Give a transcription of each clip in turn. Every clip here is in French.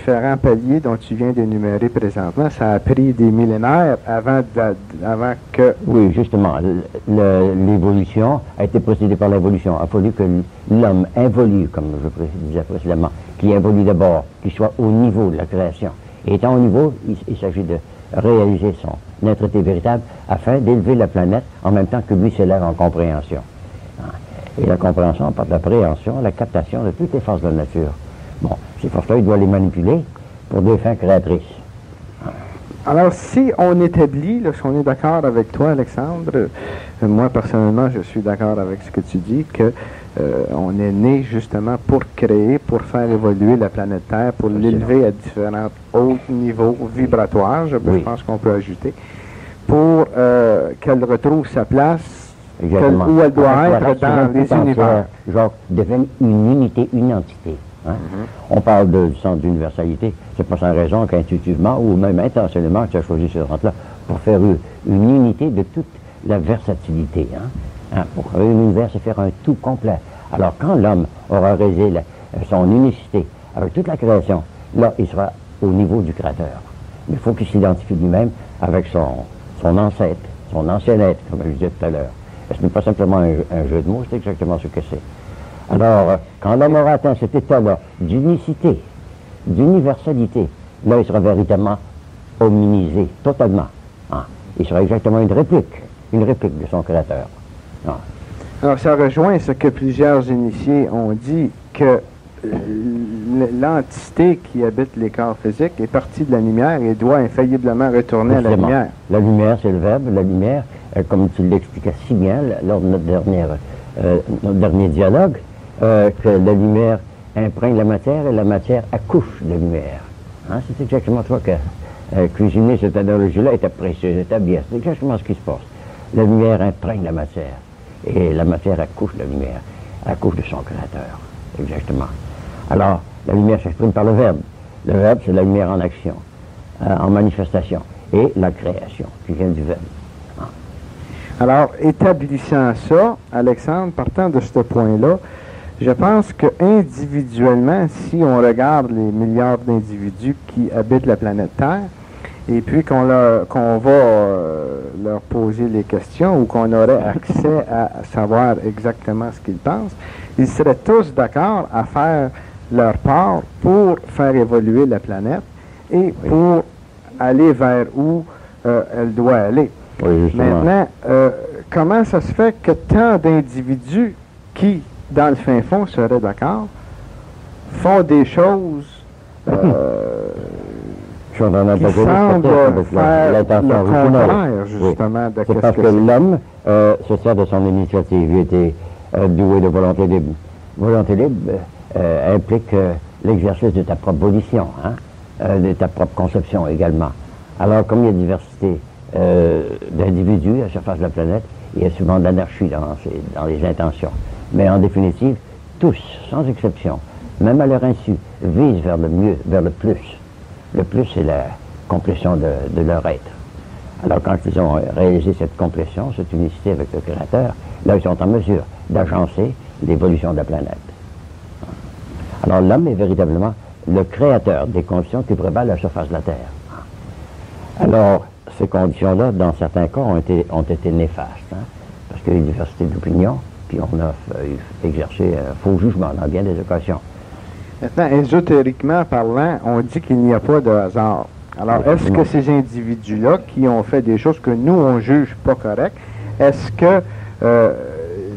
différents paliers dont tu viens d'énumérer présentement, ça a pris des millénaires avant que... Oui, justement. L'évolution a été précédée par l'évolution. Il a fallu que l'homme involue, comme je disais précédemment, qui évolue d'abord, qui soit au niveau de la création. Et étant au niveau, il s'agit de réaliser son être-té véritable afin d'élever la planète en même temps que lui s'élève en compréhension. Et la compréhension par l'appréhension, la captation de toutes les forces de la nature. Bon, ces forces-là, il doit les manipuler pour des fins créatrices. Alors, si on établit, si on est d'accord avec toi, Alexandre, moi, personnellement, je suis d'accord avec ce que tu dis, que on est né justement pour créer, pour faire évoluer la planète Terre, pour l'élever à différents hauts niveaux vibratoires, je pense qu'on peut ajouter, pour qu'elle retrouve sa place où elle doit être dans les univers. Genre, devienne une unité, une entité. Hein? On parle du centre d'universalité, c'est pas sans raison qu'intuitivement ou même intentionnellement tu as choisi ce centre-là pour faire une unité de toute la versatilité. Pour l'univers, c'est faire un tout complet. Alors quand l'homme aura réalisé son unicité avec toute la création, là, il sera au niveau du Créateur. Mais il faut qu'il s'identifie lui-même avec son ancêtre, son ancien être, comme je disais tout à l'heure. Ce n'est pas simplement un jeu de mots, c'est exactement ce que c'est. Alors, quand l'homme aura atteint cet état-là d'unicité, d'universalité, là, il sera véritablement hominisé, totalement. Il sera exactement une réplique de son Créateur. Alors, ça rejoint ce que plusieurs initiés ont dit, que l'entité qui habite les corps physiques est partie de la lumière et doit infailliblement retourner à la lumière. La lumière, c'est le verbe. La lumière, comme tu l'expliquais si bien lors de notre dernier dialogue, que la lumière imprègne la matière et la matière accouche de la lumière. C'est exactement ça que cuisiner cette analogie-là était précieuse, était bien. C'est exactement ce qui se passe. La lumière imprègne la matière et la matière accouche de la lumière, accouche de son Créateur. Exactement. Alors, la lumière s'exprime par le verbe. Le verbe, c'est la lumière en action, en manifestation, et la création qui vient du verbe. Alors, établissant ça, Alexandre, partant de ce point-là, je pense que individuellement, si on regarde les milliards d'individus qui habitent la planète Terre, et puis qu'on va leur poser les questions ou qu'on aurait accès à savoir exactement ce qu'ils pensent, ils seraient tous d'accord à faire leur part pour faire évoluer la planète et pour aller vers où elle doit aller. Maintenant, comment ça se fait que tant d'individus qui, dans le fin fond, seraient d'accord, font des choses qui semblent faire le contraire, justement, de ce que c'est? C'est parce que l'homme se sert de son initiative. Il était doué de volonté libre. Volonté libre implique l'exercice de ta propre volition, de ta propre conception également. Alors, comme il y a diversité d'individus à la surface de la planète, il y a souvent de l'anarchie dans les intentions. Mais en définitive, tous, sans exception, même à leur insu, visent vers le mieux, vers le plus. Le plus, c'est la complétion de leur être. Alors, quand ils ont réalisé cette complétion, cette unicité avec le Créateur, là, ils sont en mesure d'agencer l'évolution de la planète. Alors, l'homme est véritablement le créateur des conditions qui prévalent à la surface de la Terre. Alors, ces conditions-là, dans certains cas, ont été néfastes, parce qu'il y a une diversité d'opinions, puis on a exercé un faux jugement dans bien des occasions. Maintenant, ésotériquement parlant, on dit qu'il n'y a pas de hasard. Alors, est-ce que ces individus-là, qui ont fait des choses que nous, on juge pas correctes, est-ce que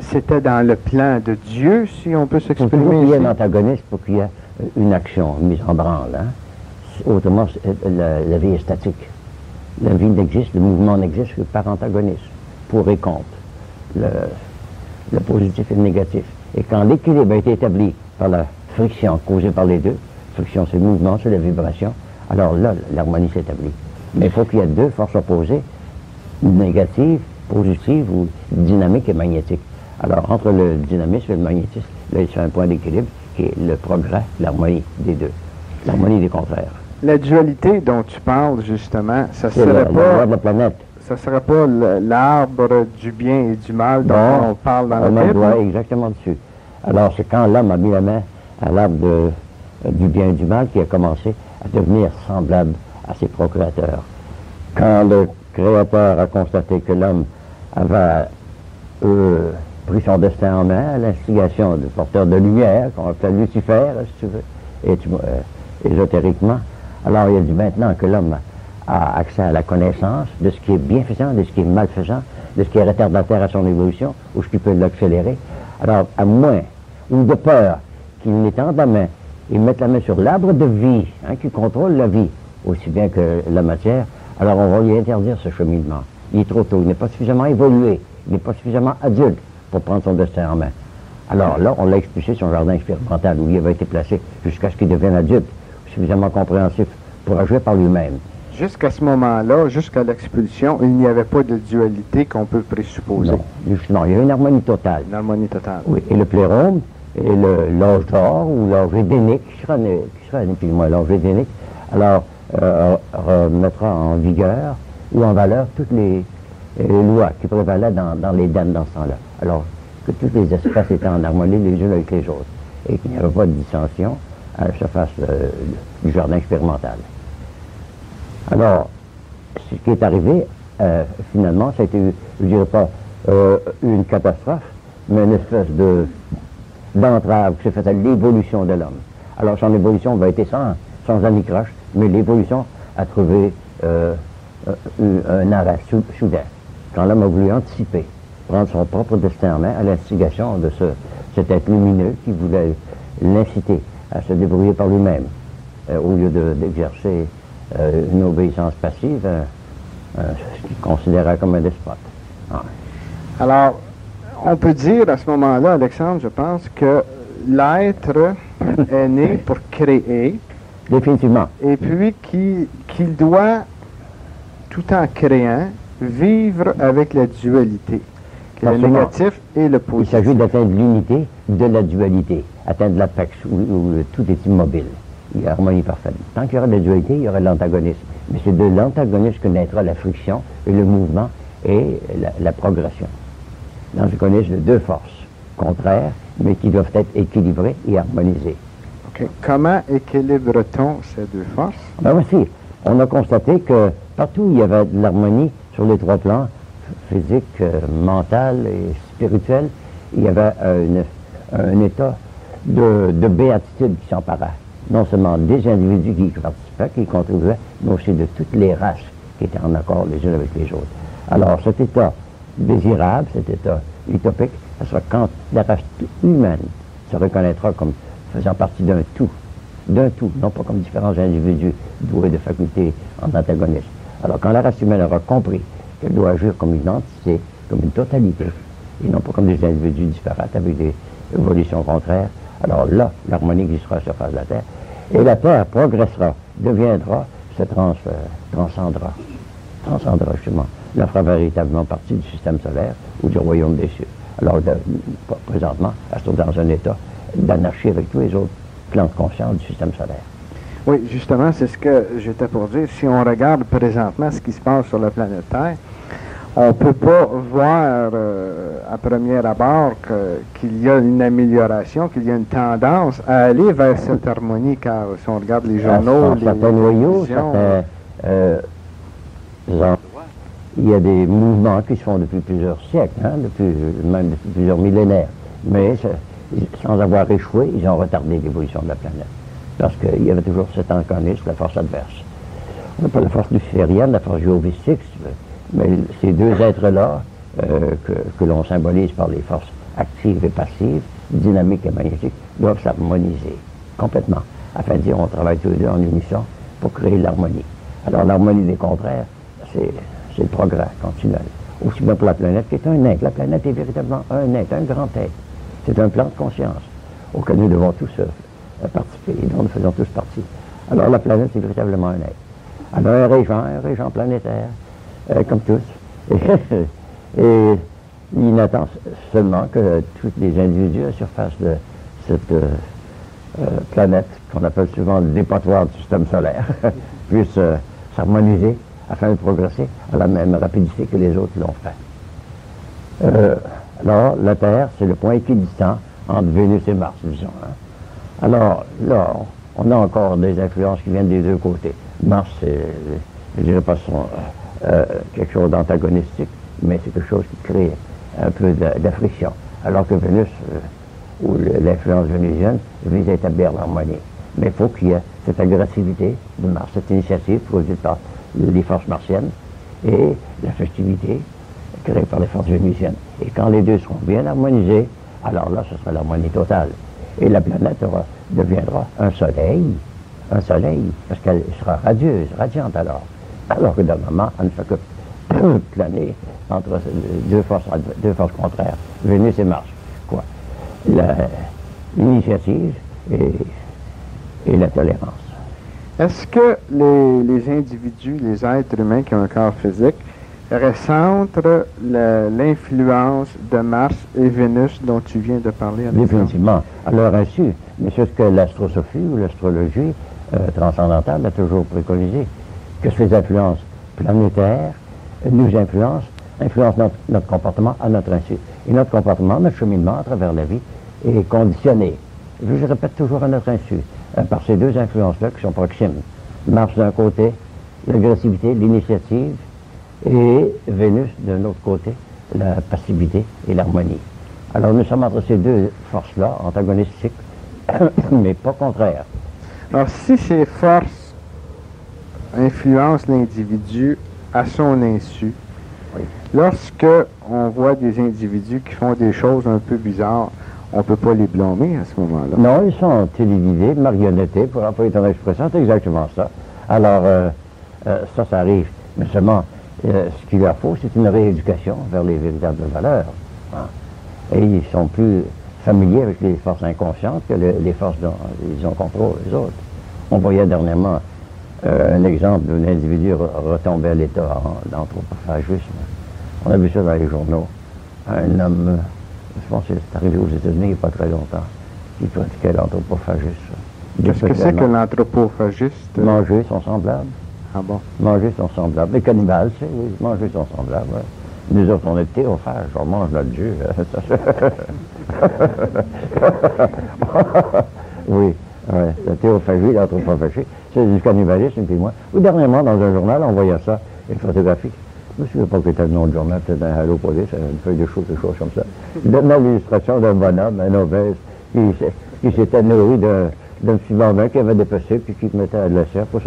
c'était dans le plan de Dieu, si on peut s'exprimer Pour qu'il y ait ici? un antagoniste, pour qu'il y ait une action mise en branle. Autrement, la vie est statique. La vie n'existe, le mouvement n'existe que par antagonisme, pour et contre, le positif et le négatif. Et quand l'équilibre a été établi par la friction causée par les deux, friction c'est le mouvement, c'est la vibration, alors là, l'harmonie s'établit. Mais il faut qu'il y ait deux forces opposées, négatives, positives ou dynamiques et magnétiques. Alors, entre le dynamisme et le magnétisme, là, il se fait un point d'équilibre qui est le progrès, l'harmonie des deux, l'harmonie des contraires. La dualité dont tu parles, justement, ça serait la loi de la planète. Ça serait pas l'arbre du bien et du mal dont on parle dans la Bible? On doit exactement dessus. Alors, c'est quand l'homme a mis la main à l'arbre du bien et du mal qui a commencé à devenir semblable à ses procréateurs. Quand le Créateur a constaté que l'homme avait pris son destin en main à l'instigation du porteur de lumière, qu'on appelle Lucifer, si tu veux, ésotériquement, alors il a dit maintenant que l'homme a accès à la connaissance de ce qui est bienfaisant, de ce qui est malfaisant, de ce qui est retardataire à son évolution, ou ce qui peut l'accélérer. Alors, à moins, ou de peur, qu'il n'étende la main et mette la main sur l'arbre de vie, qui contrôle la vie, aussi bien que la matière, alors on va lui interdire ce cheminement. Il est trop tôt, il n'est pas suffisamment évolué, il n'est pas suffisamment adulte pour prendre son destin en main. Alors là, on l'a expulsé de son jardin expérimental où il avait été placé jusqu'à ce qu'il devienne adulte, suffisamment compréhensif pour agir par lui-même. Jusqu'à ce moment-là, jusqu'à l'expulsion, il n'y avait pas de dualité qu'on peut présupposer. Non, justement, il y a une harmonie totale. Une harmonie totale. Oui, et le plérome, et l'âge d'or, ou l'âge édénique, qui sera l'âge édénique, alors remettra en vigueur ou en valeur toutes les lois qui prévalaient dans l'Éden dans ce temps-là. Alors, que toutes les espèces étaient en harmonie les unes avec les autres, et qu'il n'y avait pas de dissension à la surface du jardin expérimental. Alors, ce qui est arrivé, finalement, ça a été, je ne dirais pas une catastrophe, mais une espèce d'entrave qui s'est faite à l'évolution de l'homme. Alors, son évolution va être sans anicroche, mais l'évolution a trouvé un arrêt soudain. Quand l'homme a voulu anticiper, prendre son propre destin en main à l'instigation de cet être lumineux qui voulait l'inciter à se débrouiller par lui-même, au lieu d'exercer une obéissance passive, ce qu'il considérait comme un despote. Ah. Alors, on peut dire à ce moment-là, Alexandre, je pense que l'être est né pour créer. Définitivement. Et puis qu'il doit, tout en créant, vivre avec la dualité, le négatif et le positif. Il s'agit d'atteindre l'unité de la dualité, atteindre l'apex où tout est immobile. Il y a harmonie parfaite. Tant qu'il y aura de la dualité, il y aura de l'antagonisme. Mais c'est de l'antagonisme que naîtra la friction et le mouvement et la progression. L'antagonisme de deux forces contraires, mais qui doivent être équilibrées et harmonisées. Okay. Comment équilibre-t-on ces deux forces? Ben voici, on a constaté que partout où il y avait de l'harmonie sur les trois plans, physique, mental et spirituel, il y avait un état de béatitude qui s'emparait. Non seulement des individus qui participaient, qui contribuaient, mais aussi de toutes les races qui étaient en accord les unes avec les autres. Alors cet état désirable, cet état utopique, ce sera quand la race humaine se reconnaîtra comme faisant partie d'un tout, non pas comme différents individus doués de facultés en antagonisme. Alors quand la race humaine aura compris qu'elle doit agir comme une entité, comme une totalité, et non pas comme des individus disparates avec des évolutions contraires, alors là, l'harmonie existera sur la surface de la Terre, et la Terre progressera, deviendra, se transcendra justement, la fera véritablement partie du système solaire ou du royaume des cieux. Alors, présentement, elle se trouve dans un état d'anarchie avec tous les autres plans de conscience du système solaire. Oui, justement, c'est ce que j'étais pour dire. Si on regarde présentement ce qui se passe sur la planète Terre, on ne peut pas voir à premier abord qu'il y a une amélioration, qu'il y a une tendance à aller vers cette harmonie, car si on regarde les journaux, certains noyaux, certains endroits, il y a des mouvements qui se font depuis plusieurs siècles, même depuis plusieurs millénaires. Mais sans avoir échoué, ils ont retardé l'évolution de la planète. Parce qu'il y avait toujours cet antagonisme, la force adverse. On n'a pas la force luciférienne, la force géovistique, mais ces deux êtres-là, que l'on symbolise par les forces actives et passives, dynamiques et magnétiques, doivent s'harmoniser complètement, afin de dire on travaille tous les deux en unisson pour créer l'harmonie. Alors l'harmonie des contraires, c'est le progrès continuel. Aussi bien pour la planète qui est un être. La planète est véritablement un être, un grand être. C'est un plan de conscience auquel nous devons tous participer et dont nous faisons tous partie. Alors la planète est véritablement un être. Alors un régent planétaire, comme tous. Et il n'attend seulement que tous les individus à la surface de cette planète, qu'on appelle souvent le dépotoir du système solaire, puissent s'harmoniser afin de progresser à la même rapidité que les autres l'ont fait. Alors, la Terre, c'est le point équidistant entre Vénus et Mars, disons. Alors, là, on a encore des influences qui viennent des deux côtés. Mars, c'est, je dirais pas quelque chose d'antagonistique, mais c'est quelque chose qui crée un peu de friction. Alors que Vénus, ou l'influence vénusienne, vise à établir l'harmonie. Mais il faut qu'il y ait cette agressivité de Mars, cette initiative produite par les forces martiennes et la festivité créée par les forces vénusiennes. Et quand les deux seront bien harmonisés, alors là, ce sera l'harmonie totale. Et la planète deviendra un soleil, parce qu'elle sera radieuse, radiante alors. Alors que d'un moment, elle ne fait que planer entre deux forces contraires, Vénus et Mars. Quoi? L'initiative et la tolérance. Est-ce que les individus, les êtres humains qui ont un corps physique, ressentent l'influence de Mars et Vénus dont tu viens de parler? Définitivement, à leur insu. Mais c'est ce que l'astrosophie ou l'astrologie transcendantale a toujours préconisé, que ces influences planétaires nous influencent notre comportement à notre insu. Et notre comportement, notre cheminement à travers la vie est conditionné, je répète toujours à notre insu, par ces deux influences-là qui sont proximes. Mars d'un côté, l'agressivité, l'initiative, et Vénus d'un autre côté, la passivité et l'harmonie. Alors nous sommes entre ces deux forces-là, antagonistiques, mais pas contraires. Alors si ces forces influencent l'individu à son insu, oui. Lorsque on voit des individus qui font des choses un peu bizarres, on ne peut pas les blâmer à ce moment-là. Non, ils sont télévisés, marionnettés, pour employer ton expression, c'est exactement ça. Alors, ça arrive. Mais seulement, ce qu'il leur faut, c'est une rééducation vers les véritables valeurs. Hein. Et ils sont plus familiers avec les forces inconscientes que les forces dont ils ont contrôle, les autres. On voyait dernièrement un exemple d'un individu retombé à l'état d'anthropophagisme. On a vu ça dans les journaux. Un homme, je pense que c'est arrivé aux États-Unis il n'y a pas très longtemps, qui pratiquait l'anthropophagisme. Qu'est-ce que c'est que l'anthropophagiste? Manger son semblable. Ah bon? Manger son semblable. Les cannibales, c'est, oui, manger son semblable. Ouais. Nous autres, on est théophages, on mange notre Dieu. Oui, ouais, la théophagie, l'anthropophagie, c'est du cannibalisme, puis moi. Ou dernièrement, dans un journal, on voyait ça, une photographie. Je ne sais pas quel était le nom du journal, peut-être un Hello Police, une feuille de chou, quelque chose comme ça. Il donnait l'illustration d'un bonhomme, un obèse, qui s'était nourri d'un petit bambin qui avait dépecé, puis qui mettait à de la serre pour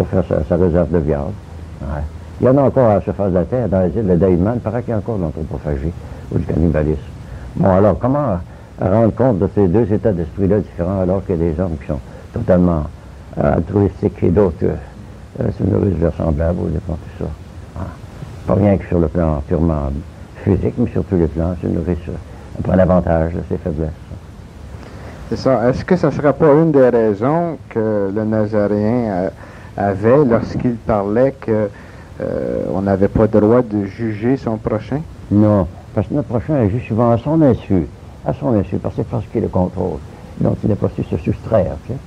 faire sa réserve de viande. Ouais. Il y en a encore à la surface de la Terre, dans les îles de Daïman, il paraît qu'il y a encore de l'anthropophagie ou du cannibalisme. Bon, alors, comment rendre compte de ces deux états d'esprit-là différents, alors qu'il y a des hommes qui sont totalement altruistiques et d'autres se nourrissent de leurs semblables ou dépend tout ça. Pas rien que sur le plan purement physique, mais sur tous les plans, se nourrissent, prennent avantage de ses faiblesses. C'est ça. Est-ce que ce ne serait pas une des raisons que le Nazaréen avait lorsqu'il parlait qu'on n'avait pas le droit de juger son prochain? Non, parce que notre prochain agit souvent à son insu, parce que c'est parce qu'il le contrôle, donc il n'a pas su se soustraire. Tu sais.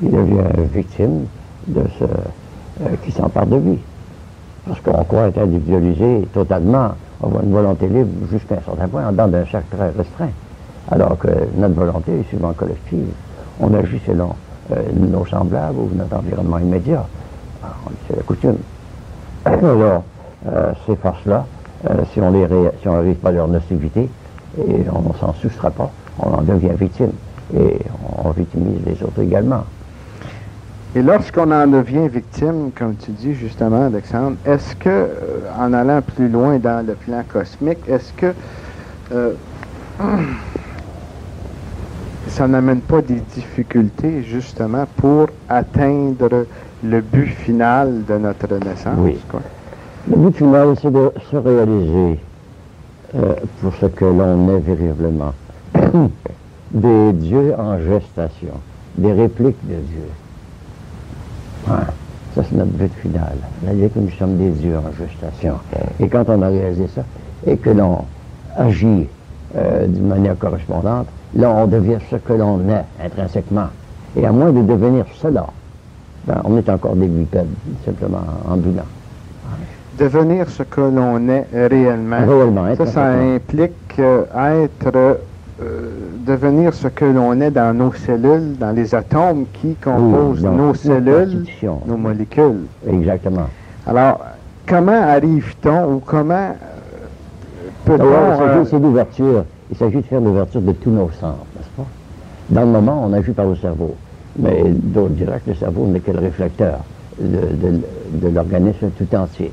Il devient victime de ce qui s'empare de lui. Parce qu'on croit être individualisé totalement, on a une volonté libre jusqu'à un certain point, en dedans d'un cercle très restreint. Alors que notre volonté est souvent collective. On agit selon nos semblables ou notre environnement immédiat. C'est la coutume. Alors, ces forces-là, si on n'arrive pas à leur nocivité, et on ne s'en soustrait pas, on en devient victime. Et on victimise les autres également. Et lorsqu'on en devient victime, comme tu dis justement, Alexandre, est-ce que, en allant plus loin dans le plan cosmique, est-ce que ça n'amène pas des difficultés justement pour atteindre le but final de notre naissance? Oui. Quoi? Le but final, c'est de se réaliser pour ce que l'on est véritablement. Des dieux en gestation, des répliques de Dieu. Ouais. Ça, c'est notre but final. C'est-à-dire que nous sommes des dieux en gestation. Et quand on a réalisé ça, et que l'on agit d'une manière correspondante, là, on devient ce que l'on est intrinsèquement. Et à moins de devenir cela, ben, on est encore des bipèdes, simplement ambulants. Devenir ce que l'on est réellement. Réellement, ça implique être devenir ce que l'on est dans nos cellules, dans les atomes qui composent nos cellules, nos molécules. Exactement. Alors, comment arrive-t-on ou comment peut-on... C'est l'ouverture. Il s'agit de faire l'ouverture de tous nos sens, n'est-ce pas? Dans le moment, on agit par le cerveau. Mais d'autres diraient que le cerveau n'est que le réflecteur de l'organisme tout entier.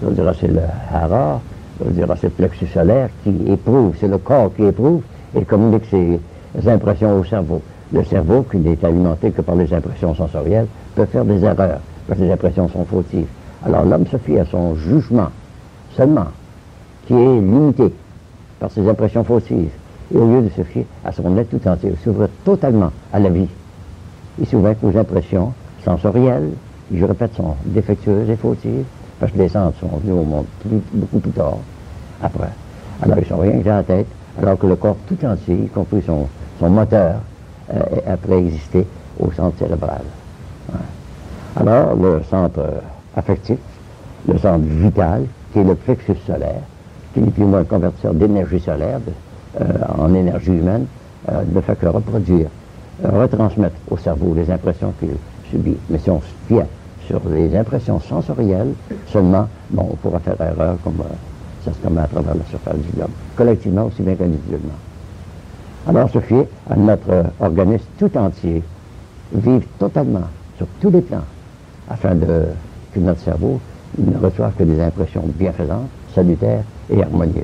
D'autres diraient que c'est le hara, d'autres diraient que c'est le plexus solaire qui éprouve, c'est le corps qui éprouve et communique ses impressions au cerveau. Le cerveau, qui n'est alimenté que par les impressions sensorielles, peut faire des erreurs, parce que les impressions sont fautives. Alors l'homme se fie à son jugement seulement, qui est limité par ses impressions fautives. Et au lieu de se fier à son être tout entier, il s'ouvre totalement à la vie. Il s'ouvre aux impressions sensorielles, qui, je répète, sont défectueuses et fautives, parce que les sens sont venus au monde beaucoup plus tard, après. Alors ils sont rien que dans la tête, alors que le corps tout entier, y compris son moteur, a préexisté au centre cérébral. Ouais. Alors le centre affectif, le centre vital, qui est le plexus solaire, qui n'est plus ou moins un convertisseur d'énergie solaire en énergie humaine, ne fait que reproduire, retransmettre au cerveau les impressions qu'il subit. Mais si on se fie sur les impressions sensorielles seulement, bon, on pourra faire erreur comme ça se commet à travers la surface du globe, collectivement aussi bien qu'individuellement. Alors se fier à notre organisme tout entier, vivre totalement sur tous les plans, afin que notre cerveau ne reçoive que des impressions bienfaisantes, salutaires et harmonieuses.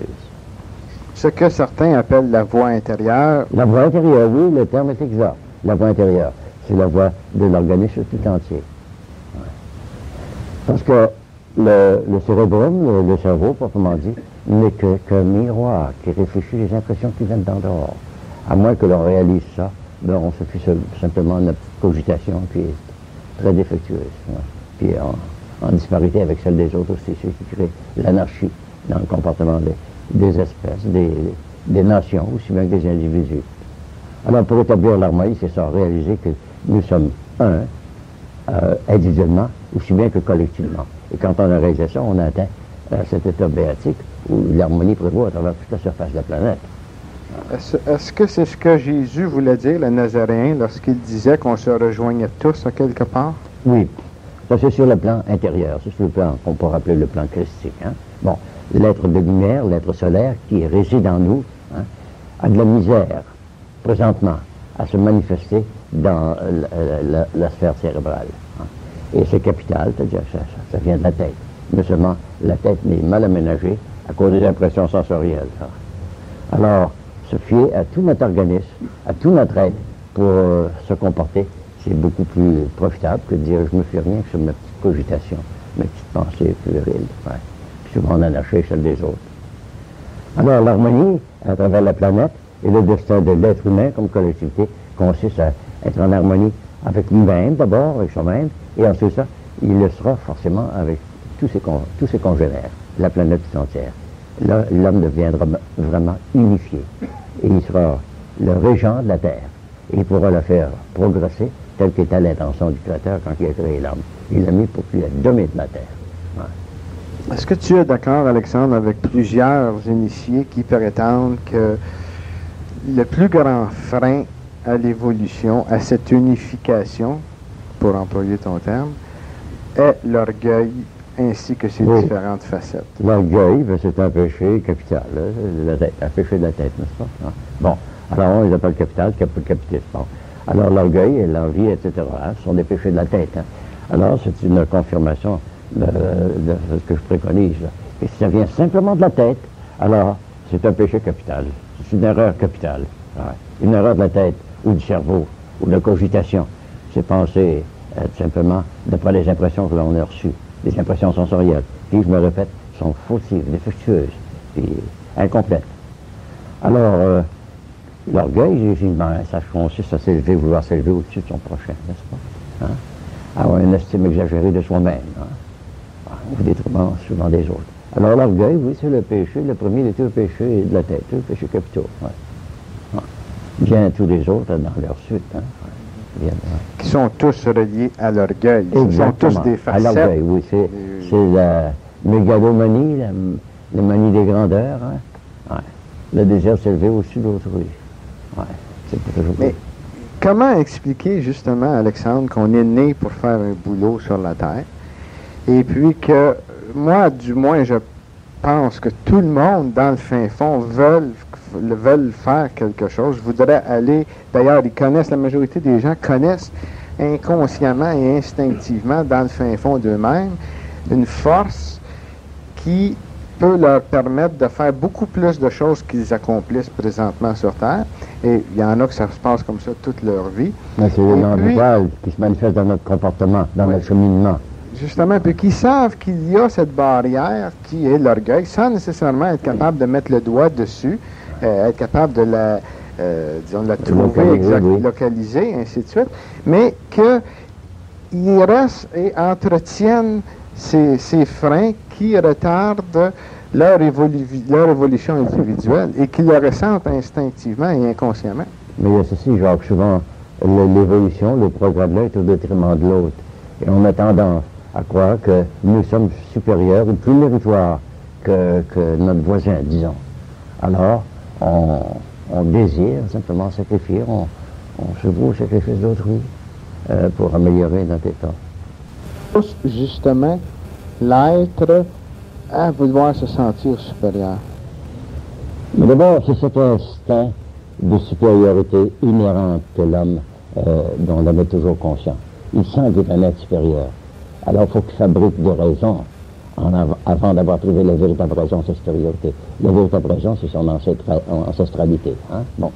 Ce que certains appellent la voix intérieure. La voix intérieure, oui, le terme est exact. La voix intérieure, c'est la voix de l'organisme tout entier. Ouais. Parce que le cérébrum, le cerveau, proprement dit, n'est qu'un miroir qui réfléchit les impressions qui viennent d'en dehors. À moins que l'on réalise ça, ben on se fie simplement à notre cogitation qui est très défectueuse. Ouais. Puis en disparité avec celle des autres aussi, c'est ce qui crée l'anarchie dans le comportement des espèces, des nations, aussi bien que des individus. Alors pour établir l'harmonie, c'est ça, réaliser que nous sommes un, individuellement, aussi bien que collectivement. Et quand on a réalisé ça, on atteint cet état béatique où l'harmonie prévaut à travers toute la surface de la planète. Est-ce que c'est ce que Jésus voulait dire, le Nazaréen, lorsqu'il disait qu'on se rejoignait tous à quelque part? Oui. Ça, c'est sur le plan intérieur, c'est sur le plan qu'on pourrait appeler le plan christique. Hein? Bon, l'être de lumière, l'être solaire qui réside en nous, hein, a de la misère, présentement, à se manifester dans la sphère cérébrale. Hein? Et c'est capital, c'est-à-dire que ça vient de la tête. Mais seulement, la tête n'est mal aménagée à cause des impressions sensorielles. Hein? Alors, se fier à tout notre organisme, à tout notre être pour se comporter, c'est beaucoup plus profitable que de dire je me fie rien que sur ma petite cogitation, mes petites pensées puériles. Ouais. Puis souvent on en achète celle des autres. Alors l'harmonie à travers la planète et le destin de l'être humain comme collectivité consiste à être en harmonie avec lui-même d'abord, avec soi-même, et ensuite ça, il le sera forcément avec tous ses congénères, la planète tout entière. Là, l'homme deviendra vraiment unifié et il sera le régent de la Terre. Et il pourra la faire progresser tel qu'était l'intention du Créateur quand il a créé l'homme. Il l'a mis pour qu'il domine la Terre. Ouais. Est-ce que tu es d'accord, Alexandre, avec plusieurs initiés qui prétendent que le plus grand frein à l'évolution, à cette unification, pour employer ton terme, est l'orgueil ainsi que ses différentes facettes? L'orgueil, c'est un péché capital, un péché de la tête, n'est-ce pas? Ah. Bon, alors on les appelle capital, capitisme. Bon. Alors l'orgueil et l'envie, etc., sont des péchés de la tête. Hein. Alors c'est une confirmation de ce que je préconise. Là. Et si ça vient simplement de la tête, alors c'est un péché capital. C'est une erreur capitale. Ouais. Une erreur de la tête, ou du cerveau, ou de la cogitation. C'est penser tout simplement d'après les impressions que l'on a reçues. Les impressions sensorielles, qui, je me répète, sont fautives, défectueuses, puis incomplètes. Alors, l'orgueil, Jésus, ça consiste à s'élever, vouloir s'élever au-dessus de son prochain, n'est-ce pas? Hein? Avoir une estime exagérée de soi-même, hein? Au détriment souvent des autres. Alors l'orgueil, oui, c'est le péché, le premier de tous les péchés de la tête, tous les péchés capitaux. Ouais. Ouais. Bien tous les autres dans leur suite. Hein? Bien, ouais. Qui sont tous reliés à l'orgueil. Ils sont tous des facettes. À l'orgueil, oui. C'est la mégalomanie, la manie des grandeurs. Hein? Ouais. Le désir de s'élever au-dessus d'autrui. Ouais. C'est pas toujours Mais comment expliquer justement, Alexandre, qu'on est né pour faire un boulot sur la Terre, et puis que moi, du moins, je pense que tout le monde, dans le fin fond, veulent faire quelque chose, voudraient aller. D'ailleurs, la majorité des gens connaissent inconsciemment et instinctivement, dans le fin fond d'eux-mêmes, une force qui peut leur permettre de faire beaucoup plus de choses qu'ils accomplissent présentement sur Terre. Et il y en a que ça se passe comme ça toute leur vie. Mais c'est l'entourage qui se manifeste dans notre comportement, dans notre cheminement. Justement, puis qui savent qu'il y a cette barrière qui est l'orgueil, sans nécessairement être capable de mettre le doigt dessus, être capable de la, disons, de la trouver, localiser, ainsi de suite, mais qu'ils restent et entretiennent ces freins qui retardent leur évolution individuelle et qui le ressentent instinctivement et inconsciemment. Mais il y a ceci, Jacques, souvent, l'évolution, le progrès de l'un est au détriment de l'autre. Et on a tendance à croire que nous sommes supérieurs ou plus méritoires que notre voisin, disons. Alors, on désire simplement sacrifier, on se voue au sacrifice d'autrui pour améliorer notre état. Justement, l'être à vouloir se sentir supérieur. Mais d'abord, c'est cet instinct de supériorité inhérente que l'homme, dont l'homme est toujours conscient. Il sent qu'il est un être supérieur. Alors, il faut qu'il fabrique des raisons avant d'avoir trouvé la véritable raison de sa supériorité. La véritable raison, c'est son ancestralité. Hein? Bon.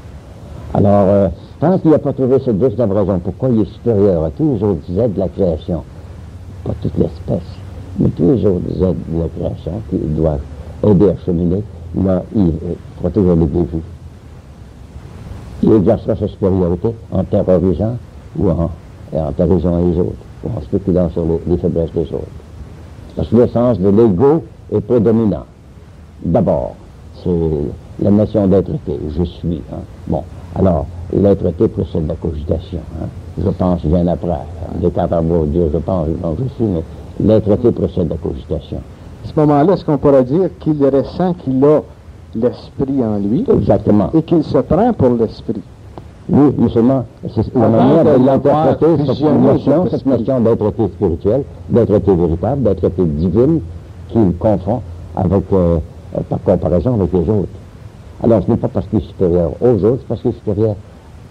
Alors, tant qu'il n'a pas trouvé cette véritable raison, pourquoi il est supérieur à tous les autres êtres de la création, pas toute l'espèce, mais tous les autres êtres de la création qui doivent aider à cheminer, là, il fera toujours les débuts. Il exercera sa supériorité en terrorisant ou en terrorisant les autres, ou en spéculant sur les faiblesses des autres. Parce que le sens de l'ego est prédominant. D'abord, c'est la notion d'être-té, je suis. Hein. Bon, alors, l'être-té précède la cogitation. Hein. Je pense vient après. Descartes a beau dire je pense, donc je suis, mais l'être-té précède la cogitation. À ce moment-là, est-ce qu'on pourrait dire qu'il ressent qu'il a l'esprit en lui? Exactement. Et qu'il se prend pour l'esprit? Oui, mais seulement, c'est la manière de l'interpréter, cette notion d'être-té spirituel, d'être-té véritable, d'être-té divine, qu'il confond avec, par comparaison avec les autres. Alors, ce n'est pas parce qu'il est supérieur aux autres, c'est parce qu'il est supérieur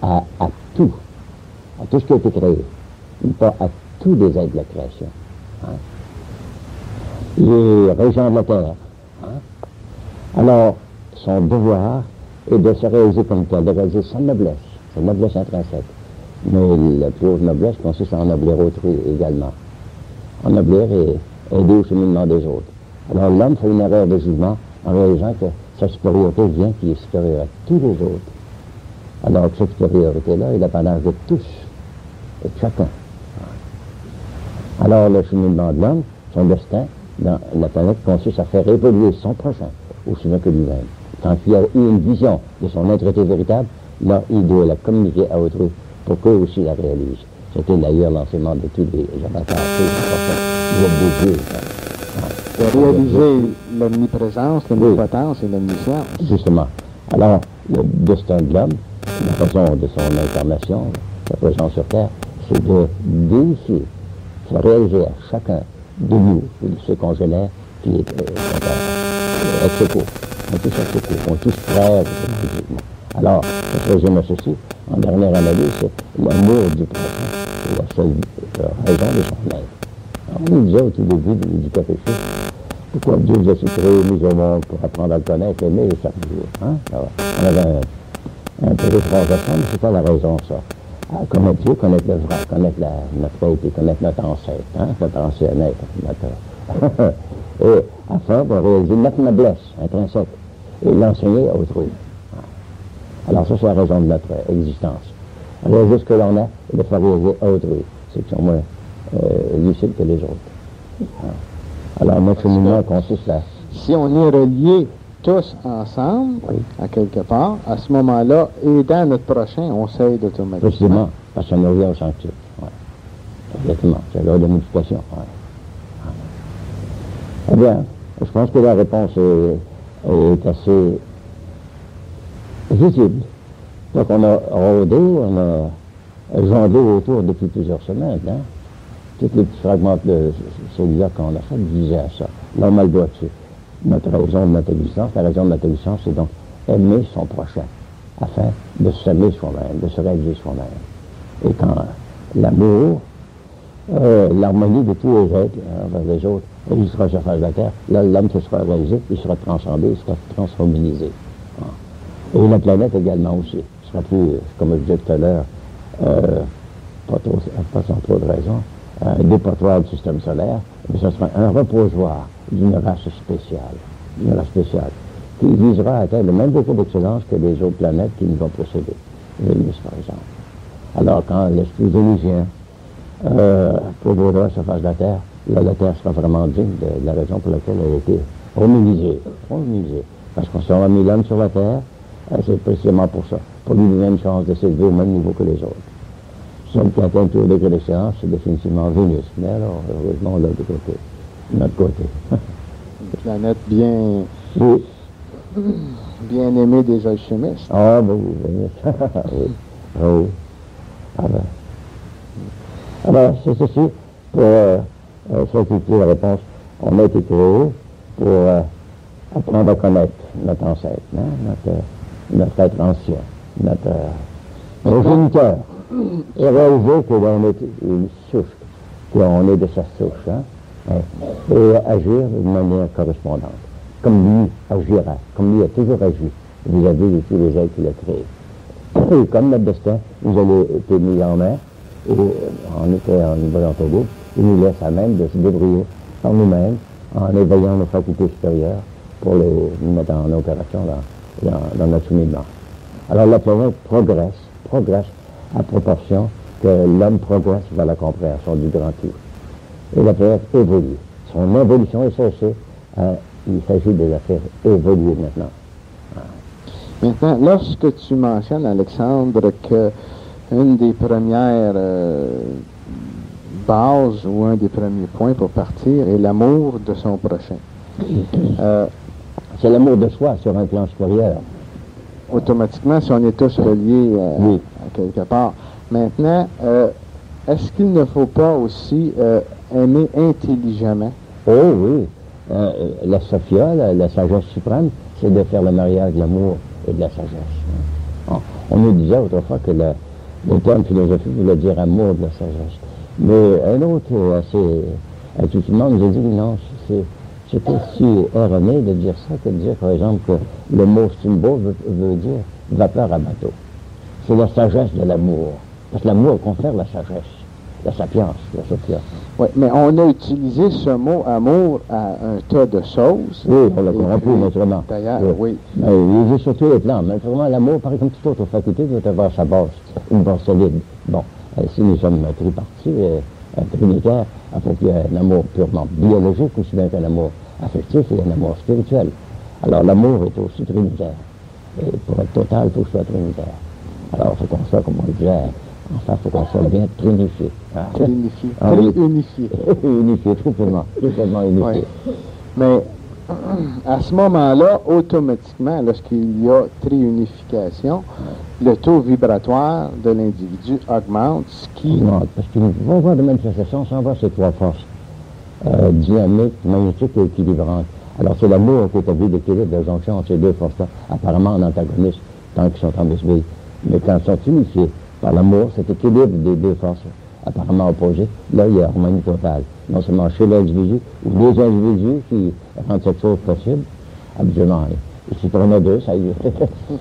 à tout ce qui a été créé, mais pas à tous les êtres de la création. Hein? Il est régent de la terre. Hein? Alors, son devoir est de se réaliser comme tel, de réaliser sa noblesse intrinsèque. Mais la plus haute noblesse consiste à ennoblir autrui également. Ennoblir et aider au cheminement des autres. Alors l'homme fait une erreur de jugement en réalisant que sa supériorité vient qu'il est supérieur à tous les autres. Alors que cette supériorité-là est l'apanage de tous et de chacun. Alors le cheminement de l'homme, son destin dans la planète consiste à faire évoluer son prochain aussi bien que lui-même. Quand il a eu une vision de son être-té véritable, là, il doit la communiquer à autrui pour qu'eux aussi la réalisent. C'était d'ailleurs l'enseignement de tous les avatars, tous les prophètes. Réaliser l'omniprésence, l'omnipotence et l'omniscience. Justement. Alors, le destin de l'homme, la raison de son incarnation, sa présence sur Terre, c'est de déifier, de réaliser à chacun de nous, de ce congénère qui est ex-aequo. On est tous ex-aequo, on est tous frères. Alors, je résume ceci, en dernière analyse, c'est l'amour du prochain, c'est la seule raison de son être. Alors, on nous disait au tout début du catéchisme, pourquoi Dieu nous a créés, mis au monde pour apprendre à le connaître, aimer et servir. Hein? Alors, on avait un peu d'étrange à ça, mais c'est pas la raison, ça. À connaître Dieu, connaître le vrai, connaître notre été, connaître notre ancêtre, hein? Notre ancien être, notre... et afin de réaliser notre noblesse intrinsèque et l'enseigner à autrui. Alors ça, c'est la raison de notre existence. Réaliser ce que l'on a et le faire réaliser à autrui. C'est qu'ils sont moins lucides que les autres. Alors notre cheminement consiste à... Si on est reliés tous ensemble, oui, à quelque part, à ce moment-là, aidant notre prochain, on s'aide automatiquement. Précisément, parce qu'on revient au sanctuaire. Ouais. Exactement, c'est l'heure de modification. Ouais. Eh bien, je pense que la réponse est assez visible. Donc on a rôdé, on a jonglé autour depuis plusieurs semaines. Hein. Tous les petits fragments de celui-là qu'on a fait visaient à ça. L'homme a le doigt dessus. Notre raison de notre existence, la raison de notre existence, c'est donc aimer son prochain, afin de s'aimer soi-même, de se réaliser soi-même. Et quand l'amour, l'harmonie de tous les êtres envers les autres, il sera sur la face de la terre, là l'homme se sera réalisé, il sera transcendé, il sera transformisé. Et la planète également aussi. Ce sera plus, comme je disais tout à l'heure, pas sans trop de raison, un dépotoir du système solaire, mais ce sera un reposoir d'une race spéciale, qui visera à atteindre le même degré d'excellence que les autres planètes qui nous ont précédés. Vénus, par exemple. Alors, quand l'esprit vénusien prévaudra sur la face de la Terre, là, la Terre sera vraiment digne de la raison pour laquelle elle a été hominisée. Parce qu'on sera mis l'homme sur la Terre, c'est précisément pour ça, pour lui donner une chance de s'élever au même niveau que les autres. Celle qui atteint tout le degré d'excellence, c'est définitivement Vénus. Mais alors, heureusement, on l'a de notre côté. Une planète bien, Oui. bien aimée des alchimistes. Ah, ben oui, Vénus. Oui. Oui. Ah ben. Ah ben, c'est ceci. Pour simplifier la réponse, on a été créé pour apprendre à connaître notre ancêtre, hein, notre être ancien, notre progéniteur. Et réaliser que l'on est une souche, qu'on est de sa souche, hein, et agir d'une manière correspondante, comme lui agira, comme lui a toujours agi vis-à-vis de tous les êtres qu'il a créés. Et comme notre destin nous a été mis en main, et on était en une volonté libre, il nous laisse à même de se débrouiller par nous-mêmes, en éveillant nos facultés supérieures pour les mettre en opération dans notre cheminement. Alors la planète progresse à proportion que l'homme progresse vers la compréhension du grand tout. Et la planète évolue. Son évolution est cessée. Il s'agit de la faire évoluer maintenant. Maintenant, lorsque tu mentionnes, Alexandre, que une des premières bases ou un des premiers points pour partir est l'amour de son prochain. C'est l'amour de soi sur un plan supérieur. Automatiquement, si on est tous reliés Oui. à quelque part. Maintenant, est-ce qu'il ne faut pas aussi aimer intelligemment? Oh oui. La Sophia, la sagesse suprême, c'est de faire le mariage de l'amour et de la sagesse. On nous disait autrefois que le terme philosophie voulait dire amour de la sagesse. Mais un autre assez intuitivement nous a dit non, c'est aussi erroné de dire ça que de dire, par exemple, que le mot steamboat veut dire vapeur à bateau. C'est la sagesse de l'amour. Parce que l'amour confère la sagesse, la sapience, la sophia. Oui, mais on a utilisé ce mot amour à un tas de choses. Oui, on l'a corrompu, naturellement. D'ailleurs, oui. Mais il existe sur tous les plans. Mais vraiment, l'amour, par exemple, toute autre faculté doit avoir sa base, une base solide. Bon, si nous sommes tripartis, trinitaires, il faut qu'il y ait un amour purement biologique, aussi bien qu'un amour affectif et un amour spirituel. Alors, l'amour est aussi trinitaire. Et pour être total, il faut que ce soit trinitaire. Alors, il faut qu'on soit, comme on le disait, enfin, il faut qu'on soit bien trinifié. Trinifié. Unifié. Unifié, triplement unifié. Oui. Mais à ce moment-là, automatiquement, lorsqu'il y a triunification, le taux vibratoire de l'individu augmente, ce qui... Parce qu'il va voir de manifestation sans voir ces trois forces dynamiques, magnétiques et équilibrantes. Alors, c'est l'amour qui établit l'équilibre de jonction entre ces deux forces-là, apparemment en antagonisme, tant qu'ils sont en bisbille. Mais quand ils sont unifiés par l'amour, cet équilibre des deux forces apparemment opposées, là, il y a harmonie totale. Non seulement chez l'individu, ou les individus qui rendent cette chose possible, habituellement, si on a deux, ça y est.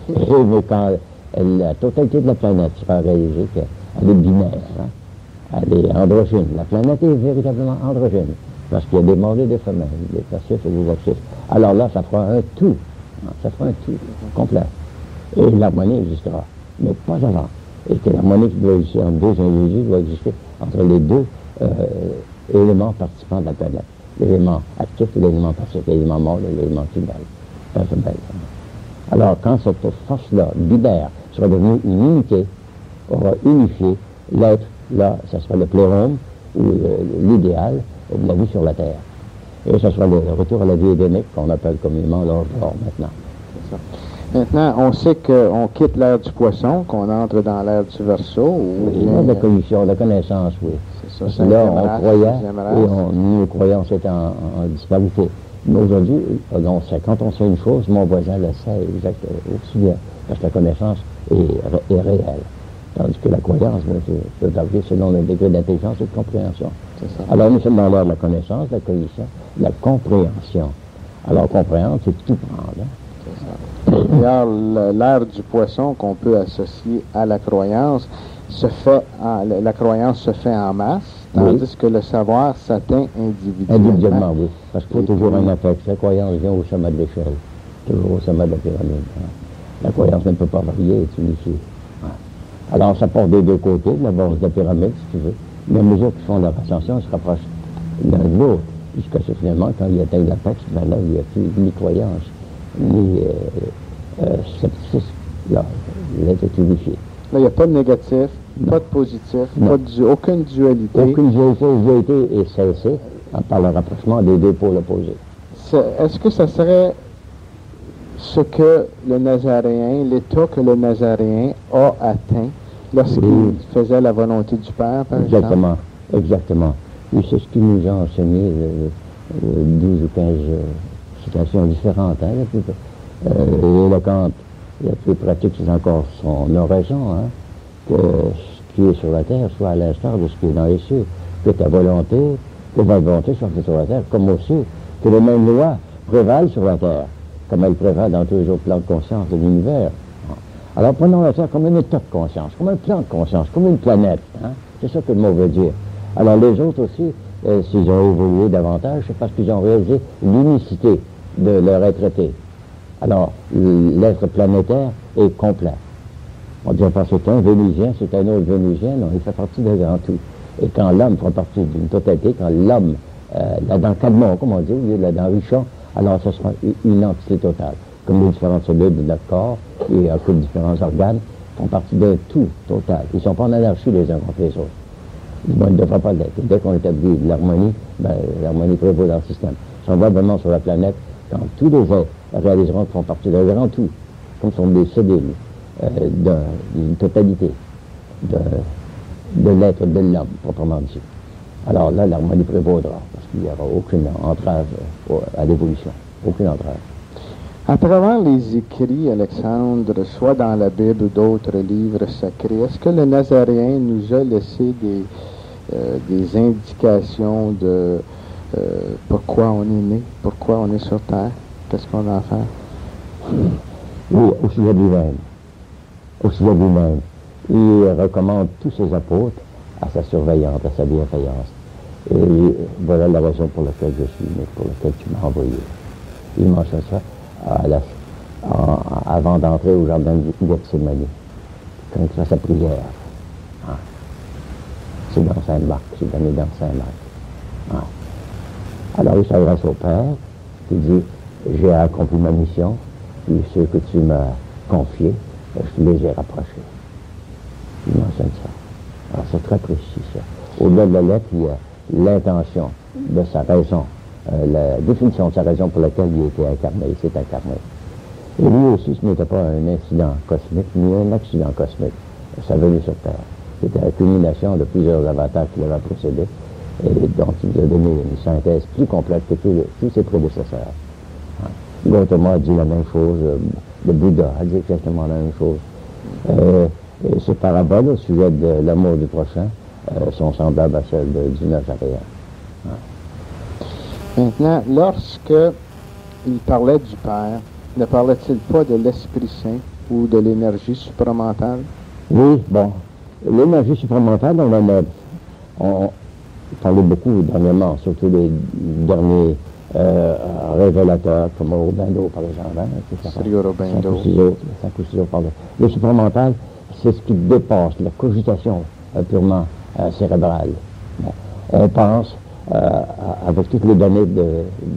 Mais quand la totalité de la planète sera réalisée qu'elle est binaire, hein, elle est androgyne. La planète est véritablement androgyne, parce qu'il y a des mâles et des femelles, des passifs et des actifs. Alors là, ça fera un tout. Ça fera un tout complet. Et l'harmonie existera, mais pas avant. Et que l'harmonie qui doit exister entre deux individus doit exister entre les deux éléments participants de la planète. L'élément actif et l'élément passif, l'élément mâle et l'élément femelle. Alors, quand cette force-là, binaire, sera devenue une unité, aura unifié l'être, là, ça sera le plérome, ou l'idéal de la vie sur la Terre. Et ça sera le retour à la vie édénique qu'on appelle communément l'âge d'or maintenant. C'est ça. Maintenant, on sait qu'on quitte l'ère du poisson, qu'on entre dans l'ère du Verseau. Ou bien la cognition, la connaissance, oui. C'est ça, là, on croyait, et nos croyances étaient en disparité. Mais aujourd'hui, quand on sait une chose, mon voisin le sait aussi bien, parce que la connaissance est réelle. Tandis que la croyance peut varier selon le degré d'intelligence et de compréhension. Alors, nous sommes dans l'ère de la connaissance, de la cognition, de la compréhension. Alors, comprendre, c'est tout prendre. Hein? D'ailleurs, l'ère du poisson qu'on peut associer à la croyance la croyance se fait en masse, tandis que le savoir s'atteint individuellement. Individuellement, oui. Parce qu'il faut toujours un affect. La croyance vient au sommet de l'échelle, toujours au sommet de la pyramide. Hein? La croyance ne peut pas varier, est unifiée. Hein? Alors, ça part des deux côtés, de la base de la pyramide, si tu veux. Mais les autres qui font leur ascension se rapprochent l'un de l'autre, jusqu'à ce finalement, quand ils atteignent l'apex, ben là, il n'y a plus ni croyance, ni scepticisme. Là, l'être est unifié. Là, il n'y a pas de négatif, pas de positif, aucune dualité. Aucune dualité est cessée par le rapprochement des deux pôles opposés. Est-ce que ça serait ce que le Nazaréen, l'état que le Nazaréen a atteint lorsqu'il faisait la volonté du Père, par exemple? Exactement. Et c'est ce qui nous a enseigné 12 ou 15 citations différentes. Hein, éloquentes. La plus pratique, c'est encore son oraison, hein, que ce qui est sur la terre soit à l'instar de ce qui est dans les cieux, que ta volonté, que ma volonté soit faite sur la terre, comme aux cieux, que les mêmes lois prévalent sur la terre, comme elles prévalent dans tous les autres plans de conscience de l'univers. Alors prenons la terre comme un état de conscience, comme un plan de conscience, comme une planète. Hein, c'est ça que le mot veut dire. Alors les autres aussi, s'ils ont évolué davantage, c'est parce qu'ils ont réalisé l'unicité de leur être-été. Alors, l'être planétaire est complet. On ne dirait pas c'est un Vénusien, c'est un autre Vénusien, non, il fait partie d'un grand tout. Et quand l'homme fait partie d'une totalité, quand l'homme, l'Adam Cadmon, comme on dit, au lieu de l'Adam Richon, alors ce sera une entité totale. Comme les différentes cellules de notre corps et à coup de différents organes font partie d'un tout total. Ils ne sont pas en anarchie les uns contre les autres. Ils ne devraient pas l'être. Dès qu'on établit l'harmonie, l'harmonie prévaut dans le système. Si on va vraiment sur la planète, quand tous les êtres réaliseront qu'ils font partie d'un grand tout, comme sont des cellules d'une totalité de l'être de l'homme, proprement dit. Alors là, l'harmonie prévaudra, parce qu'il n'y aura aucune entrave à l'évolution, aucune entrave. À travers les écrits, Alexandre, soit dans la Bible ou d'autres livres sacrés, est-ce que le Nazaréen nous a laissé des indications de pourquoi on est né, pourquoi on est sur Terre, qu'est-ce qu'on a à faire? Oui, au sujet de lui-même. Au sujet de lui-même. Il recommande tous ses apôtres à sa surveillance, à sa bienfaillance. Et voilà la raison pour laquelle je suis né, pour laquelle tu m'as envoyé. Il mentionne ça avant d'entrer au jardin de Gethsémani, quand il fait sa prière. Ah. C'est dans Saint-Marc, c'est donné dans Saint-Marc. Ah. Alors il s'adresse au Père, qui dit, j'ai accompli ma mission, puis ceux que tu m'as confiés, je les ai rapprochés. Il mentionne ça. Alors c'est très précis ça. Au-delà de la lettre, il y a l'intention de sa raison, la définition de sa raison pour laquelle il était incarné, il s'est incarné. Et lui aussi, ce n'était pas un incident cosmique, ni un accident cosmique, sa venue sur Terre. C'était la culmination de plusieurs avatars qui l'avaient précédé, et dont il nous a donné une synthèse plus complète que tous ses prédécesseurs. Gautama a dit la même chose, le Bouddha a dit exactement la même chose. Et ces paraboles au sujet de l'amour du prochain sont semblables à celles du Nazaréen. Maintenant, lorsque il parlait du Père, ne parlait-il pas de l'Esprit Saint ou de l'énergie supramentale? Oui, bon. L'énergie supramentale, on parlait beaucoup dernièrement, surtout les derniers révélateurs, comme Aurobindo, par exemple. Hein, Sri Aurobindo. 5 ou 6 autres parlaient. Le supramental, c'est ce qui dépasse la cogitation purement cérébrale. Bon. On pense, avec toutes les données de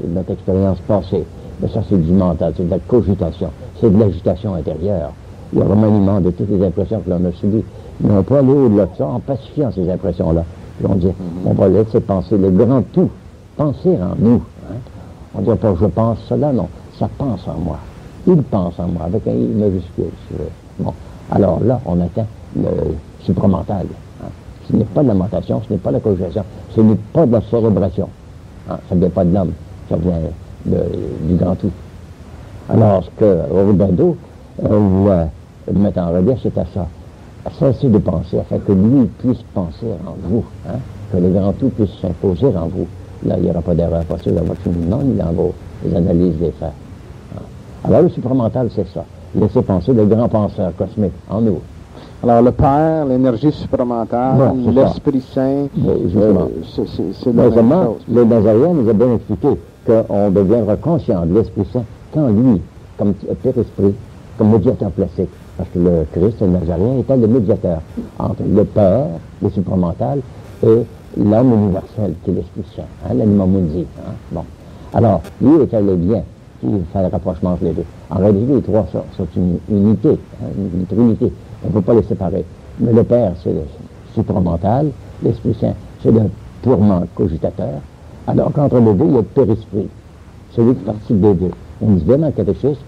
notre expérience passée, mais ça c'est du mental, c'est de la cogitation, c'est de l'agitation intérieure. Il y a remaniement de toutes les impressions que l'on a subies. Mais on peut aller au-delà de ça en pacifiant ces impressions-là. Puis on dit, on va laisser penser le grand tout, penser en nous. Hein? On ne dit pas je pense cela, non, ça pense en moi. il pense en moi, avec un I majuscule. Bon, alors là, on atteint le supramental. Hein. Ce n'est pas de la mentation, ce n'est pas de la conjugation, ce n'est pas de la célébration. Hein. Ça ne vient pas de l'homme, ça vient du grand tout. Alors, ce que Rodin voulait mettre en relief, c'est à ça. Cessez de penser, afin que lui puisse penser en vous, hein, que le grand tout puisse s'imposer en vous. Là, il n'y aura pas d'erreur possible dans votre cheminement, ni dans vos analyses des faits. Hein. Alors, le supramental, c'est ça. Laissez penser le grand penseur cosmique en nous. Alors, le Père, l'énergie supramentale, l'Esprit Saint, c'est la même chose. Le Nazaréen nous a bien expliqué qu'on deviendra conscient de l'Esprit Saint quand lui, comme Père Esprit, comme médiateur classique, parce que le Christ, le Nazaréen, était le médiateur entre le Père, le supramental, et l'homme universel, qui est l'Esprit Saint, hein, l'anima mundi. Hein. Bon. Alors, lui était le lien qui fait le rapprochement entre les deux. En réalité, les trois sont une unité, hein, une trinité. On ne peut pas les séparer. Mais le Père, c'est le supramental, l'Esprit Saint, c'est le purement cogitateur. Alors qu'entre les deux, il y a le Père-Esprit, celui qui participe des deux. On dit bien dans le catéchisme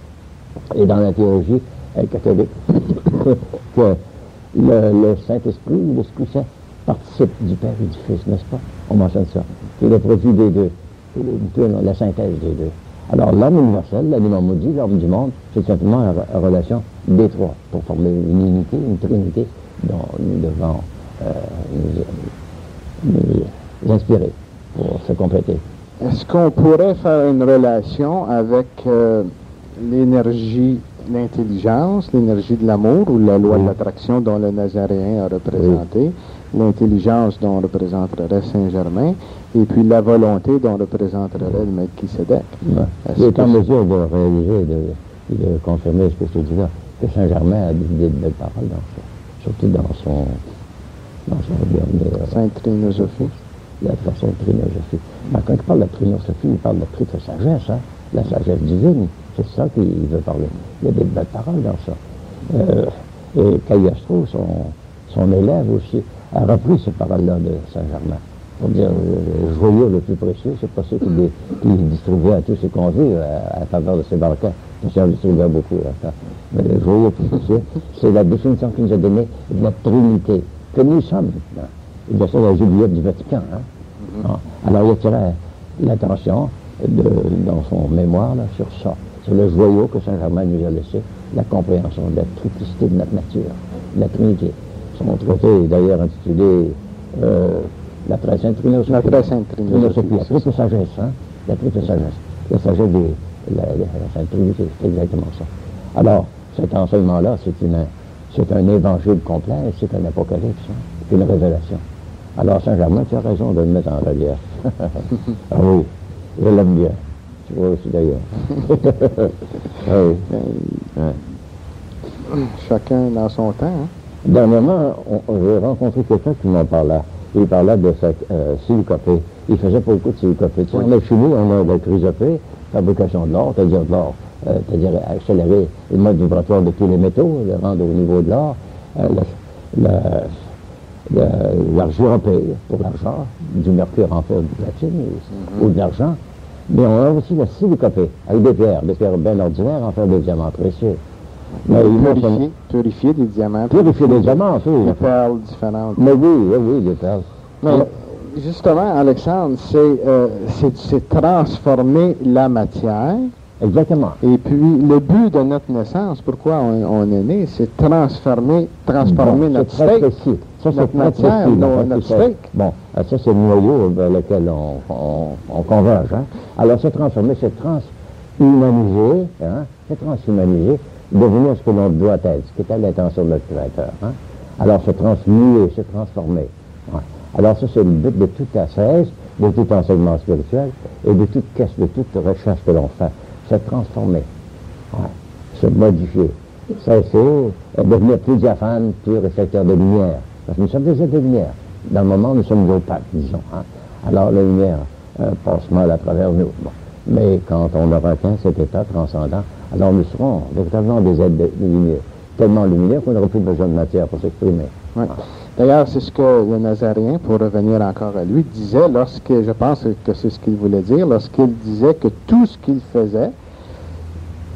et dans la théologie catholique que le Saint-Esprit, l'Esprit Saint, participe du Père et du Fils, n'est-ce pas? On mentionne ça. C'est le produit des deux, la synthèse des deux. Alors l'homme universel, l'anima mundi, l'homme du monde, c'est simplement une relation des trois pour former une unité, une trinité dont nous devons nous inspirer pour se compléter. Est-ce qu'on pourrait faire une relation avec l'énergie, l'intelligence, l'énergie de l'amour ou la loi de l'attraction dont le Nazaréen a représenté, l'intelligence dont représenterait Saint-Germain, et puis la volonté dont représenterait le Melchisédek? Il est en mesure de réaliser, de confirmer ce que je te dis là, que Saint-Germain a dit de belles paroles dans ça, surtout dans son Sainte Trinosophie. La Sainte Trinosophie. Mais quand il parle de la Trinosophie, il parle de triple sagesse, hein, la sagesse divine. C'est ça qu'il veut parler. Il y a des belles paroles dans ça. Et Cagliostro, son élève aussi, a repris ces paroles-là de Saint-Germain. Pour dire, le joyau le plus précieux, c'est pas ceux qui distribuaient à tous ses convives à faveur de ses banquets. Parce qu'il en distribuait beaucoup. Hein. Mais le joyau le plus précieux, c'est la définition qu'il nous a donnée de la Trinité, que nous sommes. Hein. Il y a ça la Juliette du Vatican. Hein. Alors il attirait l'attention dans son mémoire là, sur ça, sur le joyau que Saint-Germain nous a laissé, la compréhension de la triplicité de notre nature, de la Trinité. Son traité est d'ailleurs intitulé La très sainte Trinosophie. La très sainte Trinosophie. La triple sagesse, hein? La triple sagesse. La sagesse de la sainte Trinité, c'est exactement ça. Alors, cet enseignement-là, c'est un évangile complet, c'est un apocalypse, hein? C'est une révélation. Alors, Saint-Germain, tu as raison de le mettre en relief. Ah oui, je l'aime bien. Tu vois aussi d'ailleurs. Ah oui. Chacun dans son temps. Hein? Dernièrement, j'ai rencontré quelqu'un qui m'en parlait. Il parlait de cette silicopée. Il faisait beaucoup de silicopée. Tu sais, on a chez nous, on a de la chrysopée, fabrication de l'or, c'est-à-dire de l'or, c'est-à-dire accélérer le mode vibratoire de tous les métaux, le rendre au niveau de l'or, l'argyropée pour l'argent, du mercure en fait du platine ou de l'argent. Mais on a aussi la silicopée, avec des pierres bien ordinaires en faire des diamants précieux. Purifier des diamants. Purifier des diamants, oui. Des perles différentes. Mais oui, des perles. Mais justement, Alexandre, c'est transformer la matière. Exactement. Et puis, le but de notre naissance, pourquoi on est né, c'est transformer notre steak. Ça, c'est notre matière, notre steak. Bon, ça, c'est le noyau vers lequel on converge. Hein. Alors, se transformer, c'est transhumaniser, hein, c'est transhumaniser, devenir ce que l'on doit être, ce qui était l'intention de notre Créateur. Hein. Alors, se transmuer, se transformer. Ouais. Alors, ça, c'est le but de toute ascèse, de tout enseignement spirituel et de toute quête, de toute recherche que l'on fait. Se transformer, ouais. Se modifier, cesser, devenir plus diaphane, plus réflecteur de lumière. Parce que nous sommes des êtres de lumière. Dans le moment, nous sommes opaques, disons. Hein. Alors, la lumière passe mal à travers nous. Bon. Mais quand on aura atteint cet état transcendant, alors nous serons véritablement des êtres de lumière. Tellement lumineux qu'on n'aura plus besoin de matière pour s'exprimer. Ouais. D'ailleurs, c'est ce que le Nazaréen, pour revenir encore à lui, disait je pense que c'est ce qu'il voulait dire, lorsqu'il disait que tout ce qu'il faisait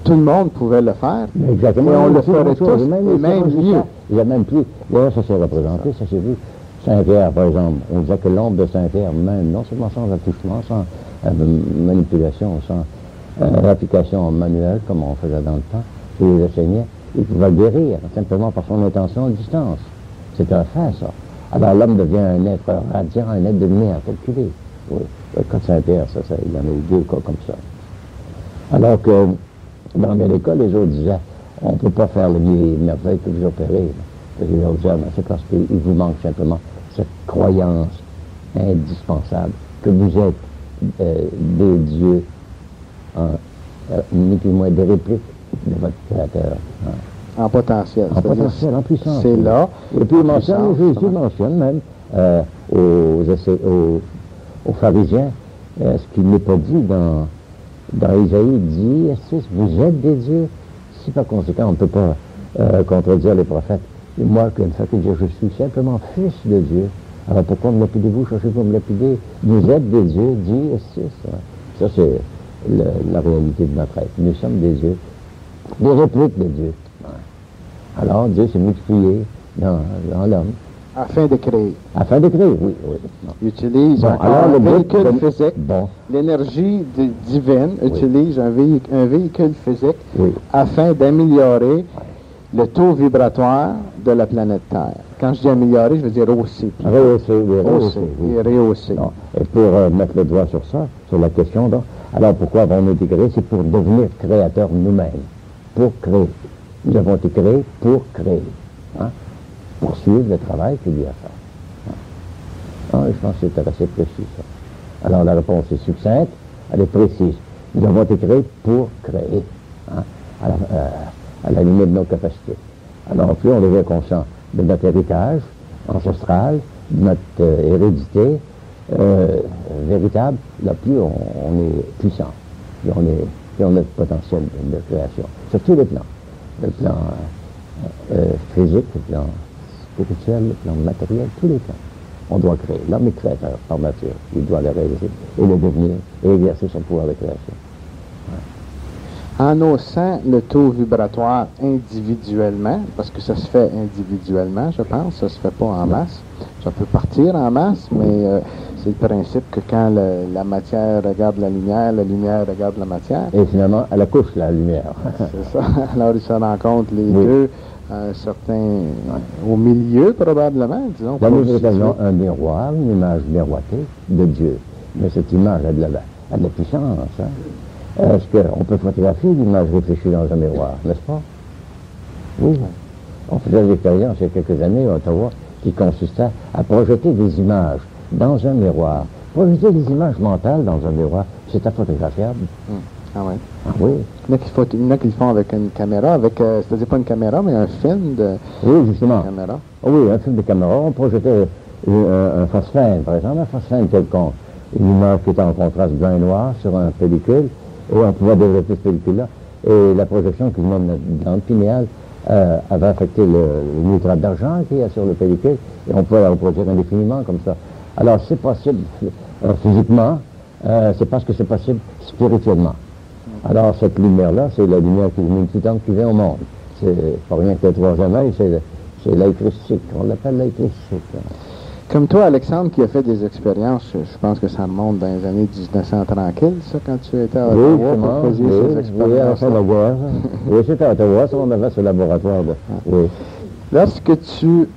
tout le monde pouvait le faire. Exactement. Et on le ferait tous, et même mieux. Il y a même plus. D'ailleurs, ça s'est représenté, ça s'est vu. Saint-Pierre, par exemple, on disait que l'ombre de Saint-Pierre, même, non seulement sans attouchement, sans manipulation, sans application manuelle, comme on faisait dans le temps, et il le saignait, il pouvait guérir, simplement par son intention à distance. C'est un fait, ça. Alors l'homme devient un être radiant, un être de lumière, calculé. Oui, le cas de Saint-Pierre, ça, il y en a eu 2 cas comme ça. Alors que, dans les cas, les autres disaient, on ne peut pas faire les merveilles que vous opérez. Et je leur disais, c'est parce qu'il vous manque simplement cette croyance indispensable que vous êtes des dieux, ni plus moins des répliques de votre Créateur. Hein. En potentiel. En potentiel, en puissance. C'est là. Et puis Jésus mentionne même aux pharisiens, ce qu'il n'est pas dit dans Isaïe, dit, vous êtes des dieux. Si par conséquent, on ne peut pas contredire les prophètes. Et moi, comme ça, que dire, je suis simplement fils de Dieu. Alors pourquoi me lapidez-vous, cherchez-vous à me lapider? Vous êtes des dieux, dit ça, c'est la réalité de notre être. Nous sommes des dieux, des répliques de Dieu. Alors Dieu s'est multiplié dans l'homme. Afin de créer. Afin de créer, oui. Il utilise un véhicule physique. L'énergie divine utilise un véhicule physique afin d'améliorer le taux vibratoire de la planète Terre. Quand je dis améliorer, je veux dire hausser. Rehausser. Et pour mettre le doigt sur ça, sur la question, donc, alors pourquoi avons-nous été créés? C'est pour devenir créateurs nous-mêmes. Pour créer. Nous avons été créés pour créer. Hein? Poursuivre le travail qu'il y a à faire. Je pense que c'est assez précis, ça. Alors la réponse est succincte, elle est précise. Nous avons été créés pour créer. Hein? À la limite de nos capacités. Alors plus on devient conscient de notre héritage ancestral, de notre hérédité véritable, là plus on est puissant, plus on a le potentiel de création, sur tous les plans. Le plan physique, le plan spirituel, le plan matériel, tous les plans. On doit créer. L'homme est créateur par nature. Il doit le réaliser et le devenir et exercer son pouvoir de création. En haussant le taux vibratoire individuellement, parce que ça se fait individuellement, je pense, ça se fait pas en masse. Ça peut partir en masse, mais c'est le principe que quand la matière regarde la lumière regarde la matière. Et finalement, elle accouche la lumière. C'est ça. Alors, ils se rencontrent les deux, au milieu probablement, disons. Là, nous avons un miroir, une image miroitée de Dieu. Mais cette image a de la puissance, hein. Est-ce qu'on peut photographier l'image réfléchie dans un miroir, n'est-ce pas? Oui. On faisait l'expérience il y a quelques années à Ottawa qui consistait à projeter des images dans un miroir. Projeter des images mentales dans un miroir, c'est photographiable. Ah oui? Ah oui. Il y en a qui le font avec une caméra, c'est-à-dire pas une caméra, mais un film de caméra. Oui, un film de caméra. On projetait un phosphène, par exemple, un phosphène quelconque. Une image qui était en contraste blanc et noir sur un pellicule. Et on pouvait développer cette pellicule-là. Et la projection qui venait dans le pinéal avait affecté le nitrate d'argent qui est sur le pellicule. Et on pouvait la reproduire indéfiniment comme ça. Alors c'est possible physiquement, c'est parce que c'est possible spirituellement. Alors cette lumière-là, c'est la lumière multitante qui vient au monde. C'est pas rien que le troisième œil, c'est l'œil christique. On l'appelle l'œil christique. Comme toi, Alexandre, qui a fait des expériences, je pense que ça remonte dans les années 1900 tranquilles, ça, quand tu étais à Ottawa pour faire ces expériences. Oui, après la guerre. Oui, c'était à Ottawa, ça, on avait ce laboratoire. Oui. Lorsque tu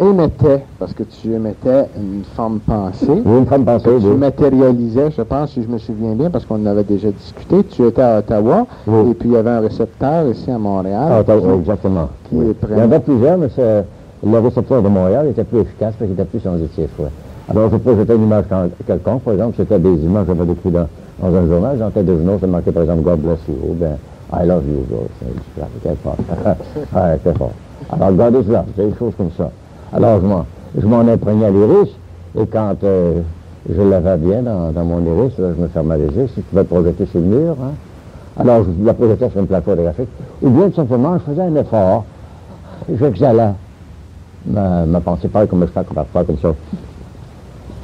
émettais, parce que tu émettais une forme pensée, une forme pensée, tu matérialisais, je pense, si je me souviens bien, parce qu'on en avait déjà discuté, tu étais à Ottawa, et puis il y avait un récepteur ici à Montréal. À Ottawa, exactement. Il y en avait plusieurs, mais le récepteur de Montréal était plus efficace parce qu'il était plus sensitif. Ouais. Alors, je projetais une image quelconque, par exemple, c'était des images que j'avais décrites dans un journal, dans tête de journaux, ça marquait par exemple God bless you, ou bien I love you, c'est fort. C'est fort. Alors, God is love, c'est des choses comme ça. Alors, je m'en imprégnais à l'iris, et quand je l'avais bien dans mon iris, là, je me fermais les yeux, si tu pouvais projeter sur le mur, hein. Alors, je la projetais sur une plaque photographique, ou bien tout simplement, je faisais un effort, j'exhalais. Ma pensée parle comme je fais parfois comme ça.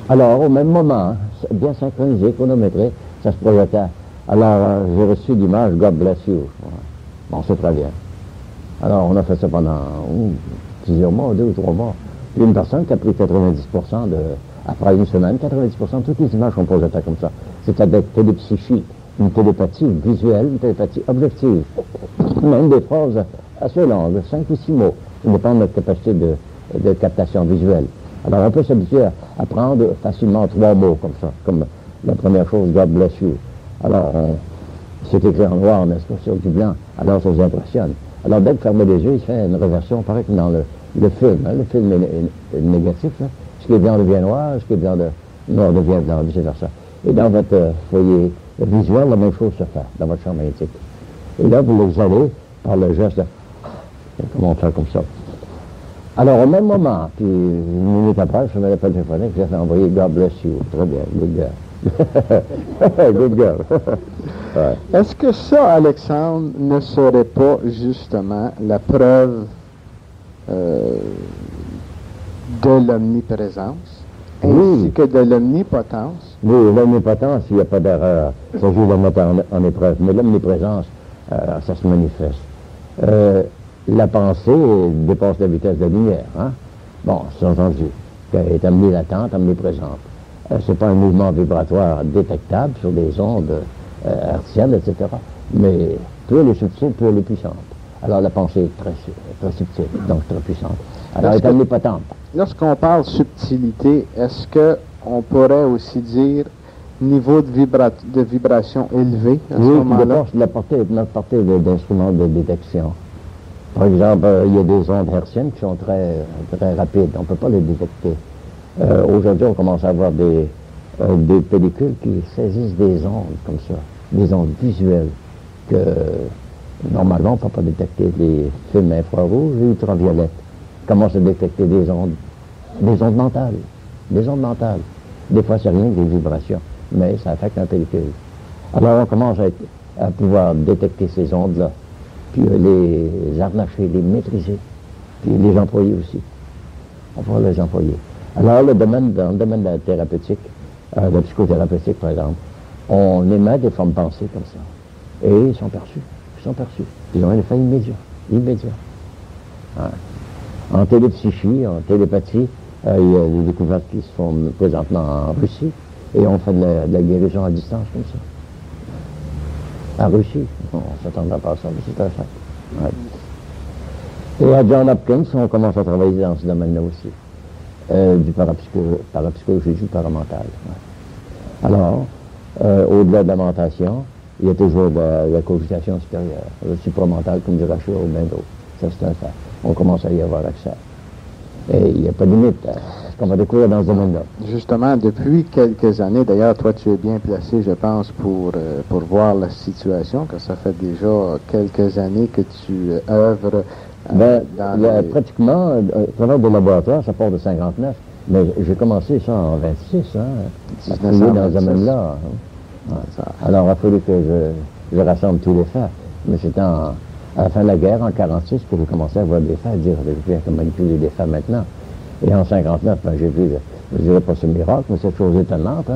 Alors, au même moment, bien synchronisé, chronométré, ça se projetait Alors, j'ai reçu l'image « God bless you ». Bon, c'est très bien. Alors, on a fait ça pendant plusieurs mois, 2 ou 3 mois. Puis une personne qui a pris 90% après une semaine, 90%, toutes les images sont projetées comme ça. C'est avec télépsychie, une télépathie visuelle, une télépathie objective. Même des phrases assez longues, 5 ou 6 mots, qui dépendent de notre capacité de captation visuelle. Alors, on peut s'habituer à prendre facilement 3 mots comme ça, comme la première chose, God bless you. Alors, c'est écrit en noir, n'est-ce pas, sur du blanc. Alors, ça vous impressionne. Alors, dès que vous fermez les yeux, il fait une réversion, pareil comme dans le film. Hein. Le film est négatif, là. Ce qui est blanc devient noir, ce qui est noir devient blanc, vice-versa. Et dans votre foyer visuel, la même chose se fait, dans votre champ magnétique. Et là, vous l'exhalez par le geste de... Comment on fait comme ça? Alors, au même moment, puis une minute après, je me l'appel téléphonique, j'ai fait envoyer God bless you. Très bien, good girl. Good girl. Ouais. Est-ce que ça, Alexandre, ne serait pas justement la preuve de l'omniprésence, ainsi que de l'omnipotence? Oui, l'omnipotence, il n'y a pas d'erreur. Il s'agit de la mettre en épreuve. Mais l'omniprésence, ça se manifeste. La pensée dépasse la vitesse de la lumière. Hein? Bon, c'est entendu. Elle est omnilatente, omniprésente. C'est pas un mouvement vibratoire détectable sur des ondes hertziennes, etc. Mais plus elle est subtile, plus elle est puissante. Alors la pensée est très subtile, donc très puissante. Alors elle est omnipotente. Lorsqu'on parle subtilité, est-ce qu'on pourrait aussi dire niveau de vibration élevé à ce moment-là? Oui, notre portée d'instruments de détection. Par exemple, il y a des ondes hertziennes qui sont très, très rapides. On ne peut pas les détecter. Aujourd'hui, on commence à avoir des pellicules qui saisissent des ondes comme ça, des ondes visuelles que normalement on ne peut pas détecter. Les films infrarouges et ultraviolets commencent à détecter des ondes mentales. Des ondes mentales. Des fois, c'est rien que des vibrations, mais ça affecte la pellicule. Alors, on commence à pouvoir détecter ces ondes-là, puis les harnacher, les maîtriser, puis les employer aussi. On va les employer. Alors, dans le domaine de la thérapeutique, de la psychothérapeutique, par exemple, on émet des formes pensées comme ça. Et ils sont perçus. Ils ont un effet immédiat. Hein. En télépsychie, en télépathie, il y a des découvertes qui se font présentement en Russie, et on fait de la guérison à distance comme ça. En Russie, on ne s'attendra pas à ça, mais c'est un fait. Ouais. Et à John Hopkins, on commence à travailler dans ce domaine-là aussi. Du parapsychologie, du paramental. Ouais. Alors, au-delà de la mentation, il y a toujours la cogitation supérieure, le supramental, comme dirait Rachel ou bien d'autres. Ça, c'est un fait. On commence à y avoir accès. Et il n'y a pas de limite à ce qu'on va découvrir dans ce domaine-là. Justement, depuis quelques années, d'ailleurs, toi, tu es bien placé, je pense, pour voir la situation, que ça fait déjà quelques années que tu œuvres pratiquement, le travail de laboratoire, ça part de 59, mais j'ai commencé ça en 26, à travailler dans ce domaine-là. Hein. Alors, il a fallu que je rassemble tous les faits. Mais c'était à la fin de la guerre, en 46, que j'ai commencé à voir des faits, à dire, je viens de manipuler des faits maintenant. Et en 59, j'ai vu, je ne dirais pas ce miracle, mais cette chose étonnante,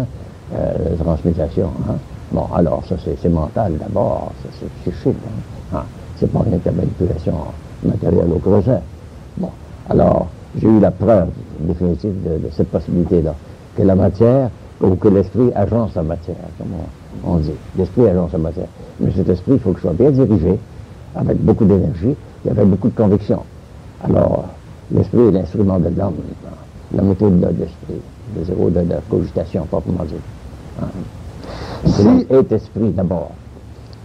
la transmutation. Hein. Bon, alors, ça, c'est mental d'abord, ça, c'est psychique. Hein. C'est pas rien que la manipulation matérielle au creuset. Bon, alors, j'ai eu la preuve définitive de cette possibilité-là, que la matière, ou que l'esprit agence la matière, comme on dit. L'esprit agence la matière. Mais cet esprit, il faut qu'il soit bien dirigé, avec beaucoup d'énergie et avec beaucoup de conviction. Alors, l'esprit est l'instrument de l'homme, la méthode de l'esprit, le zéro de la cogitation, proprement dit. Hein. Est esprit d'abord.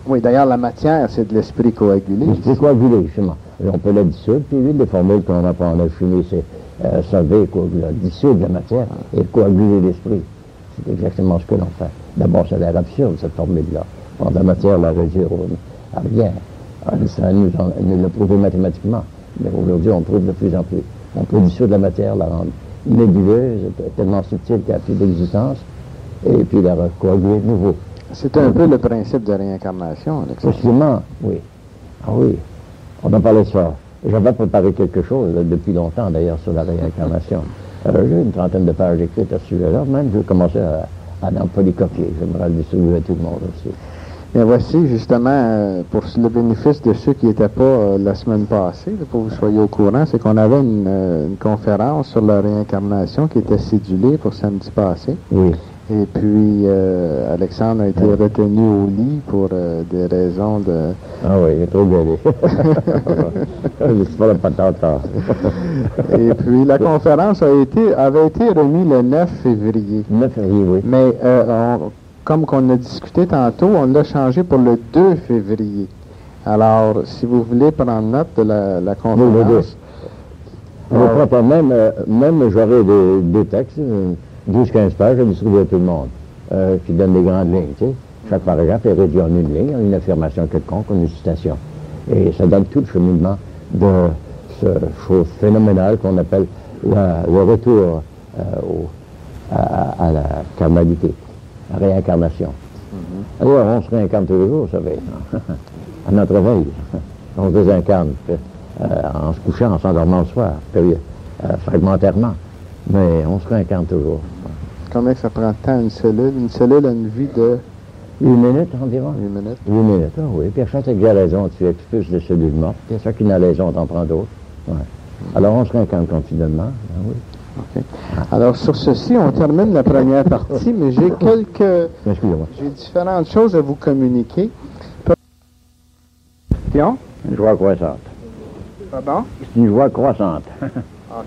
Oui, d'ailleurs, la matière, c'est de l'esprit coagulé. L'esprit coagulé, justement. Et on peut la dissoudre, puis une des formules qu'on apprend en alchimie, c'est solver, dissoudre la matière et coaguler l'esprit. C'est exactement ce que l'on fait. D'abord, ça a l'air absurde, cette formule-là. La matière, la réduire à rien. Ça nous l'a prouvé mathématiquement. Mais aujourd'hui, on prouve de plus en plus. On peut dissoudre la matière, la rendre nébuleuse, tellement subtile qu'elle n'a plus d'existence, et puis la recoaguler de nouveau. C'est un peu le principe de réincarnation, Alexandre. Possiblement, oui. Ah oui, on en parlait ça. J'avais préparé quelque chose depuis longtemps, d'ailleurs, sur la réincarnation. J'ai une trentaine de pages écrites à ce sujet-là. Même, je vais commencer à en polycopier. J'aimerais le distribuer à tout le monde aussi. Bien, voici justement, pour le bénéfice de ceux qui n'étaient pas la semaine passée, là, pour que vous soyez au courant, c'est qu'on avait une conférence sur la réincarnation qui était cédulée pour samedi passé. Oui. Et puis, Alexandre a été retenu au lit pour des raisons de... Ah oui, il est trop gêné. C'est pas la patate. Et puis, la conférence avait été remise le 9 février. 9 février, oui. Mais comme qu'on a discuté tantôt, on l'a changé pour le 2 février. Alors, si vous voulez prendre note de la conférence... Je prends même j'aurai des textes, 12-15 pages, à distribuer à tout le monde, qui donnent des grandes lignes, tu sais. Chaque paragraphe est réduit en une ligne, une affirmation quelconque, une citation. Et ça donne tout le cheminement de ce chose phénoménale qu'on appelle le retour à la carnalité, la réincarnation. Alors, on se réincarne tous les jours, vous savez, à notre réveil. On se désincarne en se couchant, en s'endormant le soir, fragmentairement. Mais on se réincarne toujours. Combien ça prend de temps une cellule? Une cellule a une vie de... 8 minutes environ. 8 minutes. 8 minutes, ah oui. Puis à chaque exhalaison, tu expulses des cellules mortes. Puis à chaque inhalaison, tu en prends d'autres. Ouais. Alors on se réincarne continuellement. Ah oui. OK. Alors sur ceci, on termine la première partie, mais j'ai Excusez-moi. j'ai différentes choses à vous communiquer. Question? Une joie croissante. Pardon? C'est une joie croissante.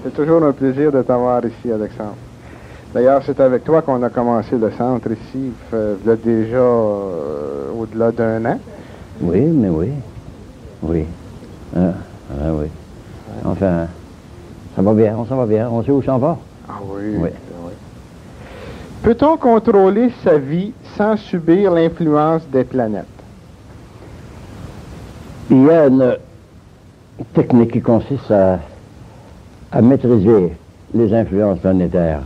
C'est toujours un plaisir de t'avoir ici, Alexandre. D'ailleurs, c'est avec toi qu'on a commencé le centre ici, il y a déjà au-delà d'un an. Oui, mais oui. Oui. Oui. Enfin, ça va bien, on s'en va bien. On sait où ça va. Ah oui. Oui. Oui. Peut-on contrôler sa vie sans subir l'influence des planètes? Il y a une technique qui consiste à maîtriser les influences planétaires.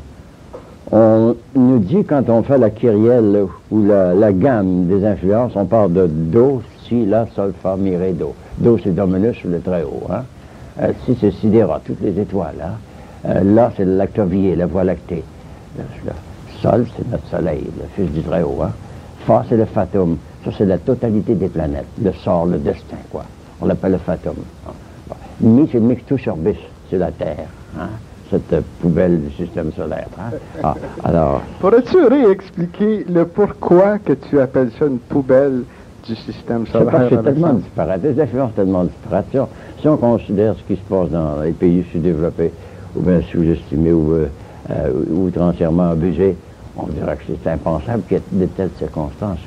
On nous dit, quand on fait la kyrielle ou la gamme des influences, on part de Do, Si, La, Sol, Fa, Mi, Ré, Do. Do, c'est Dominus, le très haut. Hein? Si, c'est Sidéra, toutes les étoiles. Hein? La, c'est l'Actavier, la Voie lactée. Le Sol, c'est notre Soleil, le fils du très haut. Hein? Fa, c'est le Fatum. Ça, c'est la totalité des planètes. Le sort, le destin, quoi. On l'appelle le Fatum. Bon. Mi, c'est le Mixtus Orbis, c'est la Terre. Hein? Cette poubelle du système solaire. Hein? Alors... Pourrais-tu réexpliquer le pourquoi que tu appelles ça une poubelle du système solaire? C'est tellement disparate, les influences tellement disparates. Si on considère ce qui se passe dans les pays sous-développés, ou bien sous-estimés, ou outrancièrement abusés, on dirait que c'est impensable qu'il y ait de telles circonstances,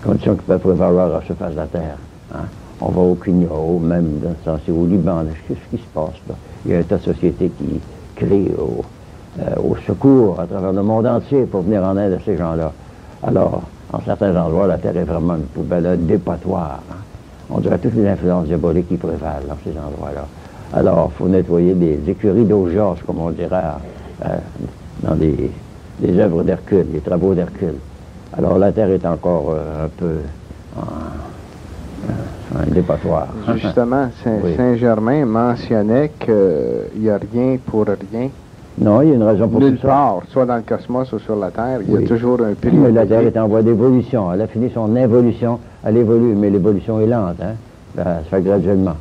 conditions qui peuvent prévaloir à la surface de la Terre. Hein? On va au Kenya, même dans ce sens, au Liban, qu'est-ce qui se passe là? Il y a un tas de sociétés qui crient au secours à travers le monde entier pour venir en aide à ces gens-là. Alors, en certains endroits, la Terre est vraiment une poubelle, un dépotoir. Hein? On dirait toutes les influences diaboliques qui prévalent dans ces endroits-là. Alors, il faut nettoyer des écuries d'eau Georges, comme on dirait dans des œuvres d'Hercule, des travaux d'Hercule. Alors, la Terre est encore un peu un dépotoir. Justement, Saint-Germain mentionnait qu'il n'y a rien pour rien. Non, il y a une raison pour tout ça. Nulle part, soit dans le cosmos ou sur la Terre, il y a toujours un prix. Mais la Terre est en voie d'évolution. Elle a fini son évolution. Elle évolue, mais l'évolution est lente. Hein? Ça se fait graduellement.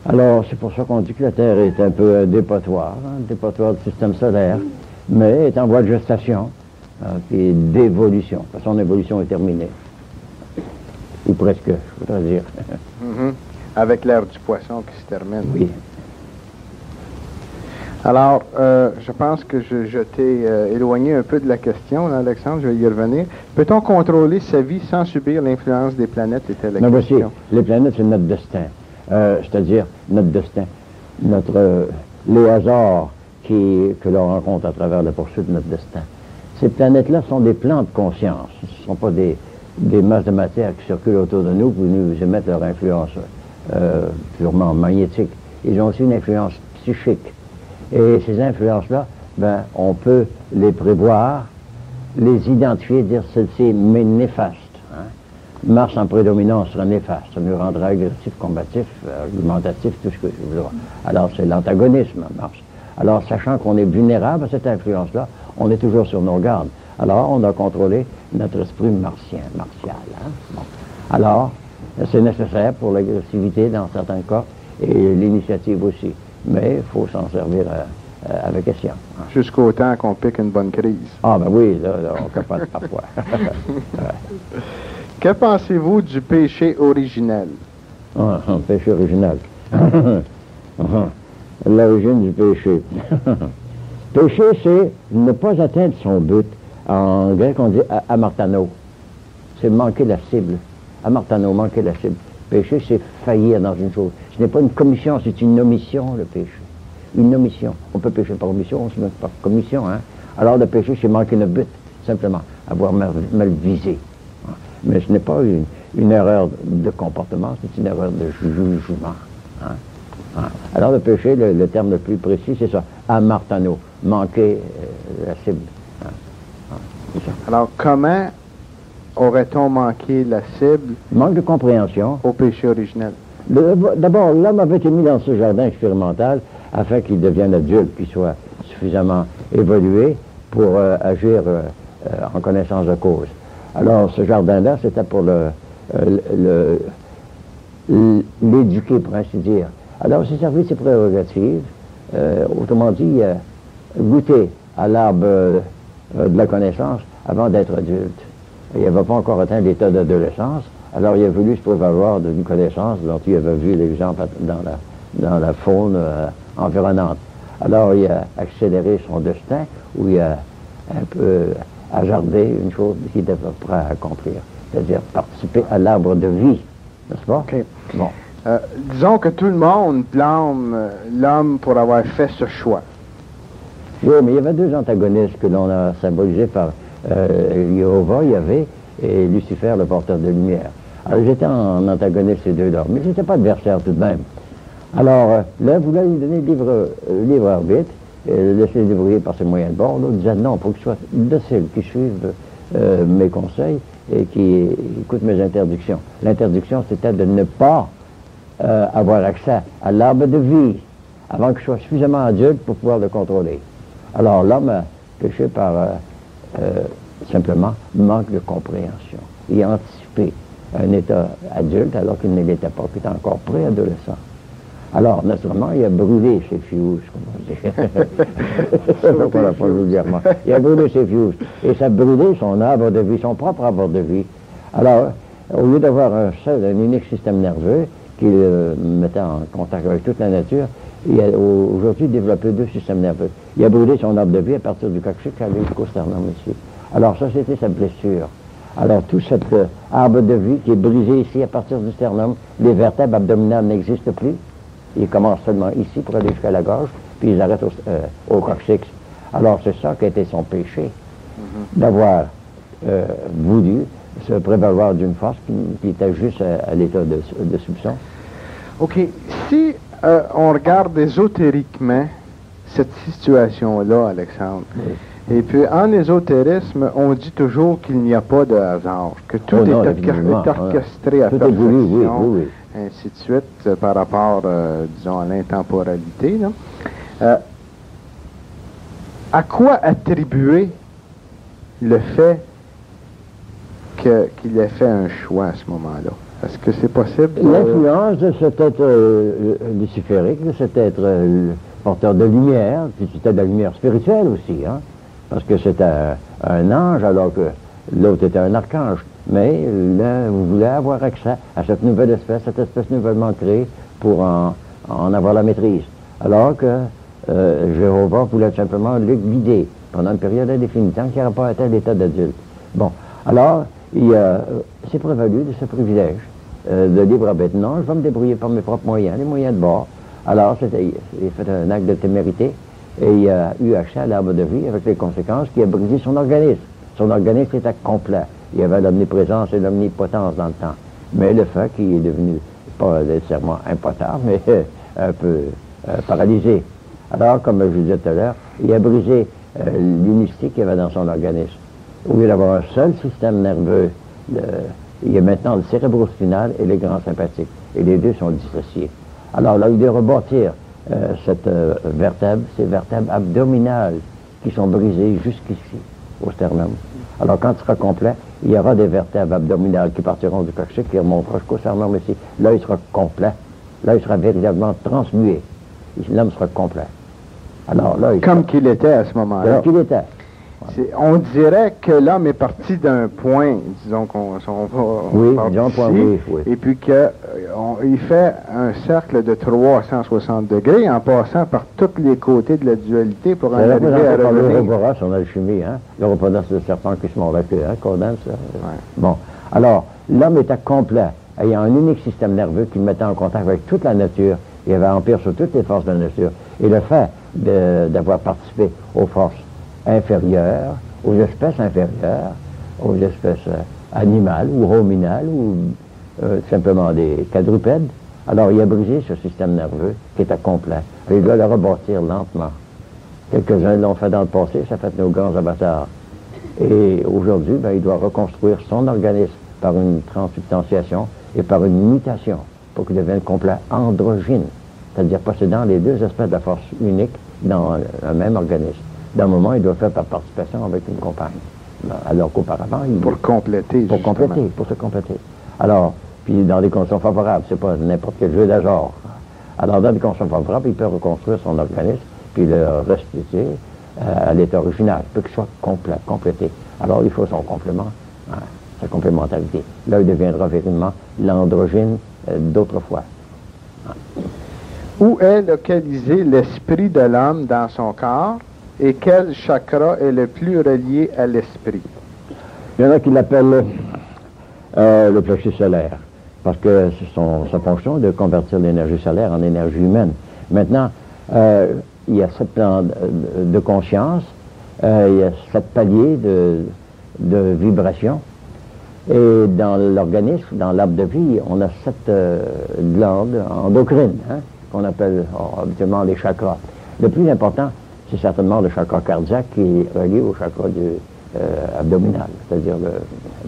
Alors, c'est pour ça qu'on dit que la Terre est un peu un dépotoir du système solaire, mais est en voie de gestation, puis d'évolution. Son évolution est terminée. Ou presque, je voudrais dire. Avec l'ère du poisson qui se termine. Oui. Alors, je pense que je t'ai éloigné un peu de la question, là, Alexandre, je vais y revenir. Peut-on contrôler sa vie sans subir l'influence des planètes, était la question. Voici, les planètes, c'est notre destin. C'est-à-dire notre destin. Les hasards que l'on rencontre à travers la poursuite de notre destin. Ces planètes-là sont des plans de conscience. Ce ne sont pas des masses de matière qui circulent autour de nous pour nous émettre leur influence purement magnétique. Ils ont aussi une influence psychique. Et ces influences-là, on peut les prévoir, les identifier, dire celle-ci m'est néfaste. Hein? Mars en prédominance sera néfaste, ça nous rendra agressif, combatif, argumentatif, tout ce que je veux dire. Alors c'est l'antagonisme, Mars. Alors sachant qu'on est vulnérable à cette influence-là, on est toujours sur nos gardes. Alors, on a contrôlé notre esprit martial. Hein? Bon. Alors, c'est nécessaire pour l'agressivité dans certains cas et l'initiative aussi. Mais il faut s'en servir avec escient. Hein? Jusqu'au temps qu'on pique une bonne crise. Ah ben oui, là on capote parfois. Que pensez-vous du péché originel? Un péché original. L'origine du péché. Péché, c'est ne pas atteindre son but. En grec, on dit amartano. C'est manquer la cible. Amartano, manquer la cible. Péché, c'est faillir dans une chose. Ce n'est pas une commission, c'est une omission, le péché. Une omission. On peut pécher par omission, on se met par commission. Hein? Alors, le péché, c'est manquer le but, simplement. Avoir mal visé. Mais ce n'est pas une erreur de comportement, c'est une erreur de jugement. Hein? Alors, le péché, le terme le plus précis, c'est ça. Amartano. Manquer la cible. C'est ça. Alors, comment aurait-on manqué la cible? Manque de compréhension. Au péché originel. D'abord, l'homme avait été mis dans ce jardin expérimental afin qu'il devienne adulte, qu'il soit suffisamment évolué pour agir en connaissance de cause. Alors, ce jardin-là, c'était pour l'éduquer, pour ainsi dire. Alors, il s'est servi de ses prérogatives, autrement dit, goûter à l'arbre de la connaissance avant d'être adulte. Il n'avait pas encore atteint l'état d'adolescence, alors il a voulu se prévaloir d'une connaissance dont il avait vu l'exemple dans la faune environnante. Alors il a accéléré son destin, où il a un peu hasardé une chose qu'il était prêt à accomplir, c'est-à-dire participer à l'arbre de vie, n'est-ce pas? Okay. Bon. Disons que tout le monde blâme l'homme pour avoir fait ce choix. Oui, mais il y avait deux antagonistes que l'on a symbolisés par Jéhovah, Yahvé, et Lucifer, le porteur de lumière. Alors j'étais en antagoniste ces deux-là, mais je n'étais pas adversaire tout de même. Alors l'un voulait lui donner libre arbitre, le laisser débrouiller par ses moyens de bord. L'autre disait non, il faut qu'il soit docile, qu'il suive mes conseils et qu'il écoute mes interdictions. L'interdiction, c'était de ne pas avoir accès à l'arbre de vie avant que je sois suffisamment adulte pour pouvoir le contrôler. Alors l'homme a péché par simplement manque de compréhension. Il a anticipé un état adulte alors qu'il ne l'était pas, qu'il était encore préadolescent. Alors, naturellement, il a brûlé ses fuses, comme on dit. Pas vulgairement. Il a brûlé ses fuses. Et ça a brûlé son arbre de vie, son propre arbre de vie. Alors, au lieu d'avoir un unique système nerveux qui le mettait en contact avec toute la nature, il a aujourd'hui développé deux systèmes nerveux. Il a brûlé son arbre de vie à partir du coccyx jusqu'au sternum ici. Alors, ça, c'était sa blessure. Alors, tout cet arbre de vie qui est brisé ici à partir du sternum, les vertèbres abdominales n'existent plus. Ils commencent seulement ici pour aller jusqu'à la gorge, puis ils arrêtent au coccyx. Alors, c'est ça qui a été son péché, d'avoir voulu se prévaloir d'une force qui était juste à l'état de soupçon. OK. Si on regarde ésotériquement cette situation-là, Alexandre, et puis en ésotérisme, on dit toujours qu'il n'y a pas de hasard, que tout est orchestré à perfection. Oui. Ainsi de suite, par rapport, disons, à l'intemporalité. À quoi attribuer le fait qu'il ait fait un choix à ce moment-là? Est-ce que c'est possible? L'influence de cet être luciférique, de cet être porteur de lumière, puis c'était de la lumière spirituelle aussi, hein? Parce que c'était un ange alors que l'autre était un archange. Mais l'un voulait avoir accès à cette nouvelle espèce, cette espèce nouvellement créée pour en avoir la maîtrise. Alors que Jéhovah voulait simplement le guider pendant une période indéfinie, tant qu'il n'aurait pas atteint l'état d'adulte. Bon, alors, il s'est prévalu de ce privilège de libre arbitre. Non, je vais me débrouiller par mes propres moyens, les moyens de bord. Alors, il a fait un acte de témérité et il a eu accès à l'arbre de vie avec les conséquences qui a brisé son organisme. Son organisme était complet. Il y avait l'omniprésence et l'omnipotence dans le temps. Mais le fait qu'il est devenu, pas nécessairement impotable, mais un peu paralysé. Alors, comme je vous disais tout à l'heure, il a brisé l'unicité qu'il y avait dans son organisme. Au lieu d'avoir un seul système nerveux, il y a maintenant le cérébrospinal et le grand sympathique. Et les deux sont dissociés. Alors là, il doit rebâtir cette vertèbre, ces vertèbres abdominales qui sont brisées jusqu'ici. au sternum. Alors, quand il sera complet, il y aura des vertèbres abdominales qui partiront du coccyx, qui remonteront jusqu'au sternum ici. Là, il sera complet. Là, il sera véritablement transmué. L'homme sera complet. Alors là, comme qu'il était à ce moment-là. Comme qu'il était. On dirait que l'homme est parti d'un point, disons qu'on oui, part disons d'ici, point, oui, oui. Et puis qu'il fait un cercle de 360 degrés en passant par tous les côtés de la dualité pour en arriver à revenir. L'Ouroboros en alchimie, hein? L'Ouroboros, c'est le serpent qui se mord la queue, hein, Codan, ça. Ouais. Bon. Alors, l'homme était complet, ayant un unique système nerveux qui le mettait en contact avec toute la nature. Il avait empire sur toutes les forces de la nature. Et le fait d'avoir participé aux forces inférieures, aux espèces inférieures, aux espèces animales ou ruminales ou simplement des quadrupèdes, alors il a brisé ce système nerveux qui était complet. Et il doit le rebâtir lentement. Quelques-uns l'ont fait dans le passé, ça fait nos grands avatars. Et aujourd'hui, ben, il doit reconstruire son organisme par une transsubstantiation et par une mutation pour qu'il devienne complet androgyne, c'est-à-dire possédant les deux espèces de force unique dans un même organisme. D'un moment, il doit faire par participation avec une compagne. Alors qu'auparavant, il... Pour compléter, pour compléter, pour se compléter. Alors, puis dans des conditions favorables, c'est pas n'importe quel jeu d'hasard. Alors, dans des conditions favorables, il peut reconstruire son organisme, puis le restituer à l'état original, pour qu'il soit complet, complété. Alors, il faut son complément, hein, sa complémentarité. Là, il deviendra véritablement l'androgyne d'autrefois. Hein. Où est localisé l'esprit de l'homme dans son corps et quel chakra est le plus relié à l'esprit? Il y en a qui l'appellent le plexus solaire, parce que sa fonction est de convertir l'énergie solaire en énergie humaine. Maintenant, il y a 7 plans de conscience, il y a 7 paliers de vibration, et dans l'organisme, dans l'arbre de vie, on a 7 glandes endocrines, hein, qu'on appelle habituellement les chakras. Le plus important, c'est certainement le chakra cardiaque qui est relié au chakra abdominal, c'est-à-dire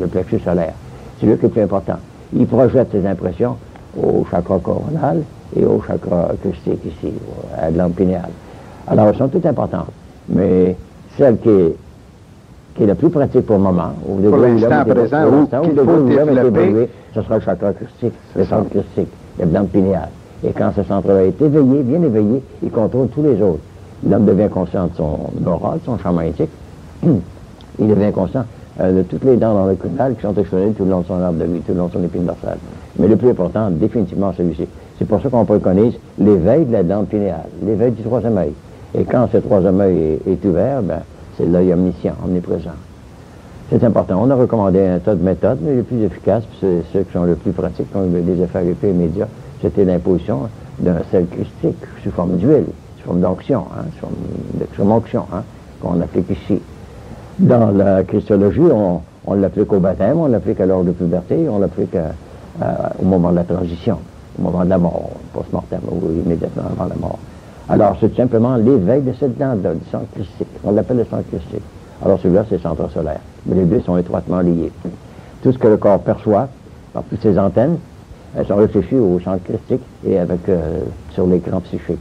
le plexus solaire. C'est lui qui est le plus important. Il projette ses impressions au chakra coronal et au chakra acoustique ici, à la glande pinéale. Alors, elles sont toutes importantes, mais celle qui est la plus pratique pour le moment, pour l'instant présent, où il faut développer, ce sera le chakra acoustique, le centre acoustique, la glande pinéale. Et quand ce centre-là est éveillé, bien éveillé, il contrôle tous les autres. L'homme devient conscient de son aura, de son champ magnétique. Il devient conscient de toutes les dents dans le canal qui sont exposées tout le long de son arbre de vie, tout le long de son épine dorsale. Mais le plus important, définitivement, celui-ci. C'est pour ça qu'on préconise l'éveil de la glande pinéale, l'éveil du troisième œil. Et quand ce troisième œil est ouvert, ben, c'est l'œil omniscient, omniprésent. C'est important. On a recommandé un tas de méthodes, mais les plus efficaces, c'est ceux qui sont les plus pratiques, qui ont des effets les plus immédiats, c'était l'imposition d'un sel christique sous forme d'huile, sous forme d'onction, hein, sous forme d'extrême-onction, hein, qu'on applique ici. Dans la christologie, on l'applique au baptême, on l'applique à l'heure de puberté, on l'applique au moment de la transition, au moment de la mort, post-mortem, ou immédiatement avant la mort. Alors, c'est simplement l'éveil de cette glande-là, du centre christique. On l'appelle le centre christique. Alors, celui-là, c'est le centre solaire. Mais les deux sont étroitement liés. Tout ce que le corps perçoit, par toutes ses antennes, elles sont réfléchies au centre christique et sur l'écran psychique.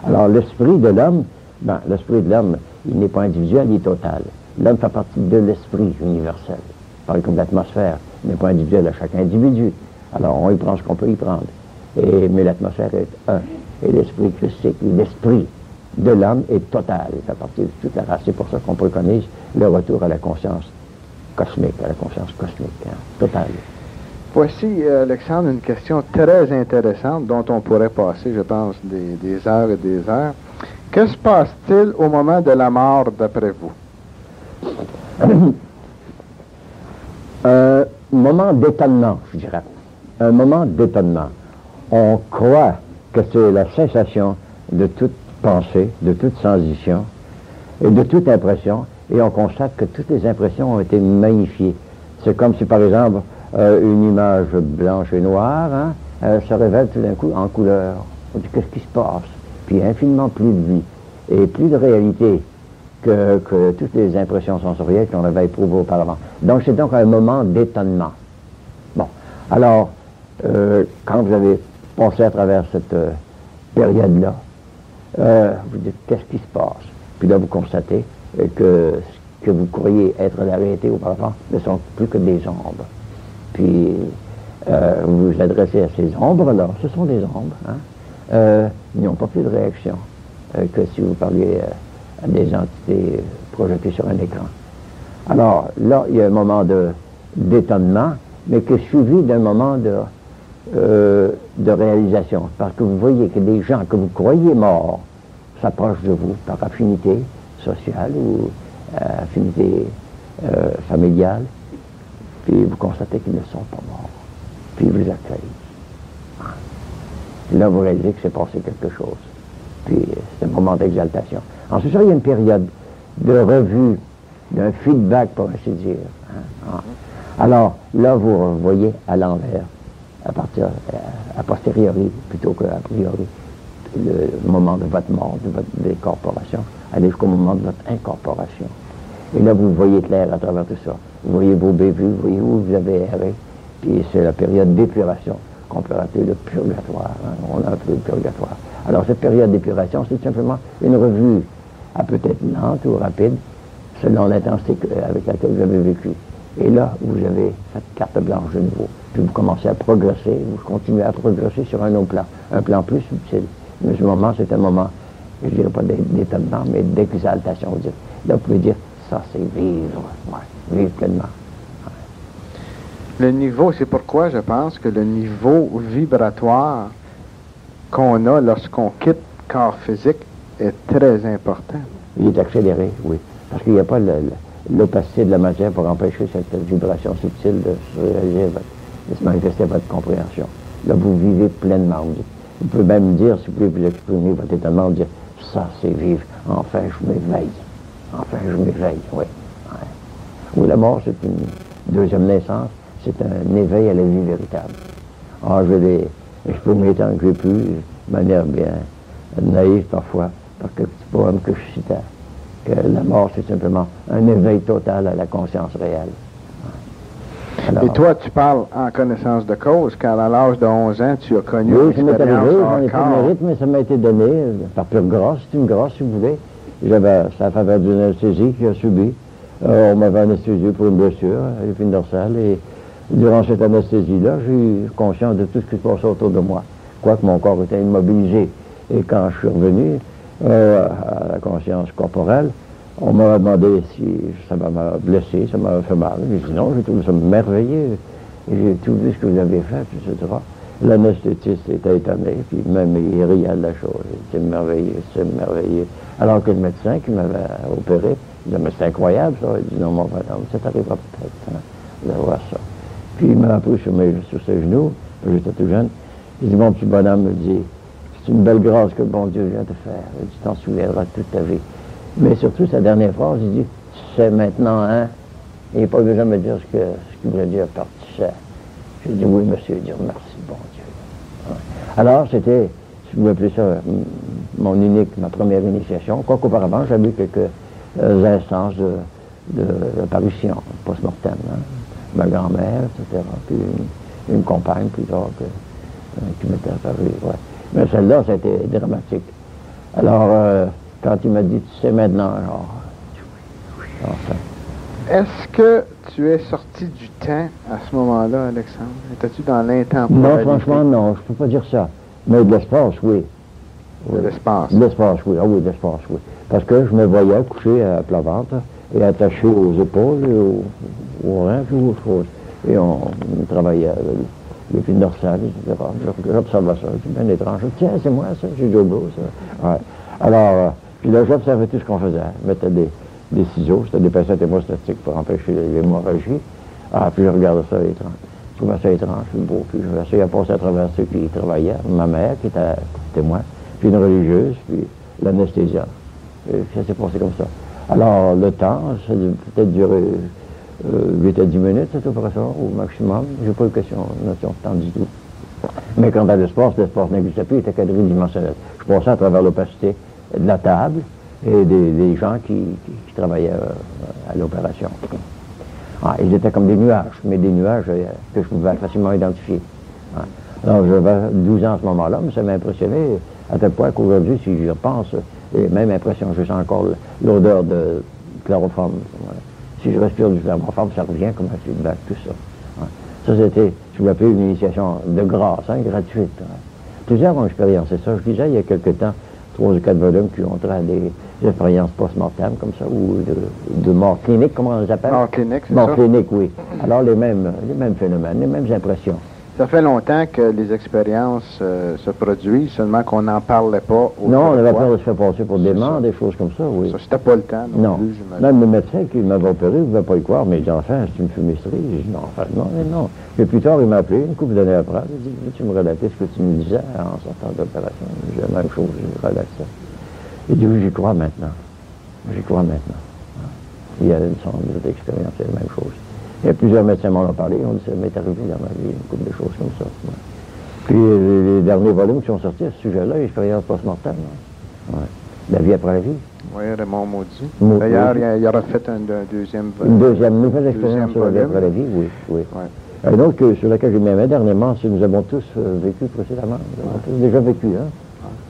Alors, l'esprit de l'homme, il n'est pas individuel, il est total. L'homme fait partie de l'esprit universel. Pareil comme l'atmosphère, il n'est pas individuel à chaque individu. Alors, on y prend ce qu'on peut y prendre. Mais l'atmosphère est un. Et l'esprit christique, l'esprit de l'homme est total. Il fait partie de toute la race. C'est pour ça qu'on préconise le retour à la conscience cosmique, à la conscience cosmique, hein, totale. Voici, Alexandre, une question très intéressante dont on pourrait passer, je pense, des heures et des heures. Que se passe-t-il au moment de la mort, d'après vous? Un moment d'étonnement, je dirais. Un moment d'étonnement. On croit que c'est la cessation de toute pensée, de toute sensation et de toute impression, et on constate que toutes les impressions ont été magnifiées. C'est comme si, par exemple, une image blanche et noire se révèle tout d'un coup en couleur. On dit qu'est-ce qui se passe? Puis infiniment plus de vie et plus de réalité que toutes les impressions sensorielles qu'on avait éprouvées auparavant. Donc c'est donc un moment d'étonnement. Bon, alors, quand vous avez passé à travers cette période-là, vous dites qu'est-ce qui se passe? Puis là, vous constatez que que vous croyez être la réalité auparavant ne sont plus que des ombres. Puis, vous vous adressez à ces ombres-là, ce sont des ombres, hein? Ils n'ont pas plus de réaction que si vous parliez à des entités projetées sur un écran. Alors, là, il y a un moment d'étonnement, mais qui est suivi d'un moment de réalisation. Parce que vous voyez que des gens que vous croyez morts s'approchent de vous par affinité sociale ou affinité familiale, puis vous constatez qu'ils ne sont pas morts, puis ils vous accueillent. Puis là, vous réalisez que c'est passé quelque chose. Puis c'est un moment d'exaltation. Ensuite, il y a une période de revue, d'un feedback, pour ainsi dire. Hein? Alors, là, vous voyez à l'envers, a posteriori, plutôt qu'à priori, le moment de votre mort, de votre décorporation, aller jusqu'au moment de votre incorporation. Et là, vous voyez clair à travers tout ça. Vous voyez vos bévues, vous voyez où vous avez erré, puis c'est la période d'épuration qu'on peut appeler le purgatoire. Hein? On a appelé le purgatoire. Alors, cette période d'épuration, c'est simplement une revue, à peut-être lente ou rapide, selon l'intensité avec laquelle vous avez vécu. Et là, vous avez cette carte blanche de nouveau. Puis vous commencez à progresser, vous continuez à progresser sur un autre plan, un plan plus subtil. Mais ce moment, c'est un moment, je ne dirais pas d'étonnement, mais d'exaltation. Là, vous pouvez dire, ça, c'est vivre. Ouais, vivre pleinement. Ouais. Le niveau, c'est pourquoi je pense que le niveau vibratoire qu'on a lorsqu'on quitte le corps physique est très important. Il est accéléré, oui. Parce qu'il n'y a pas l'opacité de la matière pour empêcher cette vibration subtile de se manifester votre compréhension. Là, vous vivez pleinement. Vous pouvez même dire, si vous voulez exprimer votre étonnement, dire « ça, c'est vivre. Enfin, je m'éveille. Enfin, je m'éveille. » Oui. Ouais. Ou la mort, c'est une deuxième naissance. C'est un éveil à la vie véritable. Alors, je vais exprimer tant que j'ai pu, de manière bien naïve parfois, par quelques petits poèmes que je citais, que la mort, c'est simplement un éveil total à la conscience réelle. Alors, et toi, tu parles en connaissance de cause, car à l'âge de 11 ans, tu as connu oui, ça m'est arrivé, j'en ai encore. pas le mérite, mais ça m'a été donné par pure grâce. C'est une grâce, si vous voulez. J'avais la faveur d'une anesthésie qui a subi. On m'avait anesthésié pour une blessure à l'épine dorsale, et durant cette anesthésie-là, j'ai eu conscience de tout ce qui se passait autour de moi, quoique mon corps était immobilisé. Et quand je suis revenu à la conscience corporelle, on m'a demandé si ça m'a blessé, ça m'a fait mal. J'ai dit non, j'ai trouvé ça merveilleux. J'ai tout vu ce que vous avez fait, etc. L'anesthésiste était étonné, puis même il riait de la chose. C'est merveilleux, c'est merveilleux. Alors que le médecin qui m'avait opéré, il disait, mais c'est incroyable ça. Il dit, non, mon bonhomme, ça t'arrivera peut-être, hein, de voir ça. Puis il m'a pris sur ses genoux, j'étais tout jeune. Il dit, mon petit bonhomme, me dit, c'est une belle grâce que le bon Dieu vient te faire. Il dit, tu t'en souviendras toute ta vie. Mais surtout, sa dernière phrase, il dit, tu sais maintenant, hein? Il n'a pas besoin de me dire ce qu'il voulait dire par tu sais. J'ai dit, oui, monsieur, dire merci, bon Dieu. Ouais. Alors, c'était, si vous appelez ça, ma première initiation. Quoique auparavant, j'avais eu quelques instances d'apparition post-mortem. Hein? Ma grand-mère, etc. Puis une compagne plus tard qui m'était apparue. Ouais. Mais celle-là, ça a été dramatique. Alors, quand il m'a dit, tu sais maintenant, alors, oui, enfin. Est-ce que tu es sorti du temps à ce moment-là, Alexandre? Étais-tu dans l'intemporalité? Non, franchement, non, je ne peux pas dire ça. Mais de l'espace, oui. De l'espace? De l'espace, oui. Ah oui, de l'espace, oui. Parce que je me voyais couché à plat ventre et attaché aux épaules, aux reins, puis aux choses. Et on travaillait l'épine dorsale, etc. J'observais ça, c'est bien étrange. Tiens, c'est moi, ça, j'ai Jobo, ça. Ouais. Alors, puis là, j'observais tout ce qu'on faisait. Je mettais des ciseaux, c'était des pincettes hémostatiques pour empêcher l'hémorragie. Ah, puis je regardais ça étrange. Je trouvais ça étrange, c'est beau. Puis je essayais de passer à travers ceux qui travaillaient. Ma mère, qui était témoin, puis une religieuse, puis l'anesthésia. Ça s'est passé comme ça. Alors, le temps, ça a peut-être duré 8 à 10 minutes, cette opération, au maximum. J'ai pas eu notion de temps du tout. Mais quant à l'espace n'existait plus, il était quadridimensionnel. Je passais à travers l'opacité de la table et des gens qui travaillaient à l'opération. Ah, ils étaient comme des nuages, mais des nuages que je pouvais facilement identifier. Ah. Alors, j'avais 12 ans à ce moment-là, mais ça m'a impressionné à tel point qu'aujourd'hui, si j'y repense, les mêmes impressions. Je sens encore l'odeur chloroforme. Voilà. Si je respire du chloroforme, ça revient comme un feedback, tout ça. Ouais. Ça, c'était, je l'appelle une initiation de grâce, hein, gratuite. Ouais. Plusieurs ont expériencé ça. Je disais il y a quelque temps, 3 ou 4 volumes qui ont trait à des expériences post-mortem, comme ça, ou de mort clinique, comment on les appelle? Mort clinique, c'est ça? Mort clinique, oui. Alors, les mêmes phénomènes, les mêmes impressions. Ça fait longtemps que les expériences se produisent, seulement qu'on n'en parlait pas. Non, on avait peur de se faire passer pour des morts, des choses comme ça, oui. Ça, c'était pas le temps non plus, j'imagine. Même le médecin qui m'avait opéré, il ne pouvait pas y croire, mais il dit, enfin, c'est une fumisterie. J'ai dit, non, enfin, non. Mais plus tard, il m'a appelé, une couple d'années après, il dit, tu me relatais ce que tu me disais en sortant d'opération. J'ai la même chose, je relate ça. Il dit, oui, j'y crois maintenant. J'y crois maintenant. Il y a une sorte d'expérience, c'est la même chose. Il y a plusieurs médecins m'en ont parlé, on dit, ça m'est arrivé dans ma vie, une couple de choses comme ça. Ouais. Puis les derniers volumes qui sont sortis à ce sujet-là, l'expérience post-mortem. Ouais. La vie après la vie. Oui, Raymond Maudit. D'ailleurs, il aura fait un deuxième volume. Une deuxième nouvelle expérience sur la vie après la vie, oui. Oui. Ouais. Un autre sur lequel je m'aimais dernièrement, c'est nous avons tous vécu précédemment. Nous avons tous déjà vécu, hein.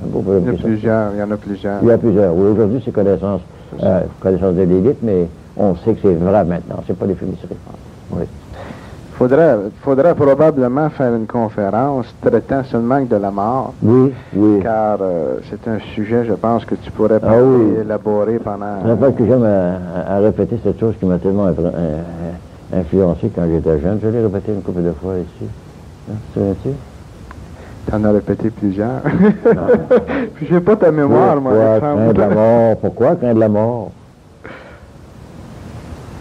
Il y en a plusieurs. Il y a plusieurs. Oui, aujourd'hui, c'est connaissance de l'élite, mais on sait que c'est vrai maintenant. C'est pas des fumisteries. Oui. Faudrait probablement faire une conférence traitant seulement de la mort. Oui. Car c'est un sujet, je pense, que tu pourrais élaborer pendant... Je rappelle que j'aime à répéter cette chose qui m'a tellement influencé quand j'étais jeune. Je l'ai répété une couple de fois ici. Hein, souviens-tu? T'en as répété plusieurs. Puis j'ai pas ta mémoire, moi. Pourquoi craindre la mort?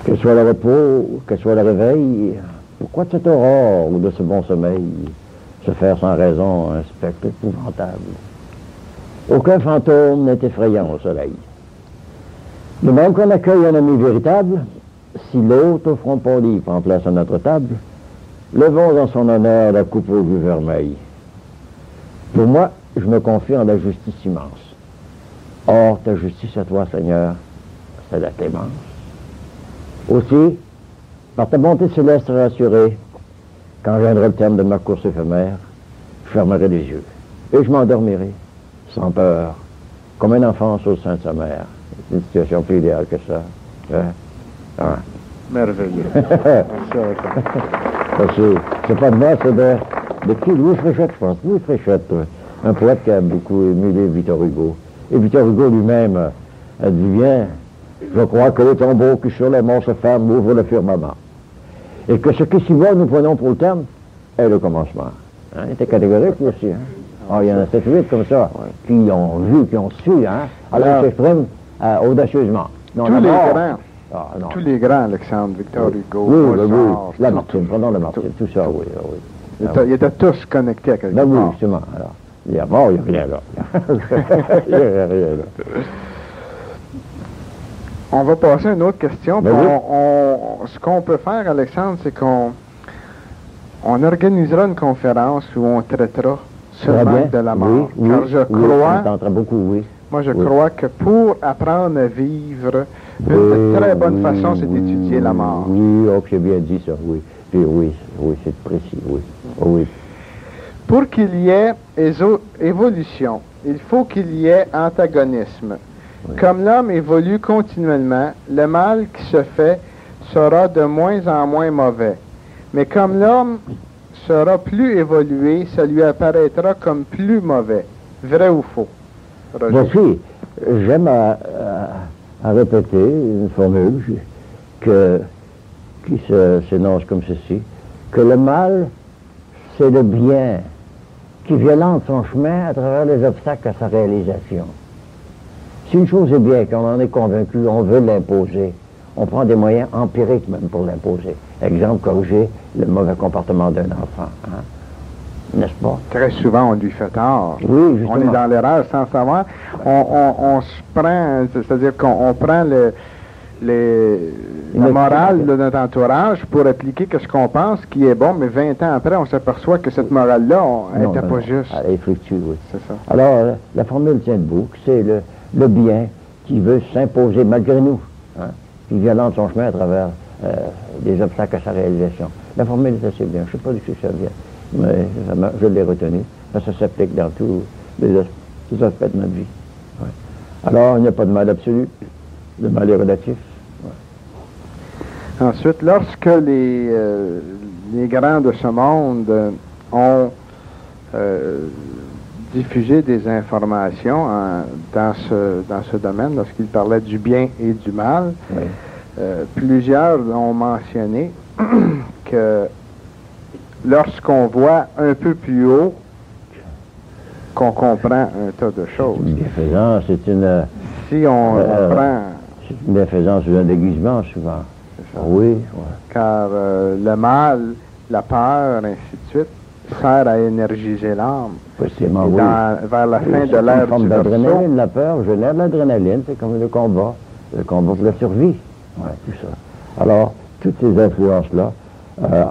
Que ce soit le repos, que ce soit le réveil, pourquoi de cette aurore ou de ce bon sommeil se faire sans raison un spectre épouvantable? Aucun fantôme n'est effrayant au soleil. De même qu'on accueille un ami véritable, si l'hôte au front poli prend place à notre table, levons en son honneur la coupe au jus vermeil. Pour moi, je me confie en la justice immense. Or, ta justice à toi, Seigneur, c'est la clémence. Aussi, par ta bonté céleste rassurée, quand viendra le terme de ma course éphémère, je fermerai les yeux et je m'endormirai, sans peur, comme un enfant au sein de sa mère. C'est une situation plus idéale que ça. Hein? Ah. Merveilleux. C'est pas de moi, c'est de qui? Louis Fréchette, je pense. Louis Fréchette, un poète qui a beaucoup émulé Victor Hugo. Et Victor Hugo lui-même a dit bien, je crois que le tombeau qui sur les morts se ferme ouvre le firmament. Et que ce qui s'y voit, nous prenons pour le terme, est le commencement. Hein? Il était catégorique aussi. Hein? Oh, il y en a 7-8 comme ça, qui ont vu, qui ont su, hein? Alors ils s'expriment audacieusement. Non, tous les grands. Tous les grands, Alexandre, Victor Hugo, Mozart, Lamartine, prenons Lamartine, tout ça, oui. Ils étaient tous connectés à quelque chose. Oui, justement. Alors, il y a mort, il n'y a rien là. Il n'y a rien là. On va passer à une autre question. Ce qu'on peut faire, Alexandre, c'est qu'on organisera une conférence où on traitera seulement de la mort. Car je crois... Moi, je crois que pour apprendre à vivre, une très bonne façon, c'est d'étudier la mort. Oui, j'ai bien dit ça, oui. Puis oui, c'est précis, oui. Pour qu'il y ait évolution, il faut qu'il y ait antagonisme. Oui. Comme l'homme évolue continuellement, le mal qui se fait sera de moins en moins mauvais. Mais comme l'homme sera plus évolué, ça lui apparaîtra comme plus mauvais. Vrai ou faux? Voici, j'aime à répéter une formule qui s'énonce comme ceci, que le mal, c'est le bien qui violente son chemin à travers les obstacles à sa réalisation. Si une chose est bien, qu'on en est convaincu, on veut l'imposer, on prend des moyens empiriques même pour l'imposer. Exemple, corriger le mauvais comportement d'un enfant. Hein? N'est-ce pas? Très souvent, on lui fait tort. Oui, justement. On est dans l'erreur sans savoir. On se prend, c'est-à-dire qu'on prend la morale de notre entourage pour appliquer ce qu'on pense qui est bon, mais 20 ans après, on s'aperçoit que cette morale-là, elle n'était pas juste. Elle est fructueuse, oui. C'est ça. Alors, la formule tient debout, c'est le bien qui veut s'imposer malgré nous, hein, qui violente son chemin à travers des obstacles à sa réalisation. La formule est assez bien. Je ne sais pas d'où ça vient, mais je l'ai retenu. Ça s'applique dans tous aspects de notre vie. Ouais. Alors, il n'y a pas de mal absolu. Le mal est relatif. Ensuite, lorsque les grands de ce monde ont diffusé des informations dans ce domaine, lorsqu'ils parlaient du bien et du mal, Oui. Plusieurs ont mentionné que lorsqu'on voit un peu plus haut, qu'on comprend un tas de choses. Une bienfaisance, c'est une... Si on prend... C'est une bienfaisance ou un déguisement, souvent. Ça. Oui, ouais. Car le mal, la peur, ainsi de suite, sert à énergiser l'âme. Possiblement, Et oui. vers la fin C'est de une l'ère forme du Verseau, d'adrénaline, la peur génère de l'adrénaline, c'est comme le combat pour la survie, ouais, tout ça. Alors, toutes ces influences-là,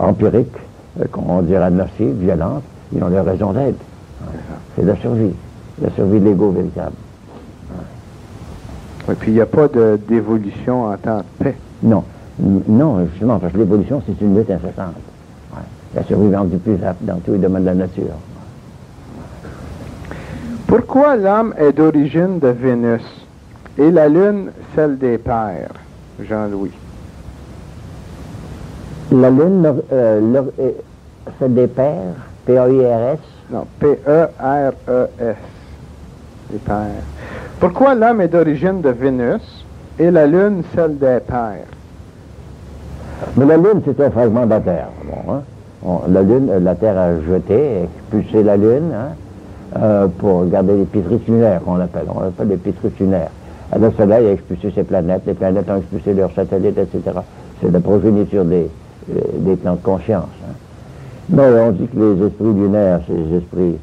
empiriques, qu'on dirait nocives, violentes, ils ont leur raison d'être. Ouais. C'est la survie de l'ego véritable. et puis il n'y a pas d'évolution en temps de paix. Non, non, justement, parce que l'évolution, c'est une lutte incessante. Ouais. La survivance du plus apte dans tous les domaines de la nature. Pourquoi l'homme est d'origine de Vénus et la Lune celle des pères, Jean-Louis? La Lune, celle des pères, P-A-I-R-S. Non, P-E-R-E-S, les pères. Pourquoi l'homme est d'origine de Vénus et la Lune celle des pères? Mais la Lune, c'est un fragment de la Terre. Bon, hein? La Lune, la Terre a jeté, expulsé la Lune, hein, pour garder les pétrites lunaires, qu'on appelle. On appelle les pétrites lunaires. Le Soleil a expulsé ses planètes, les planètes ont expulsé leurs satellites, etc. C'est la progéniture des plans de conscience. Hein. Mais on dit que les esprits lunaires, c'est les esprits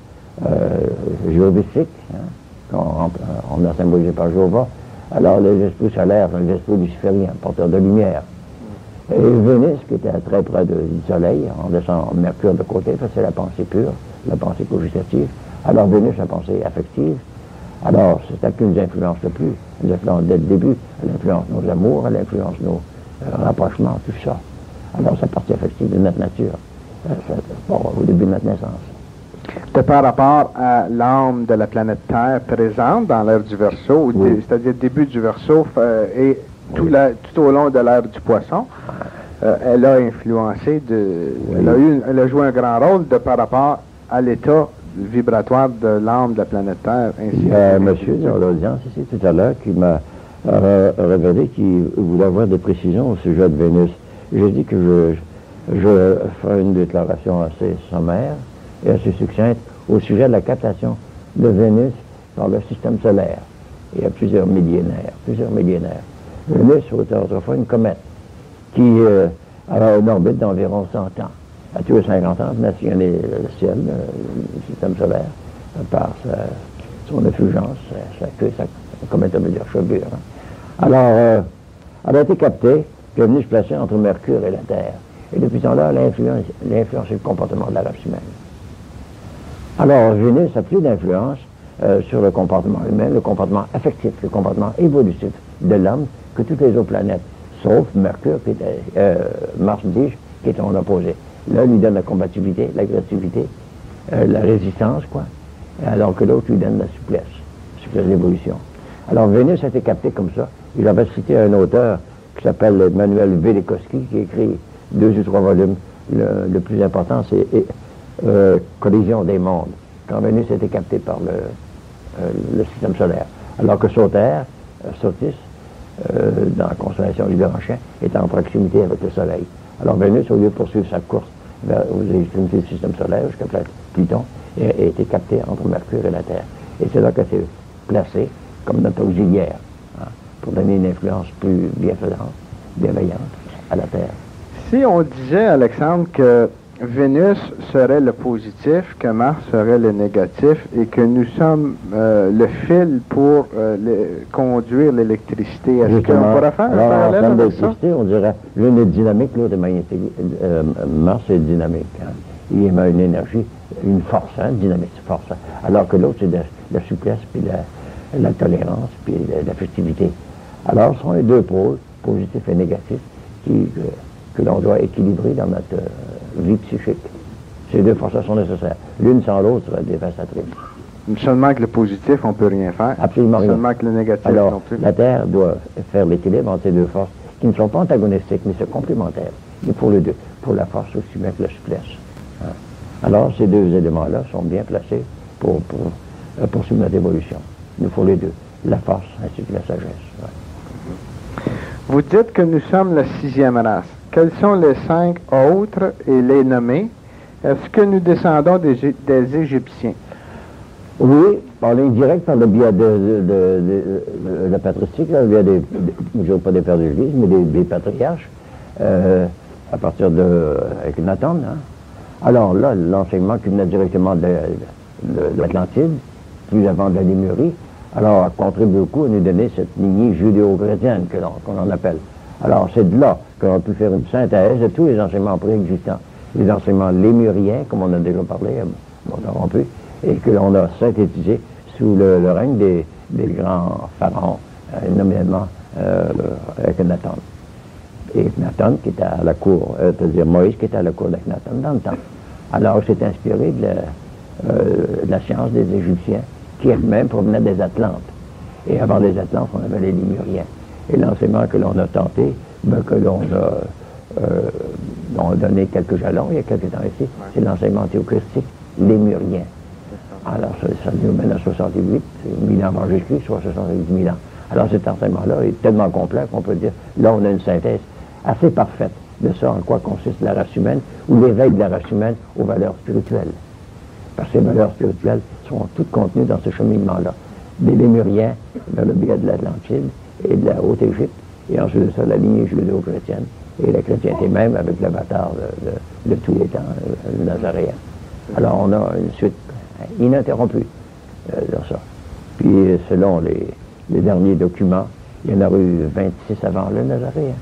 jéhovistiques, hein, on a symbolisé par Jéhovah. Alors les esprits solaires sont les esprits lucifériens, porteurs de lumière. Et Vénus, qui était très près du Soleil, en laissant Mercure de côté, c'est la pensée pure, la pensée cogitative. Alors Vénus, la pensée affective. Alors, c'est elle qui nous influence le plus. Elle nous influence dès le début. Elle influence nos amours, elle influence nos rapprochements, tout ça. Alors, c'est la partie affective de notre nature, au début de notre naissance. C'est par rapport à l'âme de la planète Terre présente dans l'ère du Verseau, Oui. C'est-à-dire le début du Verseau et tout au long de l'ère du Poisson. Elle a influencé, elle a joué un grand rôle par rapport à l'état vibratoire de l'âme de la planète Terre. Il y a un monsieur dans l'audience ici tout à l'heure qui m'a révélé qu'il voulait avoir des précisions au sujet de Vénus. J'ai dit que je ferai une déclaration assez sommaire et assez succincte au sujet de la captation de Vénus par le système solaire. Il y a plusieurs millénaires. Vénus était autrefois une comète qui avait une orbite d'environ 100 ans. À tous les 50 ans, venait sillonner le ciel, le système solaire, par son effulgence, sa queue, comme un chevelure. Hein. Alors, elle a été captée, puis est venue se placer entre Mercure et la Terre. Et depuis ce temps-là, elle a influencé le comportement de la race humaine. Alors, Vénus a plus d'influence sur le comportement humain, le comportement affectif, le comportement évolutif de l'homme que toutes les autres planètes, sauf Mercure, qui était, Mars, dis-je, qui est en opposé. L'un lui donne la combativité, l'agressivité, la résistance, quoi, alors que l'autre lui donne la souplesse d'évolution. Alors Vénus a été captée comme ça. Il avait cité un auteur qui s'appelle Manuel Velikovsky, qui écrit 2 ou 3 volumes. Le plus important, c'est Collision des mondes, quand Vénus a été captée par le système solaire. Alors que Sotis, dans la constellation du Grand Chien, est en proximité avec le Soleil. Alors Vénus, au lieu de poursuivre sa course aux extrémités du système solaire, jusqu'à Pluton, a été captée entre Mercure et la Terre. Et c'est là qu'elle s'est placée comme notre auxiliaire, hein, pour donner une influence plus bienveillante à la Terre. Si on disait, Alexandre, que Vénus serait le positif, que Mars serait le négatif, et que nous sommes le fil pour conduire l'électricité, est-ce qu'on pourrait faire un parallèle avec ça? On dirait l'une est dynamique, l'autre est magnétique. Mars est dynamique. Hein. Il émet une énergie, une force, hein, dynamique, force. Hein. Alors que l'autre, c'est la souplesse, puis la tolérance, puis l'affectivité. Alors, ce sont les deux pôles, positif et négatif, que l'on doit équilibrer dans notre vie psychique. Ces deux forces sont nécessaires. L'une sans l'autre serait dévastatrice. Seulement que le positif, on ne peut rien faire. Absolument rien. Seulement que le négatif alors, non plus. La Terre doit faire l'équilibre entre ces deux forces qui ne sont pas antagonistiques, mais sont complémentaires. Il faut les deux, pour la force aussi bien que la souplesse. Hein. Alors, ces deux éléments-là sont bien placés pour poursuivre notre évolution. Il nous faut les deux, la force ainsi que la sagesse. Ouais. Vous dites que nous sommes la 6e race. Quels sont les 5 autres et les nommer? Est-ce que nous descendons des Égyptiens? Oui, en ligne directe, par le biais de la patristique, le biais je ne pas des pères de l'Église, mais des patriarches, à partir de Akhenaton. Hein. Alors là, l'enseignement qui venait directement de l'Atlantide, plus avant de la Lémurie, alors a contribué beaucoup à nous donner cette lignée judéo-chrétienne qu'on en appelle. Alors c'est de là qu'on a pu faire une synthèse de tous les enseignements préexistants, les enseignements lémuriens, comme on a déjà parlé, interrompu, et que l'on a synthétisé sous le règne des grands pharaons, nommellement Akhenaton. Et Akhenaton qui était à la cour, c'est-à-dire Moïse qui était à la cour d'Akhenaton dans le temps. Alors c'est inspiré de la science des Égyptiens, qui elles-mêmes provenaient des Atlantes. Et avant les Atlantes, on avait les Lémuriens. Et l'enseignement que l'on a tenté, que l'on a donné quelques jalons il y a quelques temps ici, c'est l'enseignement théocristique lémurien. Alors ça nous mène à 68 000 ans avant Jésus-Christ, soit 78 000 ans. Alors cet enseignement-là est tellement complet qu'on peut dire, là on a une synthèse assez parfaite de ça en quoi consiste la race humaine, ou l'éveil de la race humaine aux valeurs spirituelles. Parce que ces valeurs spirituelles sont toutes contenues dans ce cheminement-là. Des Lémuriens vers le biais de l'Atlantide et de la Haute-Égypte, et ensuite de ça, la lignée judéo-chrétienne, et la chrétienté même avec l'avatar de tous les temps, le Nazaréen. Alors on a une suite ininterrompue dans ça. Puis selon les derniers documents, il y en a eu 26 avant le Nazaréen.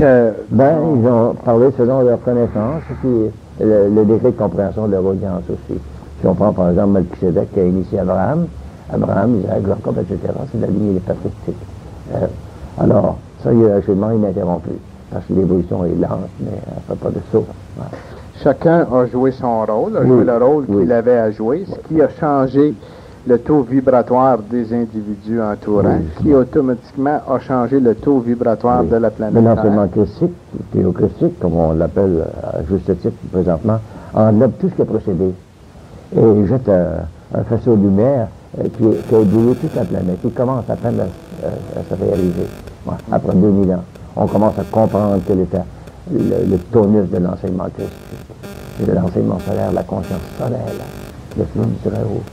Ils ont parlé selon leur connaissance, et puis le degré de compréhension de leur audience aussi. Si on prend par exemple Melchisédek qui a initié Abraham, Isaac, Jacob, etc., c'est la lignée des patristiques. Alors, ça, il y a un cheminement ininterrompu, parce que l'évolution est lente, mais elle ne fait pas de saut. Ouais. Chacun a joué son rôle, joué le rôle qu'il avait à jouer, ce qui a changé le taux vibratoire des individus entourants, qui automatiquement a changé le taux vibratoire de la planète. Mais l'enseignement christique, théocristique, comme on l'appelle à juste titre présentement, enlève tout ce qui a précédé et jette un faisceau de lumière qui a ébloui toute la planète, qui commence à peine à se réaliser. Ouais, après 2000 ans, on commence à comprendre quel était le tonus de l'enseignement christique, de l'enseignement solaire, la conscience solaire, le flux du très haut.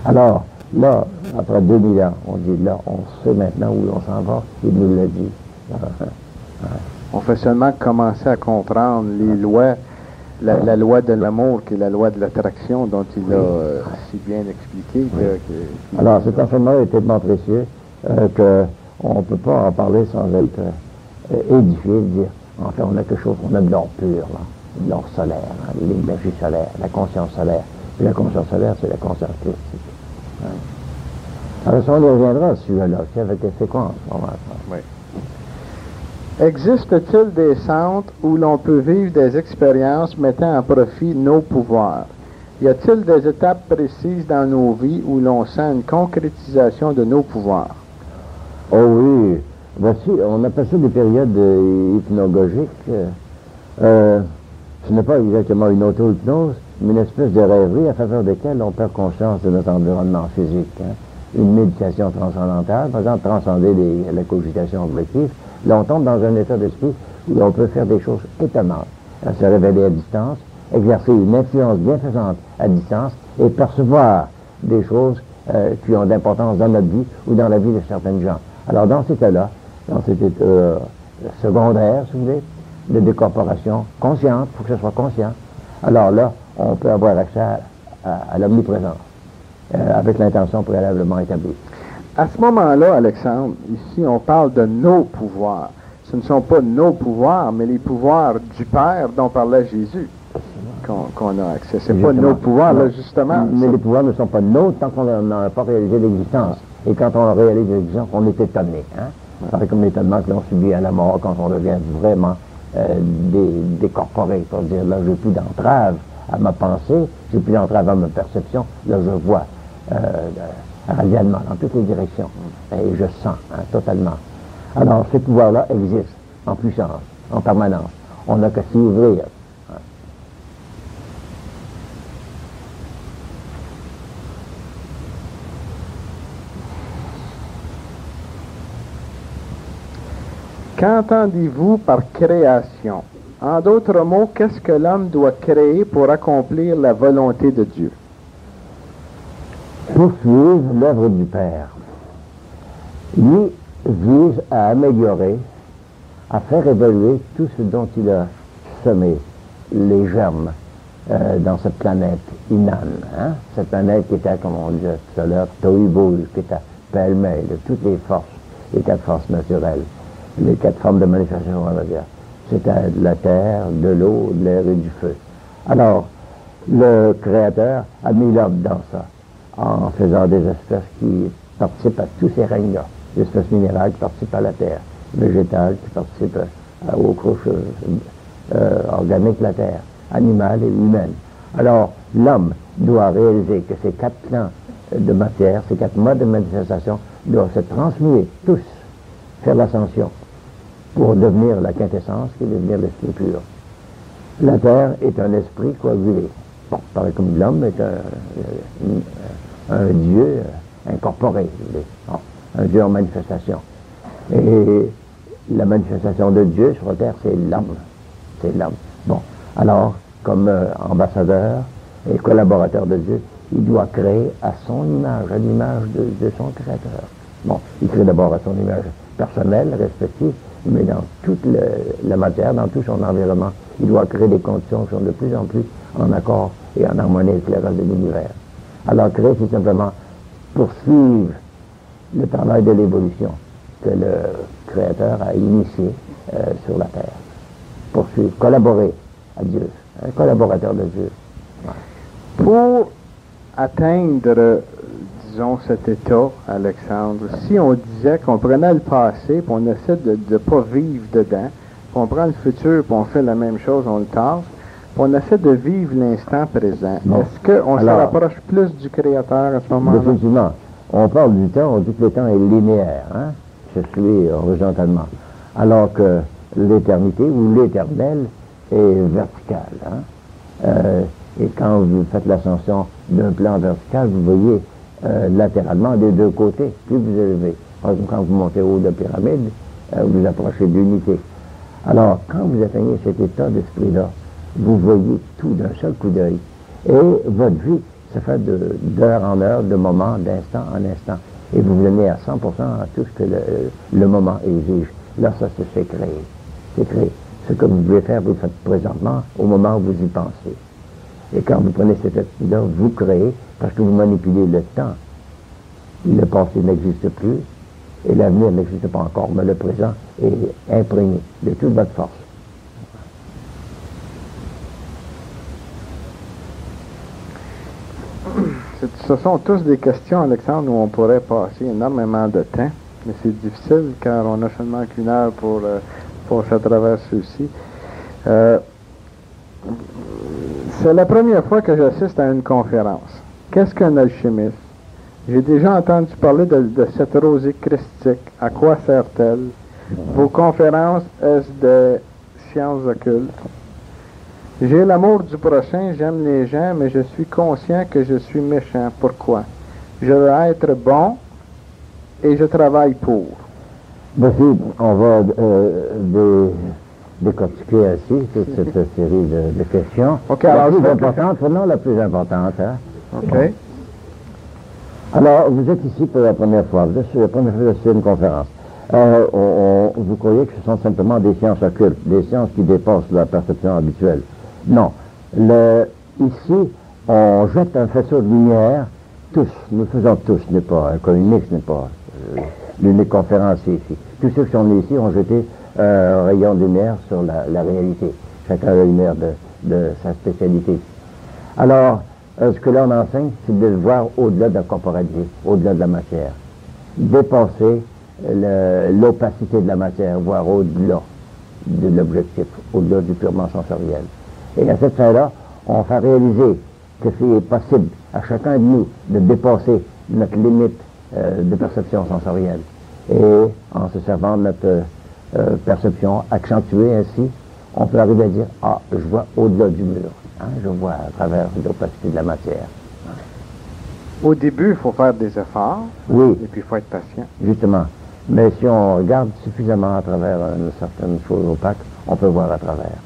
Alors, là, après 2000 ans, on dit là, on sait maintenant où on s'en va, il nous l'a dit. On fait seulement commencer à comprendre les lois, la loi de l'amour, qui est la loi de l'attraction, dont il a si bien expliqué. Alors, cet enseignement est tellement précieux qu'on ne peut pas en parler sans être édifié, de dire, en fait, on a quelque chose, on a de l'or pur, là, de l'or solaire, hein, l'énergie solaire, la conscience solaire. Et la conscience solaire, c'est la conscience christique. Ouais. Alors ça, on y reviendra à ce sujet-là, avec les séquences. Oui. Existe-t-il des centres où l'on peut vivre des expériences mettant à profit nos pouvoirs? Y a-t-il des étapes précises dans nos vies où l'on sent une concrétisation de nos pouvoirs? Oh oui. Voici, on appelle ça des périodes hypnagogiques. Ce n'est pas exactement une auto-hypnose, mais une espèce de rêverie à faveur desquelles on perd conscience de notre environnement physique. Hein. Une méditation transcendantale, par exemple, transcender la cogitation objective. Là, on tombe dans un état d'esprit où on peut faire des choses étonnantes. Se révéler à distance, exercer une influence bienfaisante à distance et percevoir des choses qui ont d'importance dans notre vie ou dans la vie de certaines gens. Alors, dans cet état-là, dans cet état secondaire, si vous voulez, de décorporation consciente, il faut que ce soit conscient. Alors là, on peut avoir accès à l'omniprésence, avec l'intention préalablement établie. À ce moment-là, Alexandre, ici, on parle de nos pouvoirs. Ce ne sont pas nos pouvoirs, mais les pouvoirs du Père dont parlait Jésus qu'on a accès. Ce n'est pas nos pouvoirs, là, justement. Mais les pouvoirs ne sont pas nôtres tant qu'on n'a pas réalisé l'existence. Et quand on réalise l'existence, on est étonné. Hein? Ça fait comme l'étonnement que l'on subit à la mort quand on devient vraiment décorporé. Pour dire, là, j'ai plus d'entrave à ma pensée, j'ai plus d'entrave à ma perception. Là, je vois radialement, dans toutes les directions. Et je sens, totalement. Alors, ce pouvoir-là existe en puissance, en permanence. On n'a qu'à s'y ouvrir. Qu'entendez-vous par création? En d'autres mots, qu'est-ce que l'homme doit créer pour accomplir la volonté de Dieu? Poursuivre l'œuvre du Père. Lui vise à améliorer, à faire évoluer tout ce dont il a semé, les germes, dans cette planète inane. Hein? Cette planète qui était, comme on disait tout à l'heure, tohu-bohu, qui était pêle-mêle de toutes les forces, les 4 forces naturelles, les 4 formes de manifestation, on va dire. C'était de la terre, de l'eau, de l'air et du feu. Alors, le Créateur a mis l'homme dans ça, en faisant des espèces qui participent à tous ces règnes-là. Des espèces minérales qui participent à la terre, végétales qui participent aux couches organiques de la terre, animales et humaines. Alors, l'homme doit réaliser que ces 4 plans de matière, ces 4 modes de manifestation doivent se transmuer tous, faire l'ascension, pour devenir la quintessence qui est devenir l'esprit pur. La terre est un esprit coagulé. Bon, pareil comme l'homme est un Dieu incorporé, un Dieu en manifestation. Et la manifestation de Dieu sur la terre, c'est l'homme. C'est l'homme. Bon, alors, comme ambassadeur et collaborateur de Dieu, il doit créer à son image, à l'image de son Créateur. Bon, il crée d'abord à son image personnelle, respective, mais dans toute la matière, dans tout son environnement, il doit créer des conditions qui sont de plus en plus en accord et en harmonie avec le reste de l'univers. Alors créer, c'est simplement poursuivre le travail de l'évolution que le Créateur a initié sur la Terre. Poursuivre, collaborer à Dieu, un collaborateur de Dieu. Ouais. Pour atteindre, disons, cet état, Alexandre, si on disait qu'on prenait le passé, puis on essaie de ne pas vivre dedans, puis on prend le futur, puis on fait la même chose, on le tasse, puis on essaie de vivre l'instant présent, bon. Est-ce qu'on se rapproche plus du Créateur à ce moment-là? Définitivement. On parle du temps, on dit que le temps est linéaire, hein? Se suit horizontalement. Alors que l'éternité ou l'éternel est vertical. Hein? Et quand vous faites l'ascension d'un plan vertical, vous voyez latéralement des deux côtés, plus vous élevez. Par exemple, quand vous montez au haut de la pyramide, vous approchez de l'unité. Alors, quand vous atteignez cet état d'esprit-là, vous voyez tout d'un seul coup d'œil. Et votre vie se fait d'heure en heure, de moment, d'instant en instant. Et vous venez à 100% à tout ce que le moment exige. Là, ça, c'est créé. C'est créé. Ce que vous devez faire, vous le faites présentement, au moment où vous y pensez. Et quand vous prenez cet esprit-là, vous créez, parce que vous manipulez le temps. Le passé n'existe plus, et l'avenir n'existe pas encore, mais le présent est imprégné de toute votre force. Ce sont tous des questions, Alexandre, où on pourrait passer énormément de temps, mais c'est difficile car on a seulement qu'une heure pour faire travers ceci. C'est la première fois que j'assiste à une conférence. Qu'est-ce qu'un alchimiste? J'ai déjà entendu parler de cette rosée christique. À quoi sert-elle? Vos conférences, est-ce de sciences occultes? J'ai l'amour du prochain, j'aime les gens, mais je suis conscient que je suis méchant. Pourquoi? Je veux être bon et je travaille pour. Voici, on va décortiquer ainsi toute cette série de questions. Okay, la plus importante, prenons la plus importante. Hein? OK. Bon. Alors, vous êtes ici pour la première fois. Vous êtes sur la première fois de une conférence. Vous croyez que ce sont simplement des sciences occultes, des sciences qui dépassent la perception habituelle. Non. Ici, on jette un faisceau de lumière, tous, nous faisons tous, n'est pas un communiste, n'est pas l'unique conférencier ici. Tous ceux qui sont venus ici ont jeté un rayon de lumière sur la réalité. Chacun a la lumière de sa spécialité. Alors, ce que l'on enseigne, c'est de le voir au-delà de la corporalité, au-delà de la matière. Dépasser l'opacité de la matière, voir au-delà de l'objectif, au-delà du purement sensoriel. Et à cette fin-là, on fait réaliser que c'est possible à chacun de nous de dépasser notre limite de perception sensorielle. Et en se servant de notre perception accentuée ainsi, on peut arriver à dire « Ah, je vois au-delà du mur. Hein, je vois à travers l'opacité de la matière. » Au début, il faut faire des efforts. Oui. Et puis, il faut être patient. Justement. Mais si on regarde suffisamment à travers une certaine chose opaque, on peut voir à travers.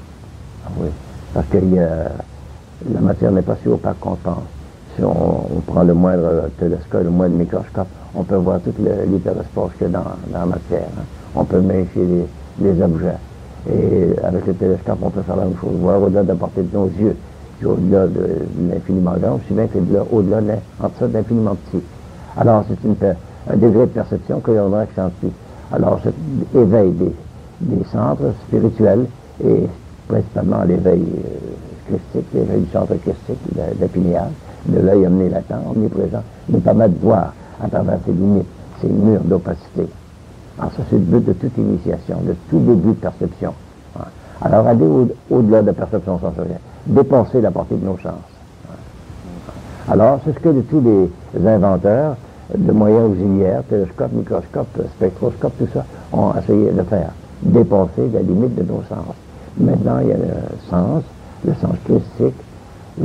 Ah oui. Parce que la matière n'est pas si opaque qu'on pense. Si on prend le moindre télescope, le moindre microscope, on peut voir tout l'hyperespace qu'il y a dans la matière. Hein. On peut méfier les objets. Et avec le télescope, on peut faire la même chose, voir au-delà de la portée de nos yeux, puis au-delà de l'infiniment grand, aussi bien que au-delà entre ça d'infiniment petit. Alors, c'est un degré de perception que l'on accentue. Alors, cet éveil des centres spirituels et principalement l'éveil christique, l'éveil du centre christique, de pinéal, de l'œil amené latent, omniprésent, nous permet de voir à travers ces limites, ces murs d'opacité. Alors ça, c'est le but de toute initiation, de tout début de perception. Alors, aller au-delà de la perception sensorielle, dépasser la portée de nos sens. Alors, c'est ce que tous les inventeurs de moyens auxiliaires, télescopes, microscopes, spectroscopes, tout ça, ont essayé de faire, dépasser la limite de nos sens. Maintenant, il y a le sens christique,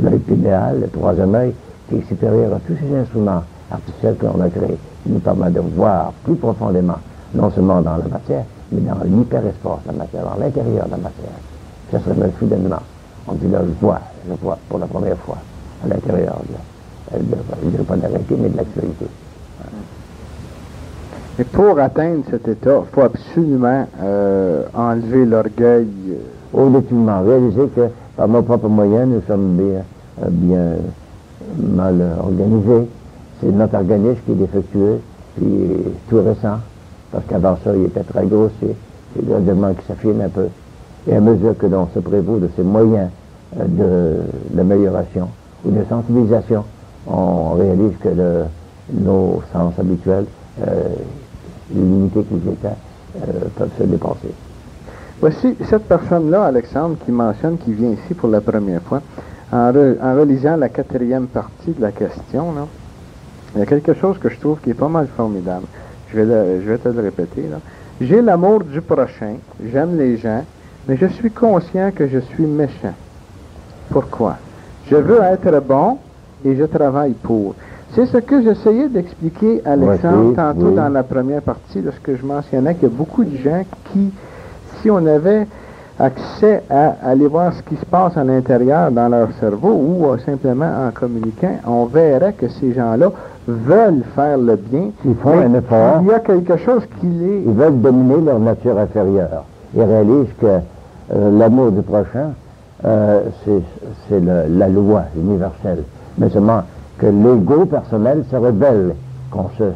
l'œil pinéal, le troisième œil, qui est supérieur à tous ces instruments artificiels que l'on a créés, qui nous permet de voir plus profondément, non seulement dans la matière, mais dans l'hyperespace de la matière, dans l'intérieur de la matière. Ça serait même soudainement. On dit là, je vois pour la première fois, à l'intérieur, je ne dirais pas de la réalité, mais de l'actualité. Et pour atteindre cet état, il faut absolument enlever l'orgueil. Objectivement, réaliser que par nos propres moyens, nous sommes bien mal organisés. C'est notre organisme qui est défectueux, puis tout récent, parce qu'avant ça, il était très grossier. C'est graduellement qui s'affine un peu. Et à mesure que l'on se prévaut de ces moyens d'amélioration ou de sensibilisation, on réalise que nos sens habituels, l'unité qu'ils étaient, peuvent se dépasser. Voici cette personne-là, Alexandre, qui mentionne qu'il vient ici pour la première fois. En relisant la 4e partie de la question, là, il y a quelque chose que je trouve qui est pas mal formidable. Je vais te le répéter. Là. J'ai l'amour du prochain, j'aime les gens, mais je suis conscient que je suis méchant. Pourquoi? Je veux être bon et je travaille pour. C'est ce que j'essayais d'expliquer à Alexandre tantôt dans la première partie, lorsque je mentionnais qu'il y a beaucoup de gens qui, si on avait accès à aller voir ce qui se passe à l'intérieur dans leur cerveau ou simplement en communiquant, on verrait que ces gens-là veulent faire le bien. Ils font un effort. Il y a quelque chose qui les... Ils veulent dominer leur nature inférieure. Ils réalisent que l'amour du prochain, c'est la loi universelle. Mais seulement que l'ego personnel se rebelle contre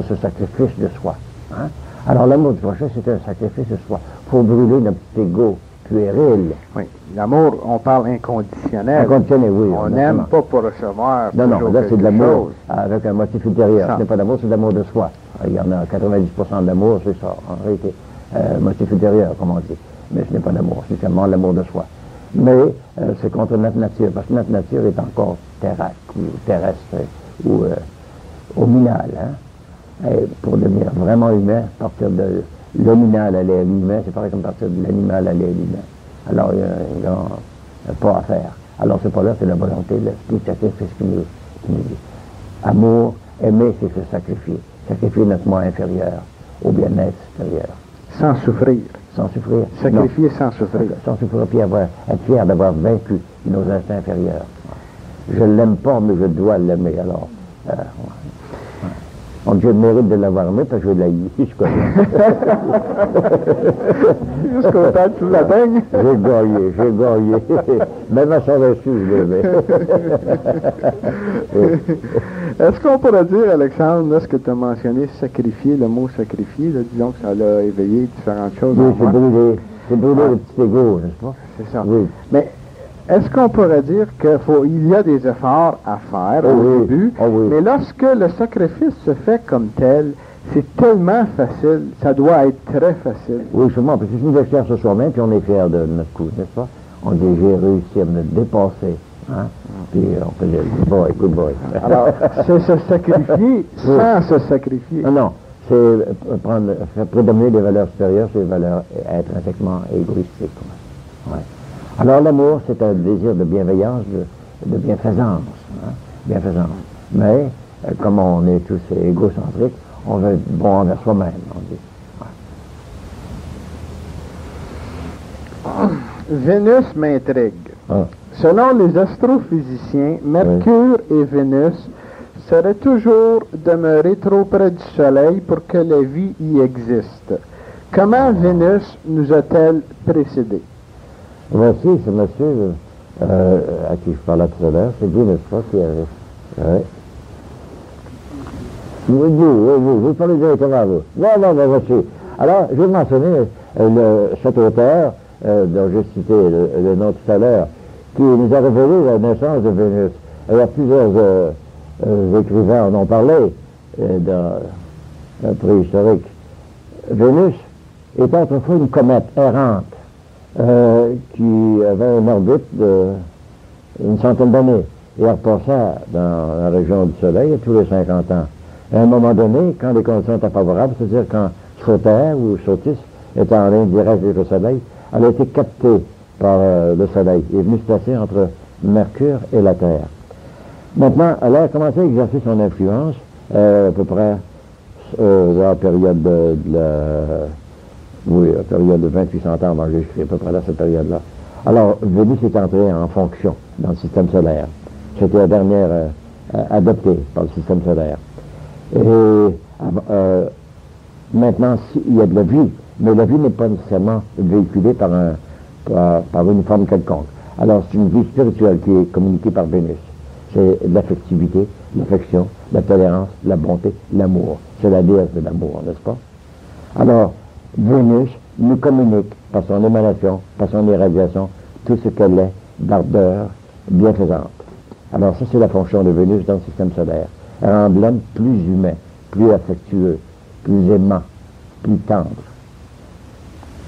ce sacrifice de soi. Hein? Alors l'amour du prochain, c'est un sacrifice de soi. Il faut brûler notre ego puéril. Oui, l'amour, on parle inconditionnel. Inconditionnel, oui. On n'aime pas pour recevoir. Non, là c'est de l'amour avec un motif ultérieur. Ce n'est pas d'amour, c'est de l'amour de soi. Il y en a 90% de l'amour, c'est ça, en réalité. Motif ultérieur, comme on dit. Mais ce n'est pas d'amour, c'est seulement l'amour de soi. Mais c'est contre notre nature, parce que notre nature est encore terrestre ou hominale. Hein? Et pour devenir vraiment humain, partir de l'hominal aller à l'humain, c'est pareil comme partir de l'animal aller à l'humain. Alors il y a un grand pas à faire. Alors ce pas-là, c'est la volonté, l'esprit de sacrifice qui nous dit. Amour, aimer, c'est se sacrifier. Sacrifier notre moi inférieur au bien-être supérieur. Sans souffrir. Sans souffrir. Sacrifier sans souffrir. Sans souffrir, puis être fier d'avoir vaincu nos instincts inférieurs. Je ne l'aime pas, mais je dois l'aimer. Alors, on dit, je mérite de l'avoir aimé parce que je l'ai eu. Je connais. Jusqu'au temps que tu l'atteignes. J'ai gagné. Même à son reçu, je l'aimais. Est-ce qu'on pourrait dire, Alexandre, là, ce que tu as mentionné, sacrifier, le mot sacrifier, là, disons que ça l'a éveillé différentes choses. Oui, c'est brûler le petit égo, n'est-ce pas? C'est ça. Oui. Mais est-ce qu'on pourrait dire qu'il y a des efforts à faire au début, mais lorsque le sacrifice se fait comme tel, c'est tellement facile, ça doit être très facile. Oui, justement, parce que si nous fiers sur soi-même, puis on est fiers de notre coup, n'est-ce pas? On dit, j'ai réussi à me dépasser Hein? Puis on faisait good boy. Alors, c'est se sacrifier sans se sacrifier. Non, c'est faire prédominer les valeurs supérieures sur les valeurs intrinsèquement égoïstiques. Ouais. Alors l'amour, c'est un désir de bienveillance, de bienfaisance. Hein? Bienfaisance. Mais, comme on est tous égocentriques, on veut être bon envers soi-même, on dit. Ouais. Vénus m'intrigue. Ah. Selon les astrophysiciens, Mercure et Vénus seraient toujours demeurés trop près du Soleil pour que la vie y existe. Comment Vénus nous a-t-elle précédés? Voici ce monsieur à qui je parlais tout à l'heure, c'est Vénus qui avait. Ouais. Vous parlez directement à vous. Non, voici. Alors, je vais mentionner cet auteur dont j'ai cité le nom tout à l'heure, qui nous a révélé la naissance de Vénus. Il y a plusieurs écrivains en ont parlé dans un préhistorique. Vénus était autrefois une comète errante qui avait une orbite d'une centaine d'années et repassait dans la région du Soleil tous les 50 ans. À un moment donné, quand les conditions étaient favorables, c'est-à-dire quand Sauter ou Sautis était en ligne directe avec le Soleil, elle a été captée par le Soleil et est venue se placer entre Mercure et la Terre. Maintenant, elle a commencé à exercer son influence à peu près dans la période la période de 2800 ans avant Jésus-Christ, à peu près là, cette période-là. Alors, Vénus est entrée en fonction dans le système solaire. C'était la dernière adoptée par le système solaire. Et maintenant, il y a de la vie, mais la vie n'est pas nécessairement véhiculée par une forme quelconque. Alors, c'est une vie spirituelle qui est communiquée par Vénus. C'est l'affectivité, l'affection, la tolérance, la bonté, l'amour. C'est la déesse de l'amour, n'est-ce pas? Alors, Vénus nous communique par son émanation, par son irradiation, tout ce qu'elle est d'ardeur bienfaisante. Alors ça, c'est la fonction de Vénus dans le système solaire. Elle rend l'homme plus humain, plus affectueux, plus aimant, plus tendre.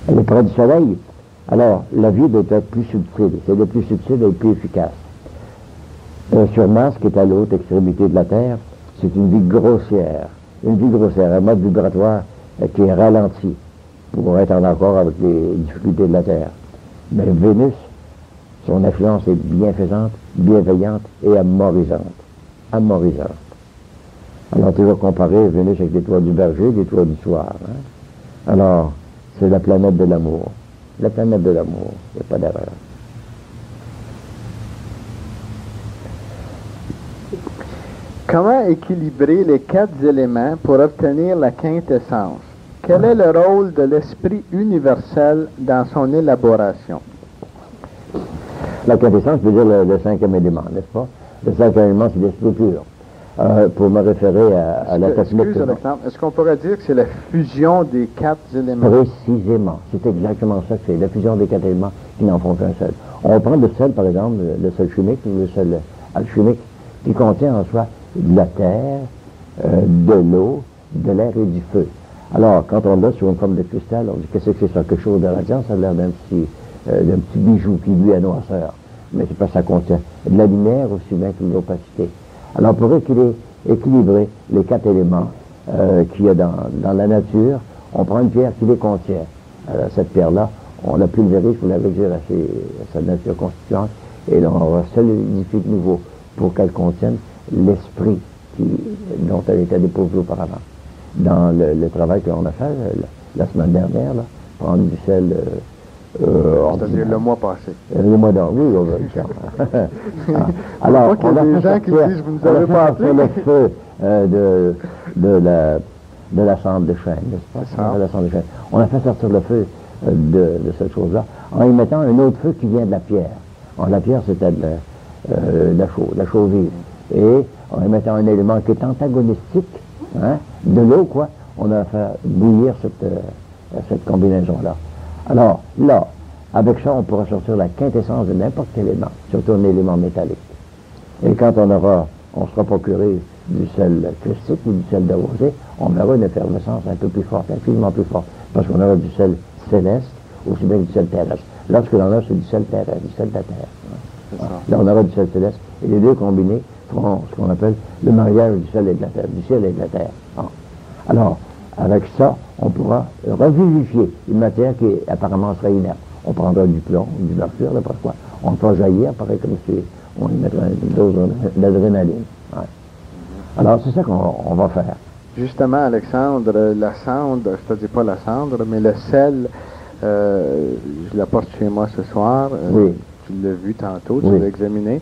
Elle est près du Soleil. Alors, la vie doit être plus subtile. C'est le plus subtil et le plus efficace. Sur Mars, qui est à l'autre extrémité de la Terre, c'est une vie grossière. Une vie grossière, un mode vibratoire qui est ralenti pour être en accord avec les difficultés de la Terre. Mais Vénus, son influence est bienfaisante, bienveillante et amorisante. Amorisante. Alors, toujours comparer Vénus avec l'étoile du Berger, l'étoile du soir. Hein? Alors, c'est la planète de l'amour. La planète de l'amour, il n'y a pas d'erreur. Comment équilibrer les 4 éléments pour obtenir la quintessence? Quel est le rôle de l'esprit universel dans son élaboration? La quintessence veut dire le 5e élément, n'est-ce pas? Le 5e élément, c'est l'esprit pur. Pour me référer à la technique... Excuse, Alexandre, est-ce qu'on pourrait dire que c'est la fusion des 4 éléments? Précisément. C'est exactement ça que c'est. La fusion des 4 éléments qui n'en font qu'un seul. On prend le sel, par exemple, le sel chimique ou le sel alchimique, qui contient en soi de la terre, de l'eau, de l'air et du feu. Alors, quand on l'a sur une forme de cristal, on dit qu'est-ce que c'est ça? Quelque chose de radiant, ça a l'air d'un petit bijou qui lui a noirceur. Mais c'est parce que ça contient de la lumière aussi bien que de l'opacité. Alors, pour équilibrer les 4 éléments qu'il y a dans la nature, on prend une pierre qui les contient. Alors, cette pierre-là, on la pulvérise pour la réduire à sa nature constituante, et là, on solidifier de nouveau pour qu'elle contienne l'esprit dont elle était déposée auparavant. Dans le travail que l'on a fait la semaine dernière, là, prendre du sel... c'est-à-dire le mois passé. Le mois d'or, oui, on va le faire. Alors, on a des gens qui disent, vous nous avez pas appelé. Le feu de la cendre de chêne, n'est-ce pas? De la cendre de chêne. On a fait sortir le feu de cette chose-là en y mettant un autre feu qui vient de la pierre. Alors, la pierre, c'était de la chaux vive. Et en y mettant un élément qui est antagonistique, hein, de l'eau, quoi, on a fait bouillir cette combinaison-là. Alors, là, avec ça, on pourra sortir la quintessence de n'importe quel élément, surtout un élément métallique. Et quand on sera procuré du sel christique ou du sel de rosée, on verra une effervescence un peu plus forte, infiniment plus forte, parce qu'on aura du sel céleste, aussi bien que du sel terrestre. Lorsque l'on a, c'est du sel terrestre, du sel de la terre. C'est ça. Là, on aura du ciel céleste. Et les deux combinés feront ce qu'on appelle le mariage du ciel et de la terre, du ciel et de la terre. Ah. Alors, avec ça, on pourra revivifier une matière qui apparemment serait inerte. On prendra du plomb, du mercure, n'importe quoi. On le fera jaillir, pareil comme si on y mettrait une dose d'adrénaline. Ouais. Alors, c'est ça qu'on va faire. Justement, Alexandre, la cendre, je te dis pas la cendre, mais le sel, je l'apporte chez moi ce soir. Oui. Tu l'as vu tantôt, Oui. tu l'as examiné.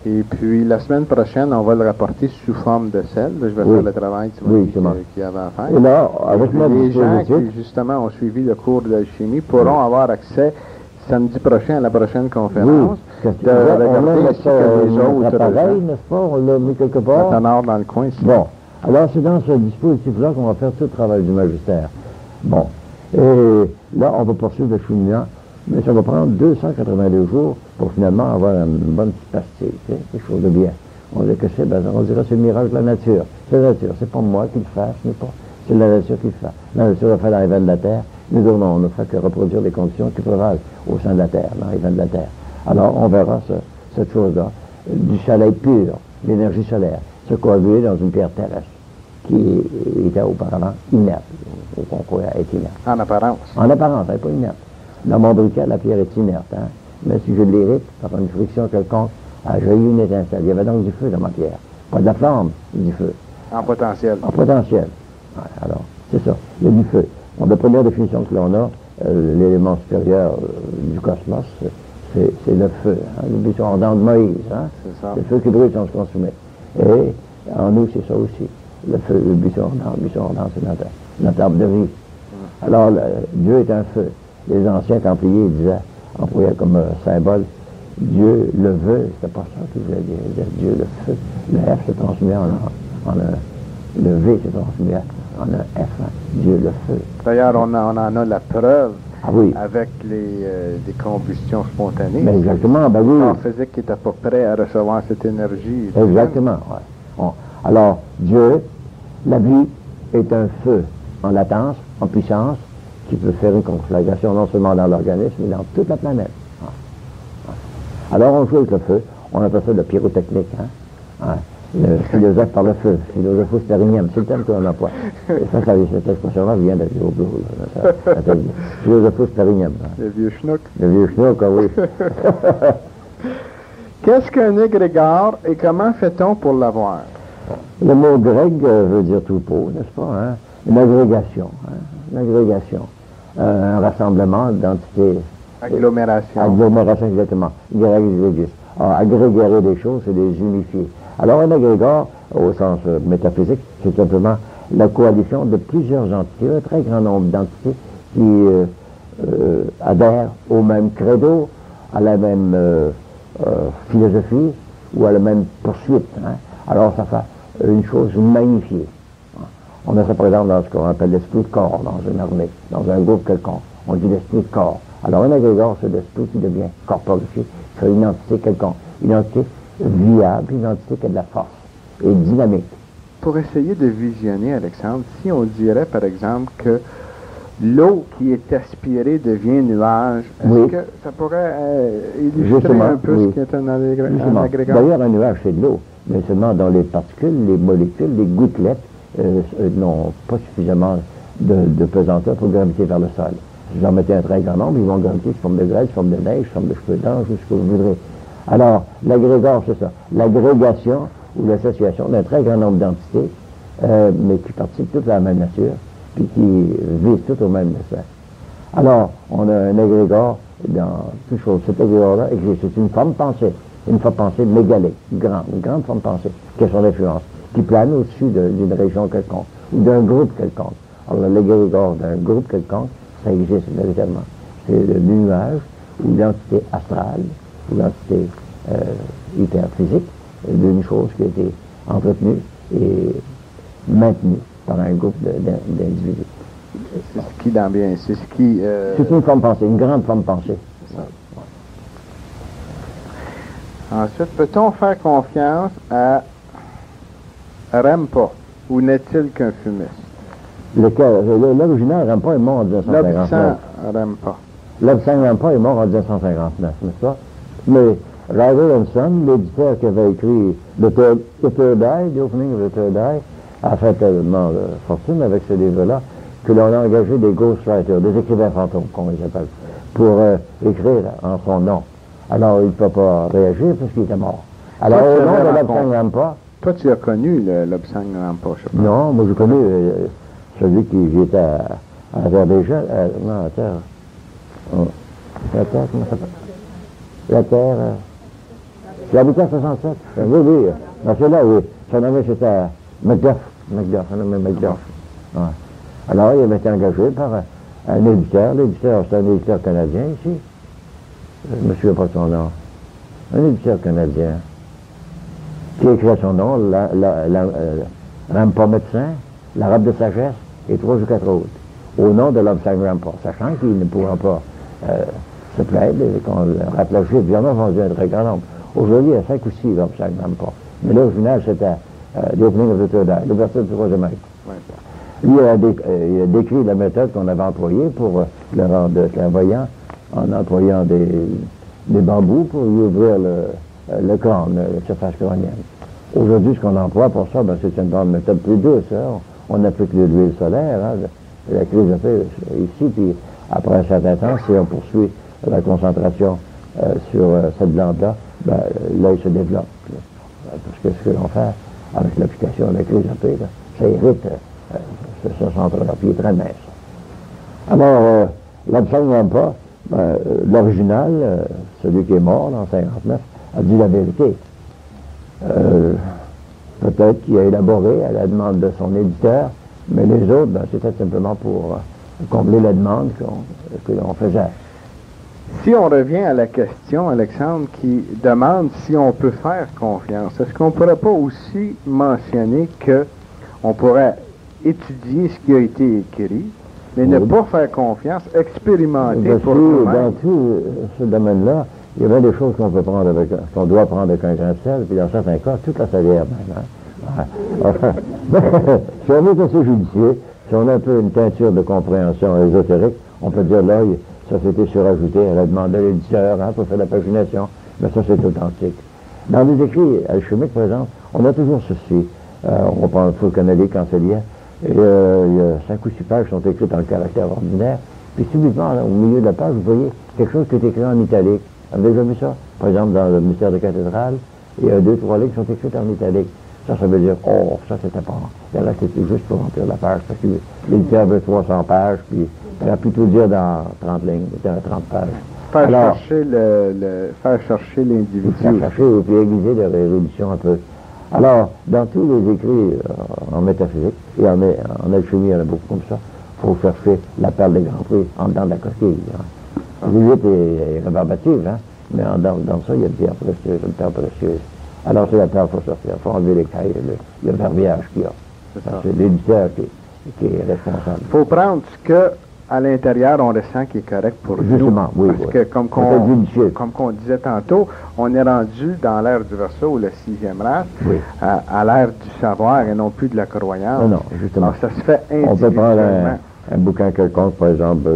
Et puis, la semaine prochaine, on va le rapporter sous forme de sel. Je vais Oui. faire le travail Oui, c'est bon. qu'il y avait à faire. Et là, avec notre Les gens dispositif, qui, justement, ont suivi le cours de l'alchimie pourront avoir accès samedi prochain à la prochaine conférence. Oui. De regarder ainsi que les autres appareil, n'est-ce pas? On l'a mis quelque part. attendants dans le coin ici. Bon. Alors, c'est dans ce dispositif-là qu'on va faire tout le travail du magistère. Bon. Et là, on va poursuivre le cheminement, mais ça va prendre 282 jours pour finalement avoir une bonne petite pastille, tu sais, quelque chose de bien. On dirait que c'est, ben, on dirait que c'est le miracle de la nature. C'est la nature, c'est pas moi qui le fais, ce n'est pas. C'est la nature qui le fait. La nature a fait dans les veines de la terre. Nous autres, on ne fait que reproduire des conditions qui prévalent au sein de la terre, dans les veines de la terre. Alors, on verra cette chose-là, du soleil pur, l'énergie solaire, se coaguler dans une pierre terrestre qui était auparavant inerte, ou qu'on croyait être inerte. En apparence. En apparence, elle n'est pas inerte. Dans mon briquet, la pierre est inerte. Hein? Mais si je l'irrite, par une friction quelconque, elle jaillit une étincelle. Il y avait donc du feu dans ma pierre. Pas de la flamme, du feu. En potentiel. En potentiel. Ouais, alors, c'est ça. Il y a du feu. Bon, la première définition que l'on a, l'élément supérieur du cosmos, c'est le feu. Hein? Le buisson ardent de Moïse. Hein? C'est ça. Le feu qui brûle sans se consumer. Et en nous, c'est ça aussi. Le feu, le buisson ardent, c'est notre arbre de vie. Alors, Dieu est un feu. Les anciens Templiers employaient comme symbole Dieu le veut, c'était pas ça qu'ils voulaient dire, Dieu le feu. Le F se transmet en un, le V se transmet en un F, hein. Dieu le feu. D'ailleurs, on en a la preuve Ah oui. avec des combustions spontanées. Mais exactement, ben oui. Le corps physique qui n'était pas prêt à recevoir cette énergie. Exactement, ouais. Bon. Alors, Dieu, la vie est un feu en latence, en puissance, qui peut faire une conflagration non seulement dans l'organisme, mais dans toute la planète. Alors, on joue avec le feu. On appelle ça le pyrotechnique. Hein? Le philosophe par le feu. Philosophus terinium. C'est le terme qu'on emploie. Et ça, cette expression-là vient de Gioblou. Philosophus terinium. Hein? Le vieux schnook. Le vieux schnook, ah oui. Qu'est-ce qu'un égrégore et comment fait-on pour l'avoir? Le mot grec veut dire troupeau, n'est-ce pas? Hein? Une agrégation. Hein? Une agrégation. Un rassemblement d'entités. Agglomération. Agglomération, exactement. Grec, grégus. Alors, agréger des choses, c'est les unifier. Alors, un agrégore, au sens métaphysique, c'est simplement la coalition de plusieurs entités, un très grand nombre d'entités qui adhèrent au même credo, à la même philosophie ou à la même poursuite. Hein. Alors, ça fait une chose magnifiée. On a ça, par exemple, dans ce qu'on appelle l'esprit de corps, dans une armée, dans un groupe quelconque. On dit l'esprit de corps. Alors, un agrégore, c'est l'esprit qui devient corporifié, c'est une entité quelconque. Une entité viable, une entité qui a de la force et dynamique. Pour essayer de visionner, Alexandre, si on dirait, par exemple, que l'eau qui est aspirée devient nuage, est-ce Oui. que ça pourrait illustrer Justement, un peu oui. ce qui est un Justement. agrégore? D'ailleurs, un nuage, c'est de l'eau, mais seulement dans les particules, les molécules, les gouttelettes n'ont pas suffisamment de pesanteur pour graviter vers le sol. Si vous en mettez un très grand nombre, ils vont graviter sous forme de grêle, sous forme de neige, sous forme de cheveux d'ange, ou ce que vous voudrez. Alors, l'agrégore, c'est ça. L'agrégation ou l'association d'un très grand nombre d'entités, mais qui participent toutes à la même nature, puis qui visent toutes au même destin. Alors, on a un agrégore dans toute chose. Cet agrégore-là existe. C'est une forme pensée. Une forme pensée mégalée, une grande forme pensée, qui a son influence, qui plane au-dessus d'une région quelconque, ou d'un groupe quelconque. Alors, l'agrégore d'un groupe quelconque, ça existe véritablement. C'est le nuage, ou l'entité astrale, ou l'entité hyperphysique d'une chose qui a été entretenue et maintenue par un groupe d'individus. C'est ce qui dans bien, c'est ce qui... C'est une forme pensée, une grande forme pensée. C'est ça. Ensuite, peut-on faire confiance à Rempa, ou n'est-il qu'un fumiste? L'original Rempa est mort en 1959. Rempa. L'Obsang Rempa est mort en 1959, n'est-ce pas? Mais Ryder and Son, l'éditeur qui avait écrit The Third Eye, The Opening of the Third Eye, a fait tellement de fortune avec ce livre-là que l'on a engagé des ghostwriters, des écrivains fantômes, comme ils appellent, pour écrire en son nom. Alors, il ne peut pas réagir parce qu'il était mort. Alors, au nom de Lobsang Rampa... Toi, tu as connu le Lobsang Rampa, je pense. Non, moi, j'ai connu celui qui vit à la Terre des Jeunes. Non, la Terre... la Terre, comment ça s'appelle? La Terre... L'habitat 67. Oui, oui. Dans celui-là, oui. Son nom, c'était Macduff. Son nom est Macduff. Ouais. Alors, il avait été engagé par un éditeur. L'éditeur, c'est un éditeur canadien ici. Je ne me souviens pas de son nom. Un éditeur canadien qui écrit à son nom Rampa médecin, l'arabe de sagesse et 3 ou 4 autres, au nom de Lobsang Rampa, sachant qu'il ne pourra pas se plaindre qu'on le rappelle. Il y en a vendu un très grand nombre. Aujourd'hui, il y a 5 ou 6 Lobsang Rampa. Mais là, au final, c'était The Opening of the Third Eye, l'ouverture du troisième œil. Lui, il a décrit la méthode qu'on avait employée pour le rendre clairvoyant, en employant des bambous pour lui ouvrir le crâne, la surface crânienne. Aujourd'hui, ce qu'on emploie pour ça, ben, c'est une méthode plus douce. Hein. On applique de l'huile solaire, hein, la crise a fait ici, puis après un certain temps, si on poursuit la concentration sur cette glande-là, ben, l'œil se développe. Parce que ce que l'on fait avec l'application de la crise AP, ça irrite ce centre-là, puis il est très mince. Alors, Lobsang Rampa, l'original, celui qui est mort en 59, a dit la vérité. Peut-être qu'il a élaboré à la demande de son éditeur, mais les autres, ben, c'était simplement pour combler la demande que l'on faisait. Si on revient à la question, Alexandre, qui demande si on peut faire confiance, est-ce qu'on ne pourrait pas aussi mentionner qu'on pourrait étudier ce qui a été écrit, mais ne pas faire confiance, expérimenter pour nous-mêmes? Dans tout ce domaine-là, il y a bien des choses qu'on peut prendre qu'on doit prendre avec un grain de sel, puis dans certains cas, toute la salière même. Hein? Enfin, si on est assez judicieux, si on a un peu une teinture de compréhension ésotérique, on peut dire là, ça s'était surajouté, elle a demandé à l'éditeur pour faire la pagination, mais ça c'est authentique. Dans les écrits alchimiques, par exemple, on a toujours ceci. On prend le faux canalique cancélien, et il y a 5 ou 6 pages qui sont écrites en caractère ordinaire, puis subitement, là, au milieu de la page, vous voyez quelque chose qui est écrit en italique. Vous avez déjà vu ça? Par exemple, dans le mystère de cathédrale, il y a 2 ou 3 lignes qui sont écrites en italique. Ça veut dire, oh, ça c'était pas. Et là, c'était juste pour remplir la page, parce que l'éditeur veut 300 pages, puis il a pu tout dire dans 30 lignes, dans 30 pages. Faire chercher l'individu. Faire chercher, et puis aiguiser la révolution un peu. Alors, dans tous les écrits en métaphysique, et en alchimie, il y en a beaucoup comme ça, il faut chercher la perle des grands prix en dedans de la coquille. Hein. L'huile est rébarbative, hein, mais dans ça, il y a une pierre précieuse, une perle précieuse. Alors, c'est la perle qu'il faut sortir. Il faut enlever les cailles, le verbiage qu'il y a. C'est l'éditeur qui est responsable. Il faut prendre ce que à l'intérieur, on ressent qui est correct pour nous. Justement, oui. Parce que, comme qu'on disait tantôt, on est rendu dans l'ère du Verseau, le 6e race, à l'ère du savoir et non plus de la croyance. Non, justement. Alors, ça se fait individuellement. On peut prendre un bouquin quelconque, par exemple,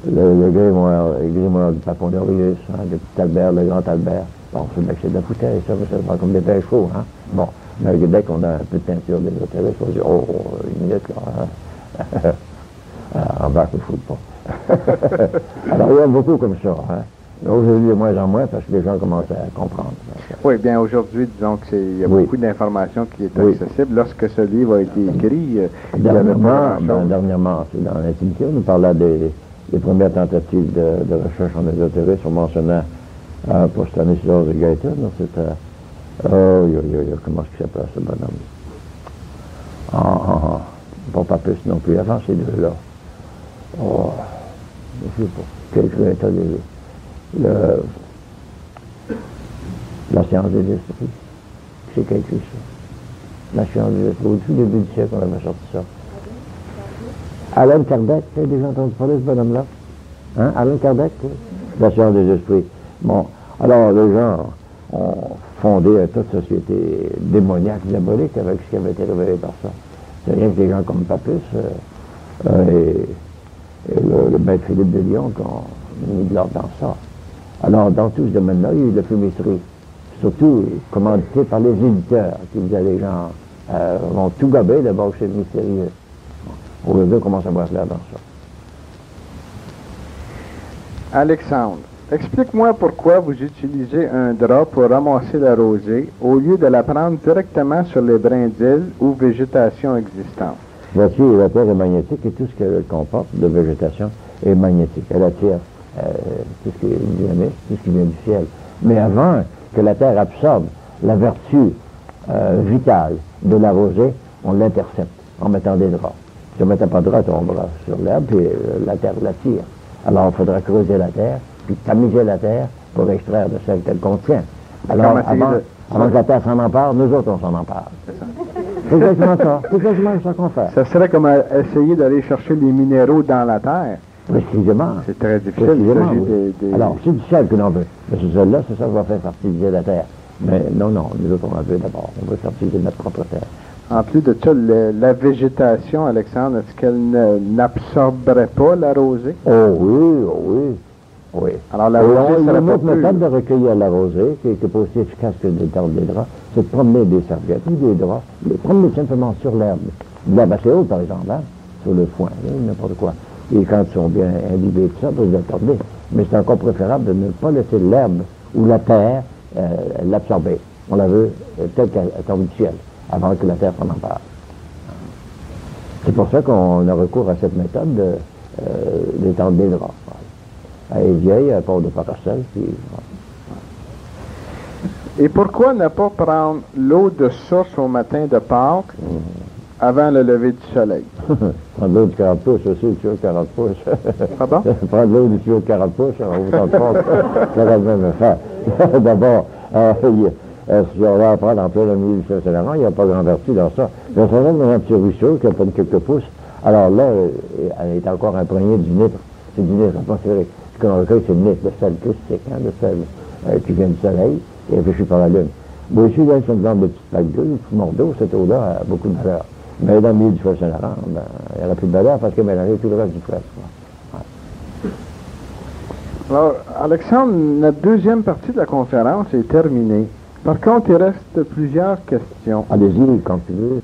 le grimoire du Papon d'Auréus, hein, le petit Albert, le grand Albert. Bon, c'est de la bouteille, ça va comme des pains chauds, hein. Bon, mais dès qu'on a un peu de teinture d'ésotérisme, on se dit, oh, une minute, là, hein. Embarque le football. Alors, il y a beaucoup comme ça. Hein. Aujourd'hui, de moins en moins, parce que les gens commencent à comprendre. Oui, bien aujourd'hui, disons qu'il y a beaucoup d'informations qui est accessible. Lorsque ce livre a été écrit, dernièrement, dans l'intimité, on nous parlait des premières tentatives de recherche en ésotérisme, on mentionnait pour Stanislas de Gaëtan, c'était... comment est-ce qu'il s'appelle ce bonhomme? Pas plus non plus, avant ces deux-là. Oh, je sais pas. Quelqu'un était la science des esprits. C'est quelque chose. La science des esprits. Au tout début du siècle, on avait sorti ça. Allan Kardec, tu as déjà entendu parler de ce bonhomme-là? Hein? Allan Kardec, oui. La science des esprits. Bon, alors les gens ont fondé toute société démoniaque, diabolique avec ce qui avait été révélé par ça. C'est rien que des gens comme Papus et le maître Philippe de Lyon qui ont mis de l'ordre dans ça. Alors, dans tout ce domaine-là, il y a eu de la fumisterie, surtout commandité par les éditeurs, qui disaient les gens vont tout gober d'abord chez le mystérieux. On veut commence à voir clair dans ça. Alexandre, explique-moi pourquoi vous utilisez un drap pour ramasser la rosée au lieu de la prendre directement sur les brindilles ou végétation existante. Voici, la Terre est magnétique et tout ce qu'elle comporte de végétation est magnétique. Elle attire tout ce qui est dynamique, tout ce qui vient du ciel. Mais avant que la Terre absorbe la vertu vitale de la rosée, on l'intercepte en mettant des draps. Si on ne mettait pas de draps, on tombera sur l'herbe, puis la Terre l'attire. Alors, il faudra creuser la Terre, puis tamiser la Terre pour extraire de celle qu'elle contient. Alors, avant que la Terre s'en empare, nous autres, on s'en empare. C'est exactement ça. C'est exactement ça qu'on fait. Ça serait comme essayer d'aller chercher les minéraux dans la Terre. Précisément. C'est très difficile. Alors, c'est du sel que l'on veut. Mais ce sel-là, c'est ça qui va faire fertiliser la Terre. Mais non, nous autres, on en veut d'abord. On veut fertiliser notre propre Terre. En plus de ça, la végétation, Alexandre, est-ce qu'elle n'absorberait pas la rosée? Oh oui, oh oui. Oui. Alors la rosée serait une pas autre méthode de recueillir la rosée, qui est pas aussi efficace que de tordre des draps, c'est de promener des serviettes ou des draps, les promener simplement sur l'herbe. L'herbe assez haute, par exemple, hein, sur le foin, n'importe quoi. Et quand ils sont bien imbibés tout ça, pour les attorder. Mais c'est encore préférable de ne pas laisser l'herbe ou la terre l'absorber. On la veut telle qu'elle tombe du ciel, avant que la terre s'en empare. C'est pour ça qu'on a recours à cette méthode d'étendre des draps. Elle est vieille, elle part de paracel, puis... Et pourquoi ne pas prendre l'eau de source au matin de Pâques avant le lever du soleil? Prendre l'eau de 40 pouces aussi, le tuyau de 40 pouces. Pardon? Prendre l'eau du tuyau de 40 pouces, on vous tente pas, ça va le même faire. D'abord, si on va prendre en plein le milieu du Saint-Laurent, il n'y a pas grand vertu dans ça. Mais ça va dans un petit ruisseau qui a pas de quelques pouces. Alors là, elle est encore imprégnée du nitre. C'est du nitre atmosphérique. Ce qu'on recueille, c'est le nitre, le sel caustique, le sel qui vient du soleil et réfléchi par la lune. Bon, ici, là, c'est une grande petite plaque d'eau, une petite morceau, cette eau-là a beaucoup de valeur. Mais dans le milieu du fleuve Saint-Laurent, il n'y aura plus de valeur parce qu'elle mélange tout le reste du fleuve. Ouais. Alors, Alexandre, notre deuxième partie de la conférence est terminée. Par contre, il reste plusieurs questions. Allez-y, quand tu veux.